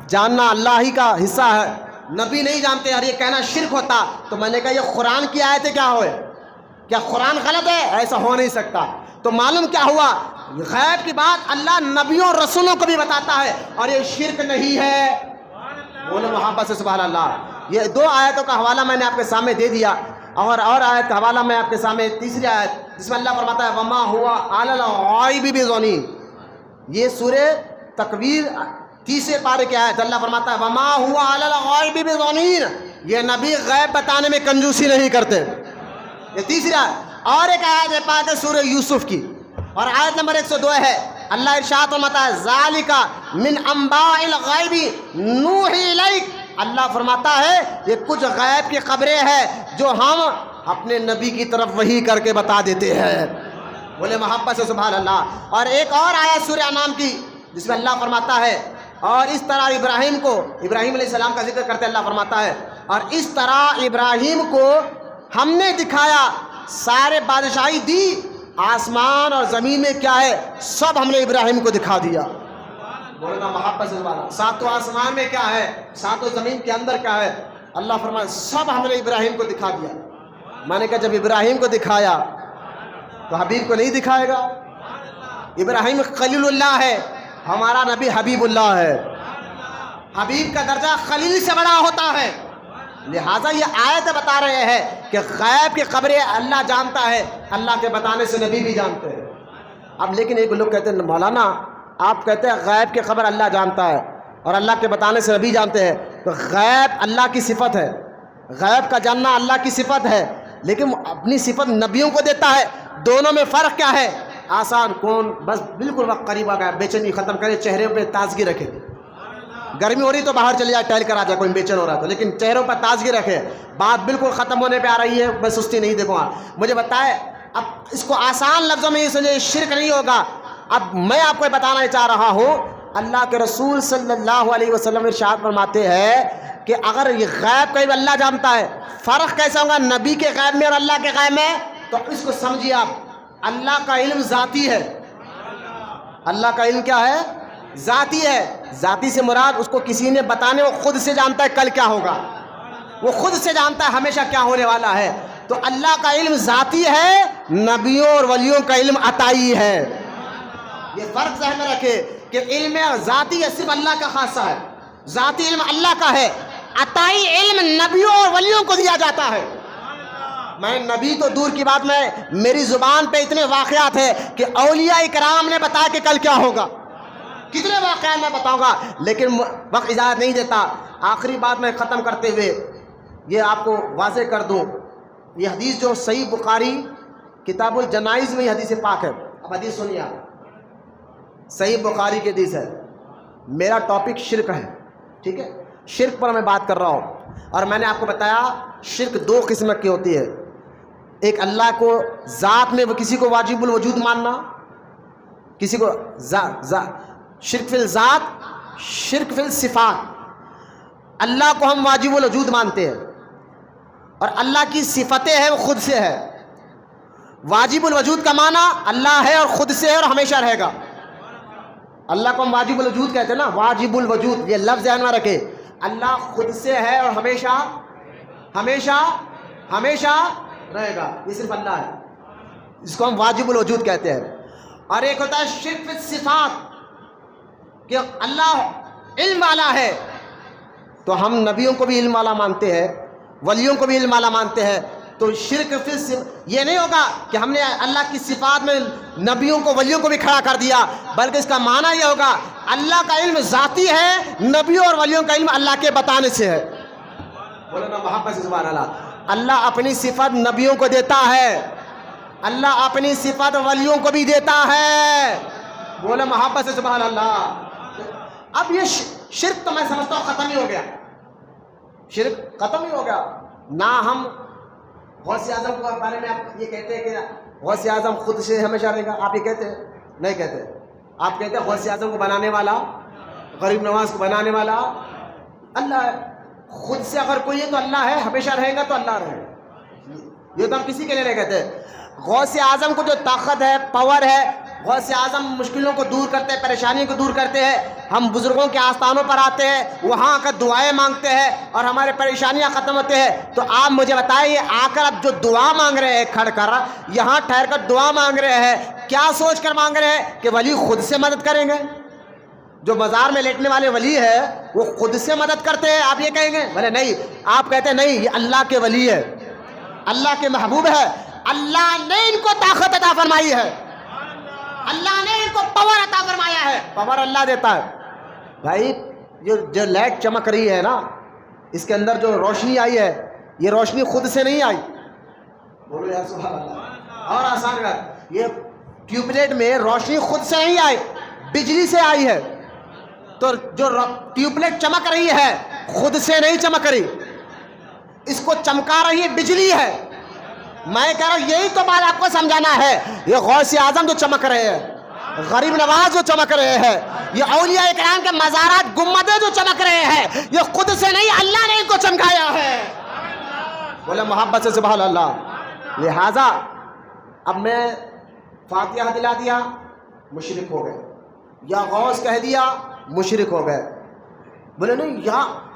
جاننا اللہ ہی کا حصہ ہے, نبی نہیں جانتے اور یہ کہنا شرک ہوتا, تو میں نے کہا یہ قرآن کی آیتیں کیا ہوئے, کیا قرآن غلط ہے؟ ایسا ہو نہیں سکتا. تو معلوم کیا ہوا, غیب کی بات اللہ نبیوں اور رسولوں کو بھی بتاتا ہے اور یہ شرک نہیں ہے. بولو محبت سے سبحان اللہ. یہ 2 آیتوں کا حوالہ میں نے آپ کے سامنے دے دیا, اور آیت کا حوالہ میں آپ کے سامنے تیسری آیت جس میں اللہ فرماتا ہے وما ہوا علی الغیب بضنین. یہ سورہ تکویر 30 پارے کی آیت. اللہ فرماتا ہے وما ہوا علی الغیب بضنین, یہ نبی غیب بتانے میں کنجوسی نہیں کرتے. یہ تیسری آیت. اور ایک آیت ہے پاک ہے سورہ یوسف کی, اور آیت نمبر 102 ہے. اللہ ارشاد فرماتا ہے ذالک من انباء الغیب نوحی الیک. اللہ فرماتا ہے یہ کچھ غیب کی خبریں ہیں جو ہم اپنے نبی کی طرف وحی کر کے بتا دیتے ہیں. بولے محبت سے سبحان اللہ. اور ایک اور آیت سورہ انعام کی جس میں اللہ فرماتا ہے اور اس طرح ابراہیم کو, ابراہیم علیہ السلام کا ذکر کرتے اللہ فرماتا ہے اور اس طرح ابراہیم کو ہم نے دکھایا, سارے بادشاہی دی, آسمان اور زمین میں کیا ہے سب ہم نے ابراہیم کو دکھا دیا. بولنا محبت سے سبحان اللہ. 7 آسمان میں کیا ہے, 7 زمین کے اندر کیا ہے, اللہ فرمایا سب ہم نے ابراہیم کو دکھا دیا. میں نے کہا جب ابراہیم کو دکھایا تو حبیب کو نہیں دکھائے گا؟ ابراہیم خلیل اللہ ہے, ہمارا نبی حبیب اللہ ہے. حبیب کا درجہ خلیل سے بڑا ہوتا ہے. لہٰذا یہ آیت بتا رہے ہیں کہ غیب کی خبریں اللہ جانتا ہے, اللہ کے بتانے سے نبی بھی جانتے ہیں. اب لیکن ایک لوگ کہتے ہیں مولانا آپ کہتے ہیں غیب کی خبر اللہ جانتا ہے اور اللہ کے بتانے سے نبی جانتے ہیں, تو غیب اللہ کی صفت ہے, غیب کا جاننا اللہ کی صفت ہے, لیکن اپنی صفت نبیوں کو دیتا ہے. دونوں میں فرق کیا ہے؟ آسان کون بس بالکل وقت قریب آ گیا, بے چینی ختم کرے, چہرے پہ تازگی رکھے. گرمی ہو رہی تو باہر چلے جائے ٹہل کر آ جائے, کوئی بے چین ہو رہا ہے تو, لیکن چہروں پر تازگی رکھے. بات بالکل ختم ہونے پہ آ رہی ہے, میں سستی نہیں دیکھوں گا. مجھے بتائے اب اس کو آسان لفظوں میں یہ سمجھے شرک نہیں ہوگا. اب میں آپ کو بتانا چاہ رہا ہوں, اللہ کے رسول صلی اللہ علیہ وسلم ارشاد فرماتے ہیں کہ اگر یہ غیب کا اللہ جانتا ہے, فرق کیسا ہوگا نبی کے غیب میں اور اللہ کے غیب میں؟ تو اس کو سمجھیے آپ, اللہ کا علم ذاتی ہے. اللہ کا علم کیا ہے؟ ذاتی ہے. ذاتی سے مراد اس کو کسی نے بتانے, وہ خود سے جانتا ہے کل کیا ہوگا, وہ خود سے جانتا ہے ہمیشہ کیا ہونے والا ہے. تو اللہ کا علم ذاتی ہے, نبیوں اور ولیوں کا علم عطائی ہے. یہ فرق ذہن میں رکھے کہ علم ذاتی ہے صرف اللہ کا خاصہ ہے, ذاتی علم اللہ کا ہے, عطائی علم نبیوں اور ولیوں کو دیا جاتا ہے. میں نبی تو دور کی بات, میں میری زبان پہ اتنے واقعات ہیں کہ اولیاء اکرام نے بتایا کہ کل کیا ہوگا, کتنے واقعات میں بتاؤں گا, لیکن وقت اجازت نہیں دیتا. آخری بات میں ختم کرتے ہوئے یہ آپ کو واضح کر دوں, یہ حدیث جو صحیح بخاری کتاب الجنائز میں یہ حدیث پاک ہے. اب حدیث سنیے, صحیح بخاری کی حدیث ہے. میرا ٹاپک شرک ہے, ٹھیک ہے, شرک پر میں بات کر رہا ہوں. اور میں نے آپ کو بتایا شرک 2 قسم کی ہوتی ہے. ایک اللہ کو ذات میں وہ کسی کو واجب الوجود ماننا, کسی کو شرک فی الذات, شرک فی الصفات. اللہ کو ہم واجب الوجود مانتے ہیں اور اللہ کی صفتیں ہیں وہ خود سے ہے. واجب الوجود کا معنی اللہ ہے اور خود سے ہے اور ہمیشہ رہے گا. اللہ کو ہم واجب الوجود کہتے ہیں نا, واجب الوجود, یہ لفظ ذہن میں رکھے. اللہ خود سے ہے اور ہمیشہ ہمیشہ ہمیشہ رہے گا, یہ صرف اللہ ہے, اس کو ہم واجب الوجود کہتے ہیں. اور ایک ہوتا ہے شرک فی الصفات, کہ اللہ علم والا ہے تو ہم نبیوں کو بھی علم والا مانتے ہیں, ولیوں کو بھی علم والا مانتے ہیں. تو شرک فی یہ نہیں ہوگا کہ ہم نے اللہ کی صفات میں نبیوں کو ولیوں کو بھی کھڑا کر دیا, بلکہ اس کا معنی یہ ہوگا اللہ کا علم ذاتی ہے, نبیوں اور ولیوں کا علم اللہ کے بتانے سے ہے. بولو نا محبت سے سبحان اللہ. اللہ اپنی صفت نبیوں کو دیتا ہے, اللہ اپنی صفت ولیوں کو بھی دیتا ہے. بولو محبت سے سبحان اللہ. اب یہ شرک تو میں سمجھتا ہوں ختم ہی ہو گیا, شرک ختم ہی ہو گیا. نہ ہم غوث اعظم کے بارے میں آپ یہ کہتے ہیں کہ غوث اعظم خود سے ہمیشہ رہے گا, آپ یہ کہتے ہیں؟ نہیں کہتے. آپ کہتے ہیں غوث اعظم کو بنانے والا, غریب نواز کو بنانے والا اللہ ہے. خود سے اگر کوئی ہے تو اللہ ہے, ہمیشہ رہے گا تو اللہ رہے گا. یہ تو ہم کسی کے لیے نہیں کہتے. غوث اعظم کو جو طاقت ہے، پاور ہے، غوث اعظم مشکلوں کو دور کرتے ہیں، پریشانیوں کو دور کرتے ہیں. ہم بزرگوں کے آستانوں پر آتے ہیں، وہاں آ کر دعائیں مانگتے ہیں اور ہمارے پریشانیاں ختم ہوتے ہیں. تو آپ مجھے بتائیے، آ کر اب جو دعا مانگ رہے ہیں کھڑ کر، یہاں ٹھہر کر دعا مانگ رہے ہیں، کیا سوچ کر مانگ رہے ہیں کہ ولی خود سے مدد کریں گے؟ جو مزار میں لیٹنے والے ولی ہے وہ خود سے مدد کرتے ہیں، آپ یہ کہیں گے؟ بولے نہیں. آپ کہتے ہیں نہیں، یہ اللہ کے ولی ہے، اللہ کے محبوب ہے، اللہ نے ان کو طاقت عطا فرمائی ہے، اللہ نے ان کو پاور عطا فرمایا ہے. پاور اللہ دیتا ہے. بھائی جو لائٹ چمک رہی ہے نا، اس کے اندر جو روشنی آئی ہے، یہ روشنی خود سے نہیں آئی. بولو یا سبحان اللہ. اور آسان بات، یہ ٹیوب لائٹ میں روشنی خود سے نہیں آئی، بجلی سے آئی ہے. تو جو ٹیوب لائٹ چمک رہی ہے خود سے نہیں چمک رہی، اس کو چمکا رہی ہے بجلی ہے. میں کہہ رہا ہوں یہی تو بات آپ کو سمجھانا ہے. یہ غوث اعظم جو چمک رہے ہیں، غریب نواز جو چمک رہے ہیں، یہ اولیاء کرام کے مزارات گنبدیں جو چمک رہے ہیں، یہ خود سے نہیں، اللہ نے ان کو چمکایا ہے. بولے محبت سے سبحان اللہ. لہذا اب میں فاتحہ دلا دیا مشرک ہو گئے، یا غوث کہہ دیا مشرک ہو گئے. بولے نہیں،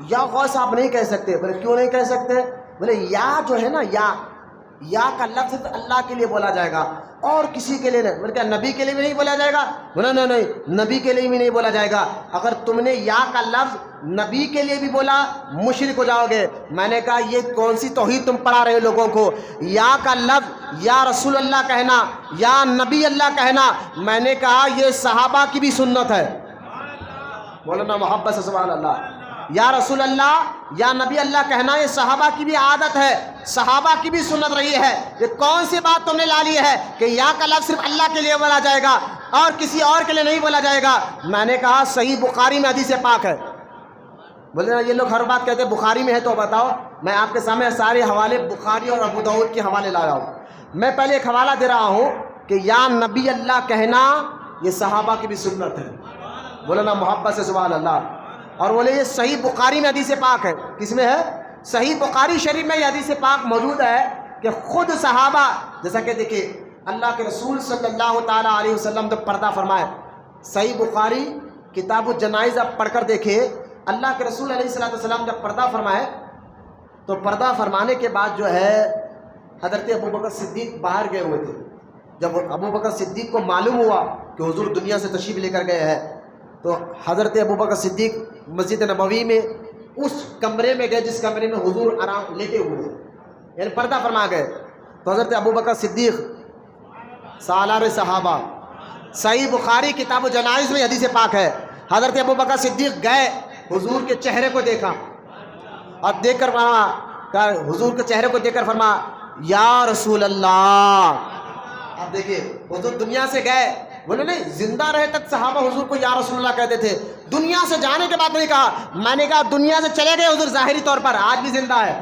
یا غوث آپ نہیں کہہ سکتے. بولے کیوں نہیں کہہ سکتے؟ بولے یا جو ہے نا، یا کا لفظ اللہ کے لیے بولا جائے گا اور کسی کے لیے نہیں. بولے کیا نبی کے لیے بھی نہیں بولا جائے گا؟ بولے نہیں، نبی کے لیے بھی نہیں بولا جائے گا. اگر تم نے یا کا لفظ نبی کے لیے بھی بولا مشرک ہو جاؤ گے. میں نے کہا یہ کون سی توحید تم پڑھا رہے ہو لوگوں کو؟ یا کا لفظ یا رسول اللہ کہنا، یا نبی اللہ کہنا، میں نے کہا یہ صحابہ کی بھی سنت ہے. مولانا محبت سے سبحان اللہ. یا رسول اللہ یا نبی اللہ کہنا یہ صحابہ کی بھی عادت ہے، صحابہ کی بھی سنت رہی ہے. یہ کون سی بات تم نے لا لی ہے کہ یا کا لفظ صرف اللہ کے لیے بولا جائے گا اور کسی اور کے لیے نہیں بولا جائے گا؟ میں نے کہا صحیح بخاری میں حدیث پاک ہے. بولے نا یہ لوگ ہر بات کہتے ہیں بخاری میں ہے، تو بتاؤ. میں آپ کے سامنے سارے حوالے بخاری اور ابو داؤد کے حوالے لایا ہوں. میں پہلے ایک حوالہ دے رہا ہوں کہ یا نبی اللہ کہنا یہ صحابہ کی بھی سنت ہے. بولے نا محبت سے سبحان اللہ. اور بولے یہ صحیح بخاری میں حدیث پاک ہے. کس میں ہے؟ صحیح بخاری شریف میں یہ حدیث پاک موجود ہے کہ خود صحابہ، جیسا کہ دیکھیے اللہ کے رسول صلی اللہ تعالیٰ علیہ وسلم تو پردہ فرمائے. صحیح بخاری کتاب الجنائز آپ پڑھ کر دیکھیں، اللہ کے رسول علیہ السلام جب پردہ فرمائے تو پردہ فرمانے کے بعد جو ہے حضرت ابوبکر صدیق باہر گئے ہوئے تھے. جب ابوبکر صدیق کو معلوم ہوا کہ حضور دنیا سے تشریف لے کر گئے ہیں تو حضرت ابوبکر صدیق مسجد نبوی میں اس کمرے میں گئے جس کمرے میں حضور آرام لیٹے ہوئے، یعنی پردہ فرما گئے. تو حضرت ابوبکر صدیق سالار صحابہ، صحیح بخاری کتاب الجنائز میں حدیث پاک ہے. حضرت ابوبکر صدیق گئے، حضور کے چہرے کو دیکھا اور دیکھ کر فرمایا، حضور کے چہرے کو دیکھ کر فرمایا یا رسول اللہ. اب دیکھیے حضور دنیا سے گئے، بولے نہیں زندہ رہے تک صحابہ حضور کو یا رسول اللہ کہتے تھے، دنیا سے جانے کے بعد نہیں کہا. میں نے کہا دنیا سے چلے گئے حضور ظاہری طور پر، آج بھی زندہ ہے،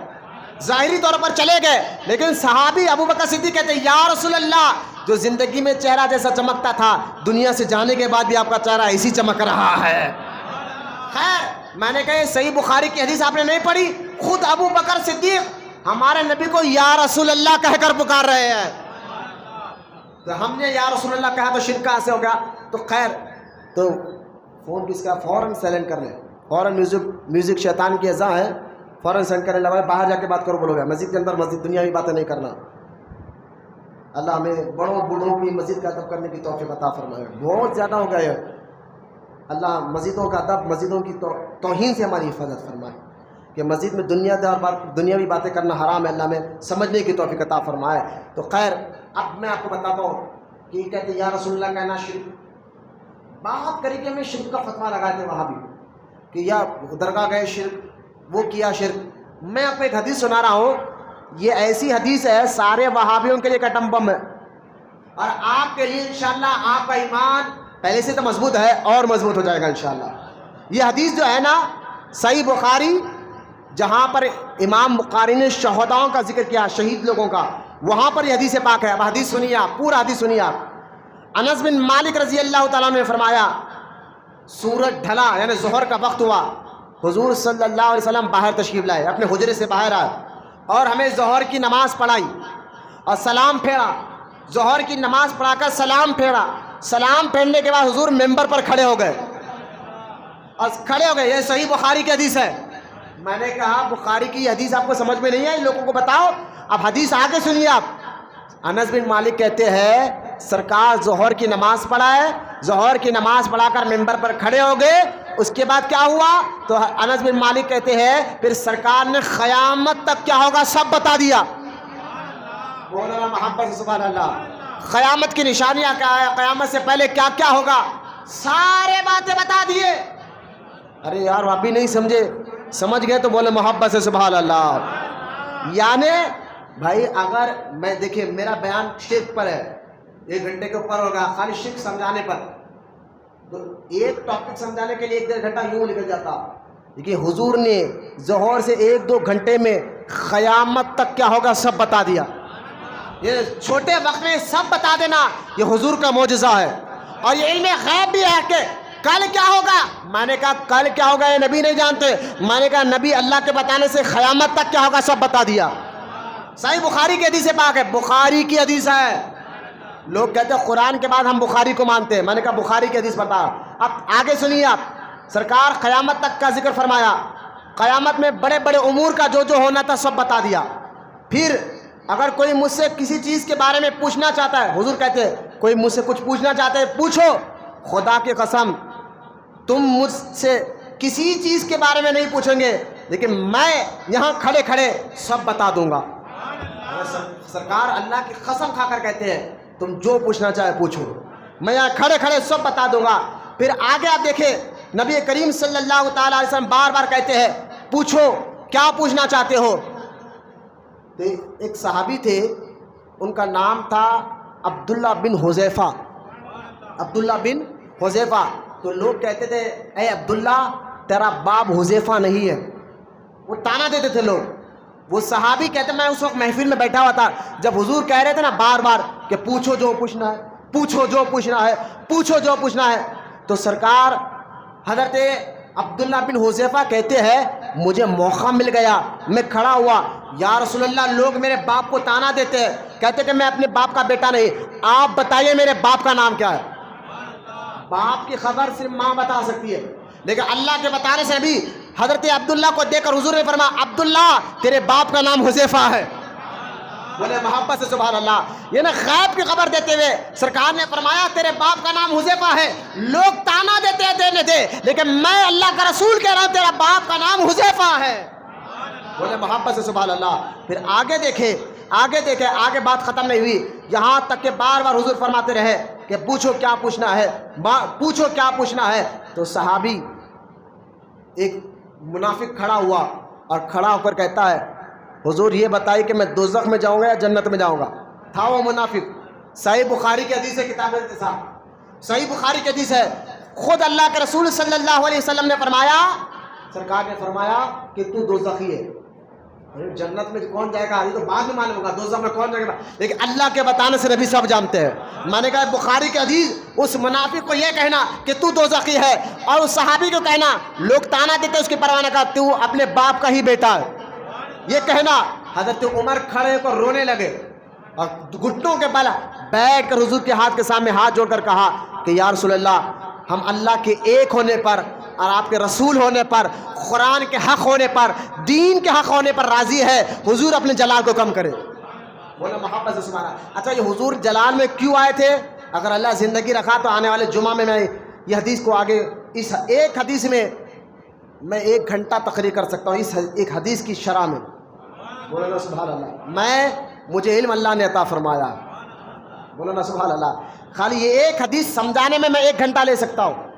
ظاہری طور پر چلے گئے، لیکن صحابی ابوبکر صدیق کہتے ہیں یا رسول اللہ، جو زندگی میں چہرہ جیسا چمکتا تھا دنیا سے جانے کے بعد بھی آپ کا چہرہ اسی چمک رہا ہے. خیر میں نے کہا یہ صحیح بخاری کی حدیث آپ نے نہیں پڑھی، خود ابوبکر صدیق ہمارے نبی کو یا رسول اللہ کہہ کر پکار رہے ہیں. تو ہم نے یا رسول اللہ کہا تو شرک کہاں سے ہو گیا؟ تو خیر تو فون کس کا فوراً سائلنٹ کر لیں، فوراً میوزک شیطان کی اذا ہے، فوراً سائلنٹ کرنے لگا. باہر جا کے بات کرو بولو گے، مسجد کے اندر مسجد دنیاوی باتیں نہیں کرنا. اللہ ہمیں بڑوں بوڑھوں کی مسجد کا ادب کرنے کی توفیق عطا فرمائے. بہت زیادہ ہو گیا ہے. اللہ مسجدوں کا ادب، مسجدوں کی توہین سے ہماری حفاظت فرمائے کہ مسجد میں دنیاوی باتیں کرنا حرام ہے. اللہ میں سمجھنے کی توفیق عطا فرمائے. تو خیر اب میں آپ کو بتاتا ہوں کہ یہ کہتے یا رسول اللہ کہنا شرک. بات کری کہ ہمیں شرک کا فتویٰ لگائے تھے وہاں بھی کہ یا درگاہ گئے شرک، وہ کیا شرک. میں آپ کو ایک حدیث سنا رہا ہوں، یہ ایسی حدیث ہے سارے وہابیوں کے لیے کٹم بم ہے، اور آپ کے لیے انشاءاللہ آپ کا ایمان پہلے سے تو مضبوط ہے اور مضبوط ہو جائے گا انشاءاللہ. یہ حدیث جو ہے نا صحیح بخاری، جہاں پر امام بخاری نے شہداؤں کا ذکر کیا، شہید لوگوں کا، وہاں پر یہ حدیث پاک ہے. اب حدیث سنیے آپ، پورا حدیث سنیے آپ. انس بن مالک رضی اللہ تعالیٰ نے فرمایا سورج ڈھلا یعنی ظہر کا وقت ہوا، حضور صلی اللہ علیہ وسلم باہر تشریف لائے، اپنے حجرے سے باہر آئے اور ہمیں ظہر کی نماز پڑھائی اور سلام پھیرا ظہر کی نماز پڑھا کر سلام پھیرا، سلام پھیرنے کے بعد حضور ممبر پر کھڑے ہو گئے اور کھڑے ہو گئے. یہ صحیح بخاری کی حدیث ہے. میں نے کہا بخاری کی حدیث آپ کو سمجھ میں نہیں آئی، لوگوں کو بتاؤ. اب حدیث آگے سنیے آپ. انس بن مالک کہتے ہیں سرکار ظہر کی نماز پڑھائے، ظہر کی نماز پڑھا کر ممبر پر کھڑے ہو گئے. اس کے بعد کیا ہوا؟ تو انس بن مالک کہتے ہیں پھر سرکار نے قیامت تک کیا ہوگا سب بتا دیا. مولانا محبت سے سبحان اللہ. قیامت کی نشانیاں کیا ہے، قیامت سے پہلے کیا کیا ہوگا، سارے باتیں بتا دیے. ارے یار آپ بھی نہیں سمجھے، سمجھ گئے تو بولے محبت سے سبحان اللہ. یعنی بھائی اگر میں دیکھیں میرا بیان شرک پر ہے، 1 گھنٹے کے اوپر ہوگا خالی شرک سمجھانے پر، تو ایک ٹاپک سمجھانے کے لیے 1-1.5 گھنٹہ یوں نکل جاتا. لیکن حضور نے ظہر سے 1-2 گھنٹے میں قیامت تک کیا ہوگا سب بتا دیا. یہ چھوٹے وقت میں سب بتا دینا یہ حضور کا معجزہ ہے. اور یہ علم غیب بھی ہے کہ کل کیا ہوگا. میں نے کہا کل کیا ہوگا یہ نبی نہیں جانتے. میں نے کہا نبی اللہ کے بتانے سے قیامت تک کیا ہوگا سب بتا دیا. صحیح بخاری کی حدیث پاک ہے، بخاری کی حدیث ہے. لوگ کہتے ہیں قرآن کے بعد ہم بخاری کو مانتے ہیں. میں نے کہا بخاری کی حدیث بتا. اب آگے سنیے آپ. سرکار قیامت تک کا ذکر فرمایا، قیامت میں بڑے بڑے امور کا جو ہونا تھا سب بتا دیا. پھر اگر کوئی مجھ سے کسی چیز کے بارے میں پوچھنا چاہتا ہے، حضور کہتے ہیں کوئی مجھ سے کچھ پوچھنا چاہتا ہے پوچھو، خدا کی قسم تم مجھ سے کسی چیز کے بارے میں نہیں پوچھیں گے لیکن میں یہاں کھڑے کھڑے سب بتا دوں گا. سرکار اللہ کی قسم کھا کر کہتے ہیں تم جو پوچھنا چاہے پوچھو، میں یہاں کھڑے کھڑے سب بتا دوں گا. پھر آگے آپ دیکھیں نبی کریم صلی اللہ تعالیٰ علیہ وسلم بار بار کہتے ہیں پوچھو کیا پوچھنا چاہتے ہو. تو ایک صحابی تھے ان کا نام تھا عبداللہ بن حذیفہ. عبداللہ بن حذیفہ. تو لوگ کہتے تھے اے عبداللہ تیرا باپ حذیفہ نہیں ہے، وہ تانا دیتے تھے لوگ. وہ صحابی کہتے میں اس وقت محفل میں بیٹھا ہوا تھا جب حضور کہہ رہے تھے نا بار بار کہ پوچھو جو پوچھنا ہے، پوچھو جو پوچھنا ہے، پوچھو جو پوچھنا ہے. تو سرکار حضرت عبداللہ بن حذیفہ کہتے ہیں مجھے موقع مل گیا، میں کھڑا ہوا. یا رسول اللہ لوگ میرے باپ کو تانا دیتے ہیں، کہتے کہ میں اپنے باپ کا بیٹا نہیں، آپ بتائیے میرے باپ کا نام کیا ہے. باپ کی خبر صرف ماں بتا سکتی ہے، لیکن اللہ کے بتانے سے بھی حضرت عبداللہ کو دیکھ کر حضور نے فرمایا عبداللہ تیرے باپ کا نام حذیفہ ہے. بولے محبت سے سبحان اللہ. یہ نا غیب کی خبر دیتے ہوئے سرکار نے فرمایا تیرے باپ کا نام حذیفہ ہے. لوگ تانا دیتے ہیں دینے دے، لیکن میں اللہ کا رسول کہہ رہا ہوں تیرا باپ کا نام حذیفہ ہے. بولے محبت سے سبحان اللہ. پھر آگے دیکھیں آگے بات ختم نہیں ہوئی، یہاں تک کہ بار بار حضور فرماتے رہے کہ پوچھو کیا پوچھنا ہے، پوچھو کیا پوچھنا ہے. تو صحابی ایک منافق کھڑا ہوا اور کھڑا ہو کر کہتا ہے حضور یہ بتائیے کہ میں دوزخ میں جاؤں گا یا جنت میں جاؤں گا. تھا وہ منافق. صحیح بخاری کی حدیث ہے، کتاب الاعتصام صحیح بخاری کی حدیث ہے. خود اللہ کے رسول صلی اللہ علیہ وسلم نے فرمایا، سرکار نے فرمایا کہ تو دوزخی ہے. جنت میں کون جائے گا یہ تو بعد میں معلوم ہوگا، دوزخ میں کون جائے گا، لیکن اللہ کے بتانے سے نبی سب جانتے ہیں. میں نے کہا بخاری کی حدیث اس منافق کو یہ کہنا کہ تو دوزخی ہے اور اس صحابی کو کہنا لوگ تانا دیتے اس کی پرواہ نہ کر تو اپنے باپ کا ہی بیٹا ہے، یہ کہنا. حضرت عمر کھڑے ہو کر رونے لگے اور گھٹنوں کے بل بیٹھ کر حضور کے ہاتھ کے سامنے ہاتھ جوڑ کر کہا کہ یا رسول اللہ ہم اللہ کے ایک ہونے پر اور آپ کے رسول ہونے پر، قرآن کے حق ہونے پر، دین کے حق ہونے پر راضی ہے، حضور اپنے جلال کو کم کرے. بولا محبت سے سبحان اللہ. اچھا یہ حضور جلال میں کیوں آئے تھے؟ اگر اللہ زندگی رکھا تو آنے والے جمعہ میں یہ حدیث کو آگے اس ایک حدیث میں میں 1 گھنٹہ تقریر کر سکتا ہوں اس ایک حدیث کی شرح میں. بولا نا سبحان اللہ. مجھے علم اللہ نے عطا فرمایا. بولا نا سبحان اللہ. خالی یہ ایک حدیث سمجھانے میں 1 گھنٹہ لے سکتا ہوں.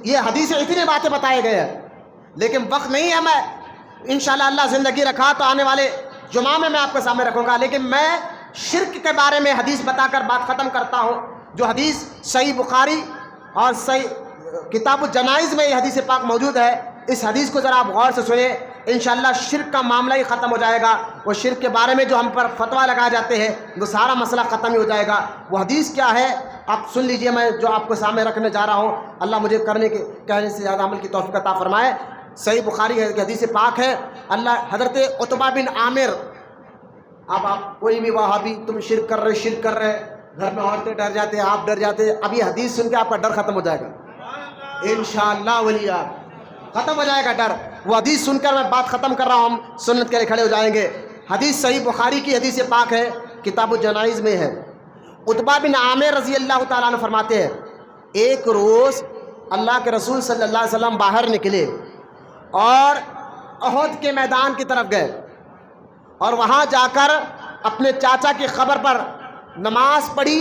یہ حدیث اتنی باتیں بتائے گئے ہیں لیکن وقت نہیں ہے. میں انشاءاللہ اللہ زندگی رکھا تو آنے والے جمعہ میں آپ کے سامنے رکھوں گا، لیکن میں شرک کے بارے میں حدیث بتا کر بات ختم کرتا ہوں. جو حدیث صحیح بخاری اور صحیح کتاب الجنائز میں یہ حدیث پاک موجود ہے، اس حدیث کو ذرا آپ غور سے سنیں. انشاءاللہ شرک کا معاملہ ہی ختم ہو جائے گا. وہ شرک کے بارے میں جو ہم پر فتویٰ لگائے جاتے ہیں وہ سارا مسئلہ ختم ہی ہو جائے گا. وہ حدیث کیا ہے آپ سن لیجئے، میں جو آپ کو سامنے رکھنے جا رہا ہوں. اللہ مجھے کہنے سے زیادہ عمل کی توفیق عطا فرمائے. صحیح بخاری کی حدیث پاک ہے. حضرت عتبہ بن عامر اب آپ کوئی بھی وہابی تم شرک کر رہے گھر میں عورتیں ڈر جاتے ہیں، آپ ڈر جاتے ہیں، اب یہ حدیث سن کے آپ کا ڈر ختم ہو جائے گا انشاءاللہ ولی ختم ہو جائے گا ڈر. وہ حدیث سن کر میں بات ختم کر رہا ہوں، ہم سنت کے لیے کھڑے ہو جائیں گے. حدیث صحیح بخاری کی حدیث پاک ہے، کتاب الجنائز میں ہے. عتبہ بن عامر رضی اللہ تعالیٰ عنہ فرماتے ہیں ایک روز اللہ کے رسول صلی اللہ علیہ وسلم باہر نکلے اور احد کے میدان کی طرف گئے اور وہاں جا کر اپنے چاچا کی خبر پر نماز پڑھی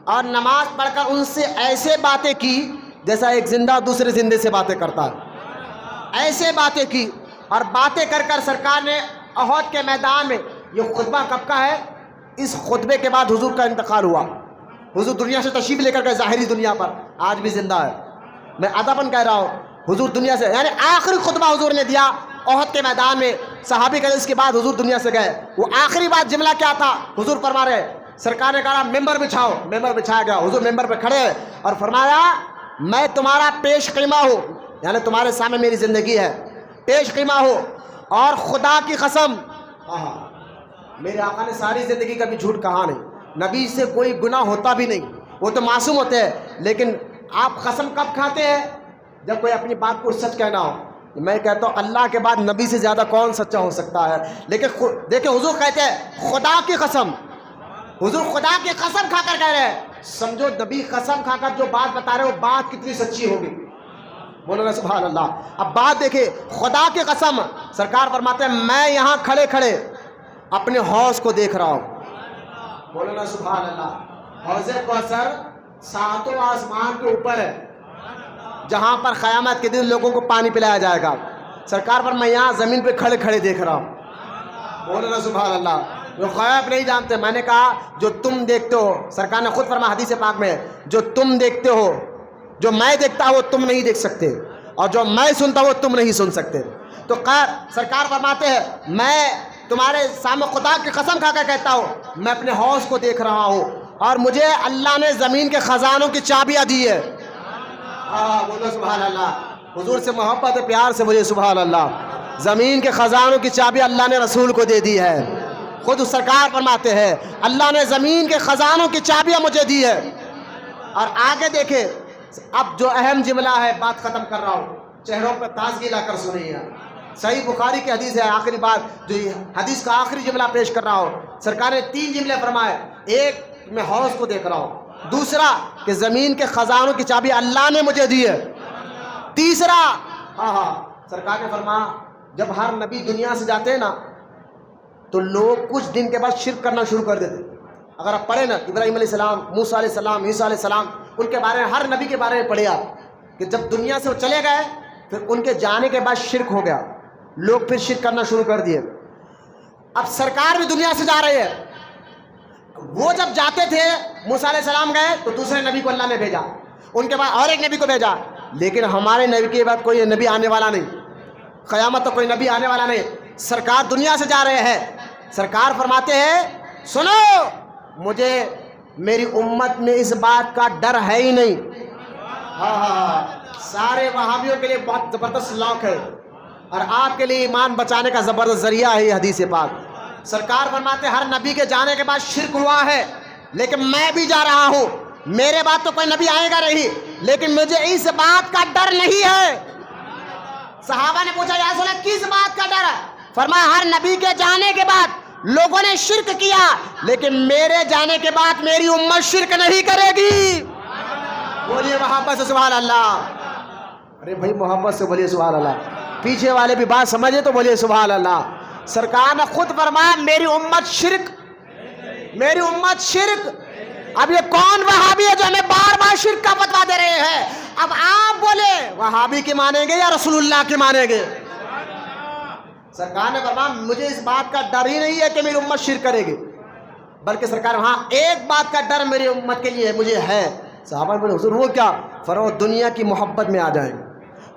اور نماز پڑھ کر ان سے ایسے باتیں کی جیسا ایک زندہ دوسرے زندے سے باتیں کرتا ہے. ایسے باتیں کی اور باتیں کر کر سرکار نے احد کے میدان میں، یہ خطبہ کب کا ہے؟ اس خطبے کے بعد حضور کا انتقال ہوا. حضور دنیا سے تشریف لے کر گئے ظاہری دنیا پر، آج بھی زندہ ہے. میں ادباً کہہ رہا ہوں، حضور دنیا سے، یعنی آخری خطبہ حضور نے دیا احد کے میدان میں. صحابی کہتے اس کے بعد حضور دنیا سے گئے. وہ آخری بات جملہ کیا تھا؟ حضور فرما رہے سرکار نے کہا ممبر بچھاؤ. ممبر بچھایا گیا. حضور ممبر پہ کھڑے اور فرمایا میں تمہارا پیش قیمہ ہوں، یعنی تمہارے سامنے میری زندگی ہے، پیش قیمہ ہو. اور خدا کی قسم، میرے آقا نے ساری زندگی کبھی جھوٹ کہا نہیں، نبی سے کوئی گناہ ہوتا بھی نہیں، وہ تو معصوم ہوتے ہیں. لیکن آپ قسم کب کھاتے ہیں؟ جب کوئی اپنی بات کو سچ کہنا ہو. میں کہتا ہوں اللہ کے بعد نبی سے زیادہ کون سچا ہو سکتا ہے. لیکن دیکھیں حضور کہتے ہیں خدا کی قسم، حضور خدا کی قسم کھا کر کہہ رہے ہیں. سمجھو نبی قسم کھا کر جو بات بتا رہے وہ بات کتنی سچی ہوگی. بولو نا سبحان اللہ. اب بات دیکھیں، خدا کی قسم سرکار فرماتے ہیں میں یہاں کھڑے کھڑے اپنے حوض کو دیکھ رہا ہوں. بولو نا سبحان اللہ. حوض کوثر ساتوں آسمان کے اوپر ہے جہاں پر قیامت کے دن لوگوں کو پانی پلایا جائے گا. سرکار پر میں یہاں زمین پہ کھڑے کھڑے دیکھ رہا ہوں. بولو نا سبحان اللہ. جو غیب نہیں جانتے، میں نے کہا جو تم دیکھتے ہو، سرکار نے خود فرمایا حدیث پاک میں، جو تم دیکھتے ہو، جو میں دیکھتا ہوں وہ تم نہیں دیکھ سکتے، اور جو میں سنتا ہوں وہ تم نہیں سن سکتے. تو سرکار فرماتے ہیں میں تمہارے سامنے خدا کی قسم کھا کر کہتا ہوں میں اپنے حوض کو دیکھ رہا ہوں اور مجھے اللہ نے زمین کے خزانوں کی چابیاں دی ہے. بولو سبحان اللہ. حضور سے محبت ہے، پیار سے بولیے سبحان اللہ. زمین کے خزانوں کی چابی اللہ نے رسول کو دے دی ہے. خود سرکار فرماتے ہیں اللہ نے زمین کے خزانوں کی چابیاں مجھے دی ہے. اور آگے دیکھیں، اب جو اہم جملہ ہے بات ختم کر رہا ہوں، چہروں پہ تازگی لا کر سنیے. صحیح بخاری کی حدیث ہے، آخری بات جو حدیث کا آخری جملہ پیش کر رہا ہوں. سرکار نے 3 جملے فرمائے. ایک، میں حوض کو دیکھ رہا ہوں. دوسرا کہ زمین کے خزانوں کی چابی اللہ نے مجھے دی ہے. تیسرا سرکار نے فرمایا جب ہر نبی دنیا سے جاتے ہیں نا تو لوگ کچھ دن کے بعد شرک کرنا شروع کر دیتے. اگر آپ پڑھیں نا ابراہیم علیہ السلام، موسیٰ علیہ السلام، عیسیٰ علیہ السلام، ان کے بارے میں، ہر نبی کے بارے میں پڑھے آپ کہ جب دنیا سے وہ چلے گئے پھر ان کے جانے کے بعد شرک ہو گیا، لوگ پھر شرک کرنا شروع کر دیے. اب سرکار بھی دنیا سے جا رہے ہیں. وہ جب جاتے تھے موسیٰ علیہ السلام گئے تو دوسرے نبی کو اللہ نے بھیجا، ان کے بعد اور ایک نبی کو بھیجا. لیکن ہمارے نبی کے بعد کوئی نبی آنے والا نہیں، قیامت تک کوئی نبی آنے والا نہیں. سرکار دنیا سے جا رہے ہیں. سرکار فرماتے ہیں سنو مجھے میری امت میں اس بات کا ڈر ہے ہی نہیں. سارے وہابیوں کے لیے بہت زبردست لاک ہے اور آپ کے لیے ایمان بچانے کا زبردست ذریعہ ہے یہ حدیث پاک. سرکار فرماتے ہر نبی کے جانے کے بعد شرک ہوا ہے، لیکن میں بھی جا رہا ہوں. میرے بعد تو کوئی نبی آئے گا نہیں، لیکن مجھے اس بات کا ڈر نہیں ہے. صحابہ نے پوچھا یا رسول اللہ کس بات کا ڈر ہے؟ فرمایا ہر نبی کے جانے کے بعد لوگوں نے شرک کیا، لیکن میرے جانے کے بعد میری امت شرک نہیں کرے گی. بولیے محبت سے سبحان اللہ. ارے بھائی محبت سے بولیے سبحان اللہ. پیچھے والے بھی بات سمجھے تو بولیے سبحان اللہ. سرکار نے خود فرمایا میری امت شرک، میری امت شرک. اب یہ کون وہابی ہے جو ہمیں بار بار شرک کا فتویٰ دے رہے ہیں؟ اب آپ بولے وہابی کی مانیں گے یا رسول اللہ کی مانیں گے؟ سرکار نے فرمایا مجھے اس بات کا ڈر ہی نہیں ہے کہ میری امت شرک کرے گی، بلکہ سرکار ہاں ایک بات کا ڈر میری امت کے لیے مجھے ہے. صحابہ بولے حضور وہ کیا؟ فرمایا دنیا کی محبت میں آ جائیں گے،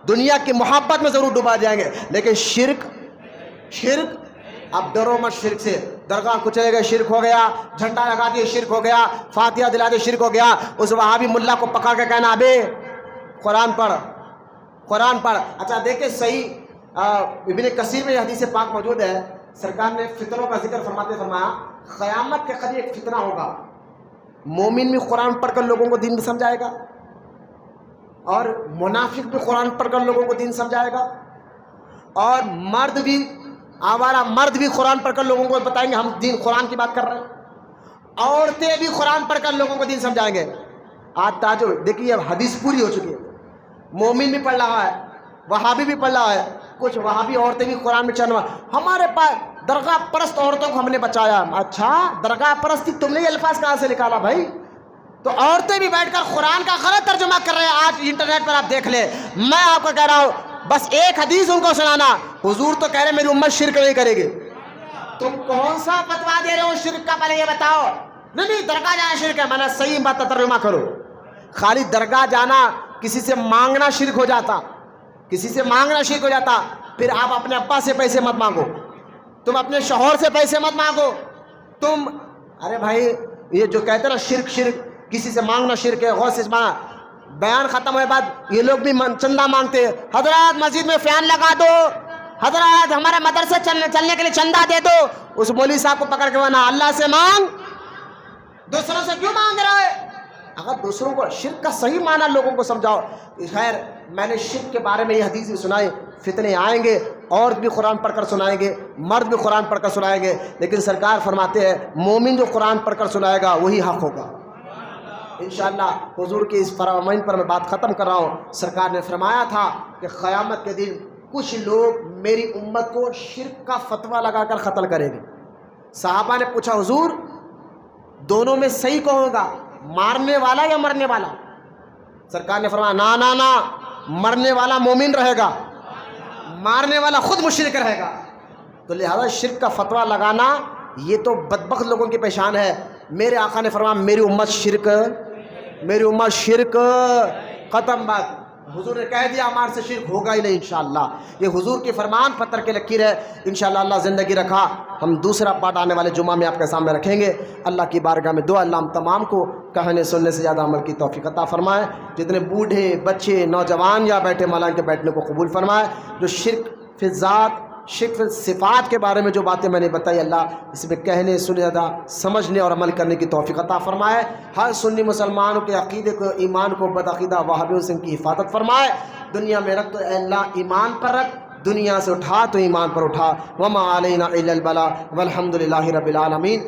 دنیا کی محبت میں ضرور ڈوبا جائیں گے، لیکن شرک اب ڈرو مت شرک سے. درگاہ کو چلے گئے شرک ہو گیا، جھنڈا لگا دیے شرک ہو گیا، فاتحہ دلا دے شرک ہو گیا. اس وہابی ملا کو پکڑ کے کہنا ابے قرآن پڑھ. اچھا دیکھیں صحیح ابن کثیر میں حدیث پاک موجود ہے. سرکار نے فتنوں کا ذکر فرماتے فرمایا قیامت کے قریب ایک فتنہ ہوگا، مومن بھی قرآن پڑھ کر لوگوں کو دین سمجھائے گا اور منافق بھی قرآن پڑھ کر لوگوں کو دین سمجھائے گا، اور مرد بھی، آوارہ مرد بھی قرآن پڑھ کر لوگوں کو بتائیں گے ہم دین قرآن کی بات کر رہے ہیں، عورتیں بھی قرآن پڑھ کر لوگوں کو دین سمجھائیں گے۔ آج تعجب دیکھیے، اب حدیث پوری ہو چکی ہے، مومن بھی پڑھ رہا ہے، وہابی بھی پڑھ رہا ہے، کچھ وہابی عورتیں بھی قرآن میں چلوا، ہمارے پاس درگاہ پرست عورتوں کو ہم نے بچایا۔ اچھا، درگاہ پرستی تم نے یہ الفاظ کہاں سے نکالا بھائی؟ تو عورتیں بھی بیٹھ کر قرآن کا غلط ترجمہ کر رہے ہیں۔ آج انٹرنیٹ پر آپ دیکھ لیں، میں آپ کو کہہ رہا ہوں بس ایک حدیث ان کو سنانا، حضور تو کہہ رہے ہیں میری امت شرک نہیں کرے گی، تم کون سا فتوا دے رہے ہو شرک کا؟ پہلے یہ بتاؤ۔ نہیں درگاہ جانا شرک ہے، میں نے صحیح بات ترجمہ کرو۔ خالی درگاہ جانا، کسی سے مانگنا شرک ہو جاتا، کسی سے مانگنا شرک ہو جاتا۔ پھر آپ اپنے ابا سے پیسے مت مانگو، تم اپنے شوہر سے پیسے مت مانگو، تم ارے بھائی یہ جو کہتے ہیں نا شرک شرک، کسی سے مانگنا شرک ہے، غوث سے مانگنا۔ بیان ختم ہوئے بعد یہ لوگ بھی چندہ مانگتے ہیں، حضرات مسجد میں فین لگا دو، حضرات ہمارے مدرسے چلنے کے لیے چندہ دے دو۔ اس مولوی صاحب کو پکڑ کے بنا اللہ سے مانگ، دوسروں سے کیوں مانگ رہا ہے؟ اگر دوسروں کو شرک کا صحیح معنی لوگوں کو سمجھاؤ۔ خیر میں نے شرک کے بارے میں یہ حدیث بھی سنائی، فتنے آئیں گے، عورت بھی قرآن پڑھ کر سنائیں گے، مرد بھی قرآن پڑھ کر سنائیں گے، لیکن سرکار فرماتے ہیں مومن جو قرآن پڑھ کر سنائے گا وہی حق ہوگا۔ انشاءاللہ حضور کی اس فرمائش پر میں بات ختم کر رہا ہوں۔ سرکار نے فرمایا تھا کہ قیامت کے دن کچھ لوگ میری امت کو شرک کا فتویٰ لگا کر قتل کریں گے۔ صحابہ نے پوچھا حضور دونوں میں صحیح کون ہوگا، مارنے والا یا مرنے والا؟ سرکار نے فرمایا نا نا نا، مرنے والا مومن رہے گا، مارنے والا خود مشرک رہے گا۔ تو لہذا شرک کا فتویٰ لگانا یہ تو بدبخت لوگوں کی پہچان ہے۔ میرے آقا نے فرمایا میری امت شرک، میری امت شرک، ختم بات۔ حضور نے کہہ دیا ہمارے سے شرک ہوگا ہی نہیں انشاءاللہ۔ یہ حضور کی فرمان پتر کے لکیر ہے۔ انشاءاللہ اللہ زندگی رکھا ہم دوسرا پارٹ آنے والے جمعہ میں آپ کے سامنے رکھیں گے۔ اللہ کی بارگاہ میں دعا اللہ ہم تمام کو کہنے سننے سے زیادہ عمل کی توفیق عطا فرمائے۔ جتنے بوڑھے بچے نوجوان یا بیٹھے مولانا کے بیٹھنے کو قبول فرمائے۔ جو شرک فی الذات، شرک فی صفات کے بارے میں جو باتیں میں نے بتائی اللہ اس میں کہنے سننے زیادہ سمجھنے اور عمل کرنے کی توفیق عطا فرمائے۔ ہر سنی مسلمانوں کے عقیدے کو، ایمان کو، بدعقیدہ وہابیوں سے ان کی حفاظت فرمائے۔ دنیا میں رکھ تو اے اللہ ایمان پر رکھ، دنیا سے اٹھا تو ایمان پر اٹھا۔ وما علینا الا البلاغ والحمد للہ رب العالمین۔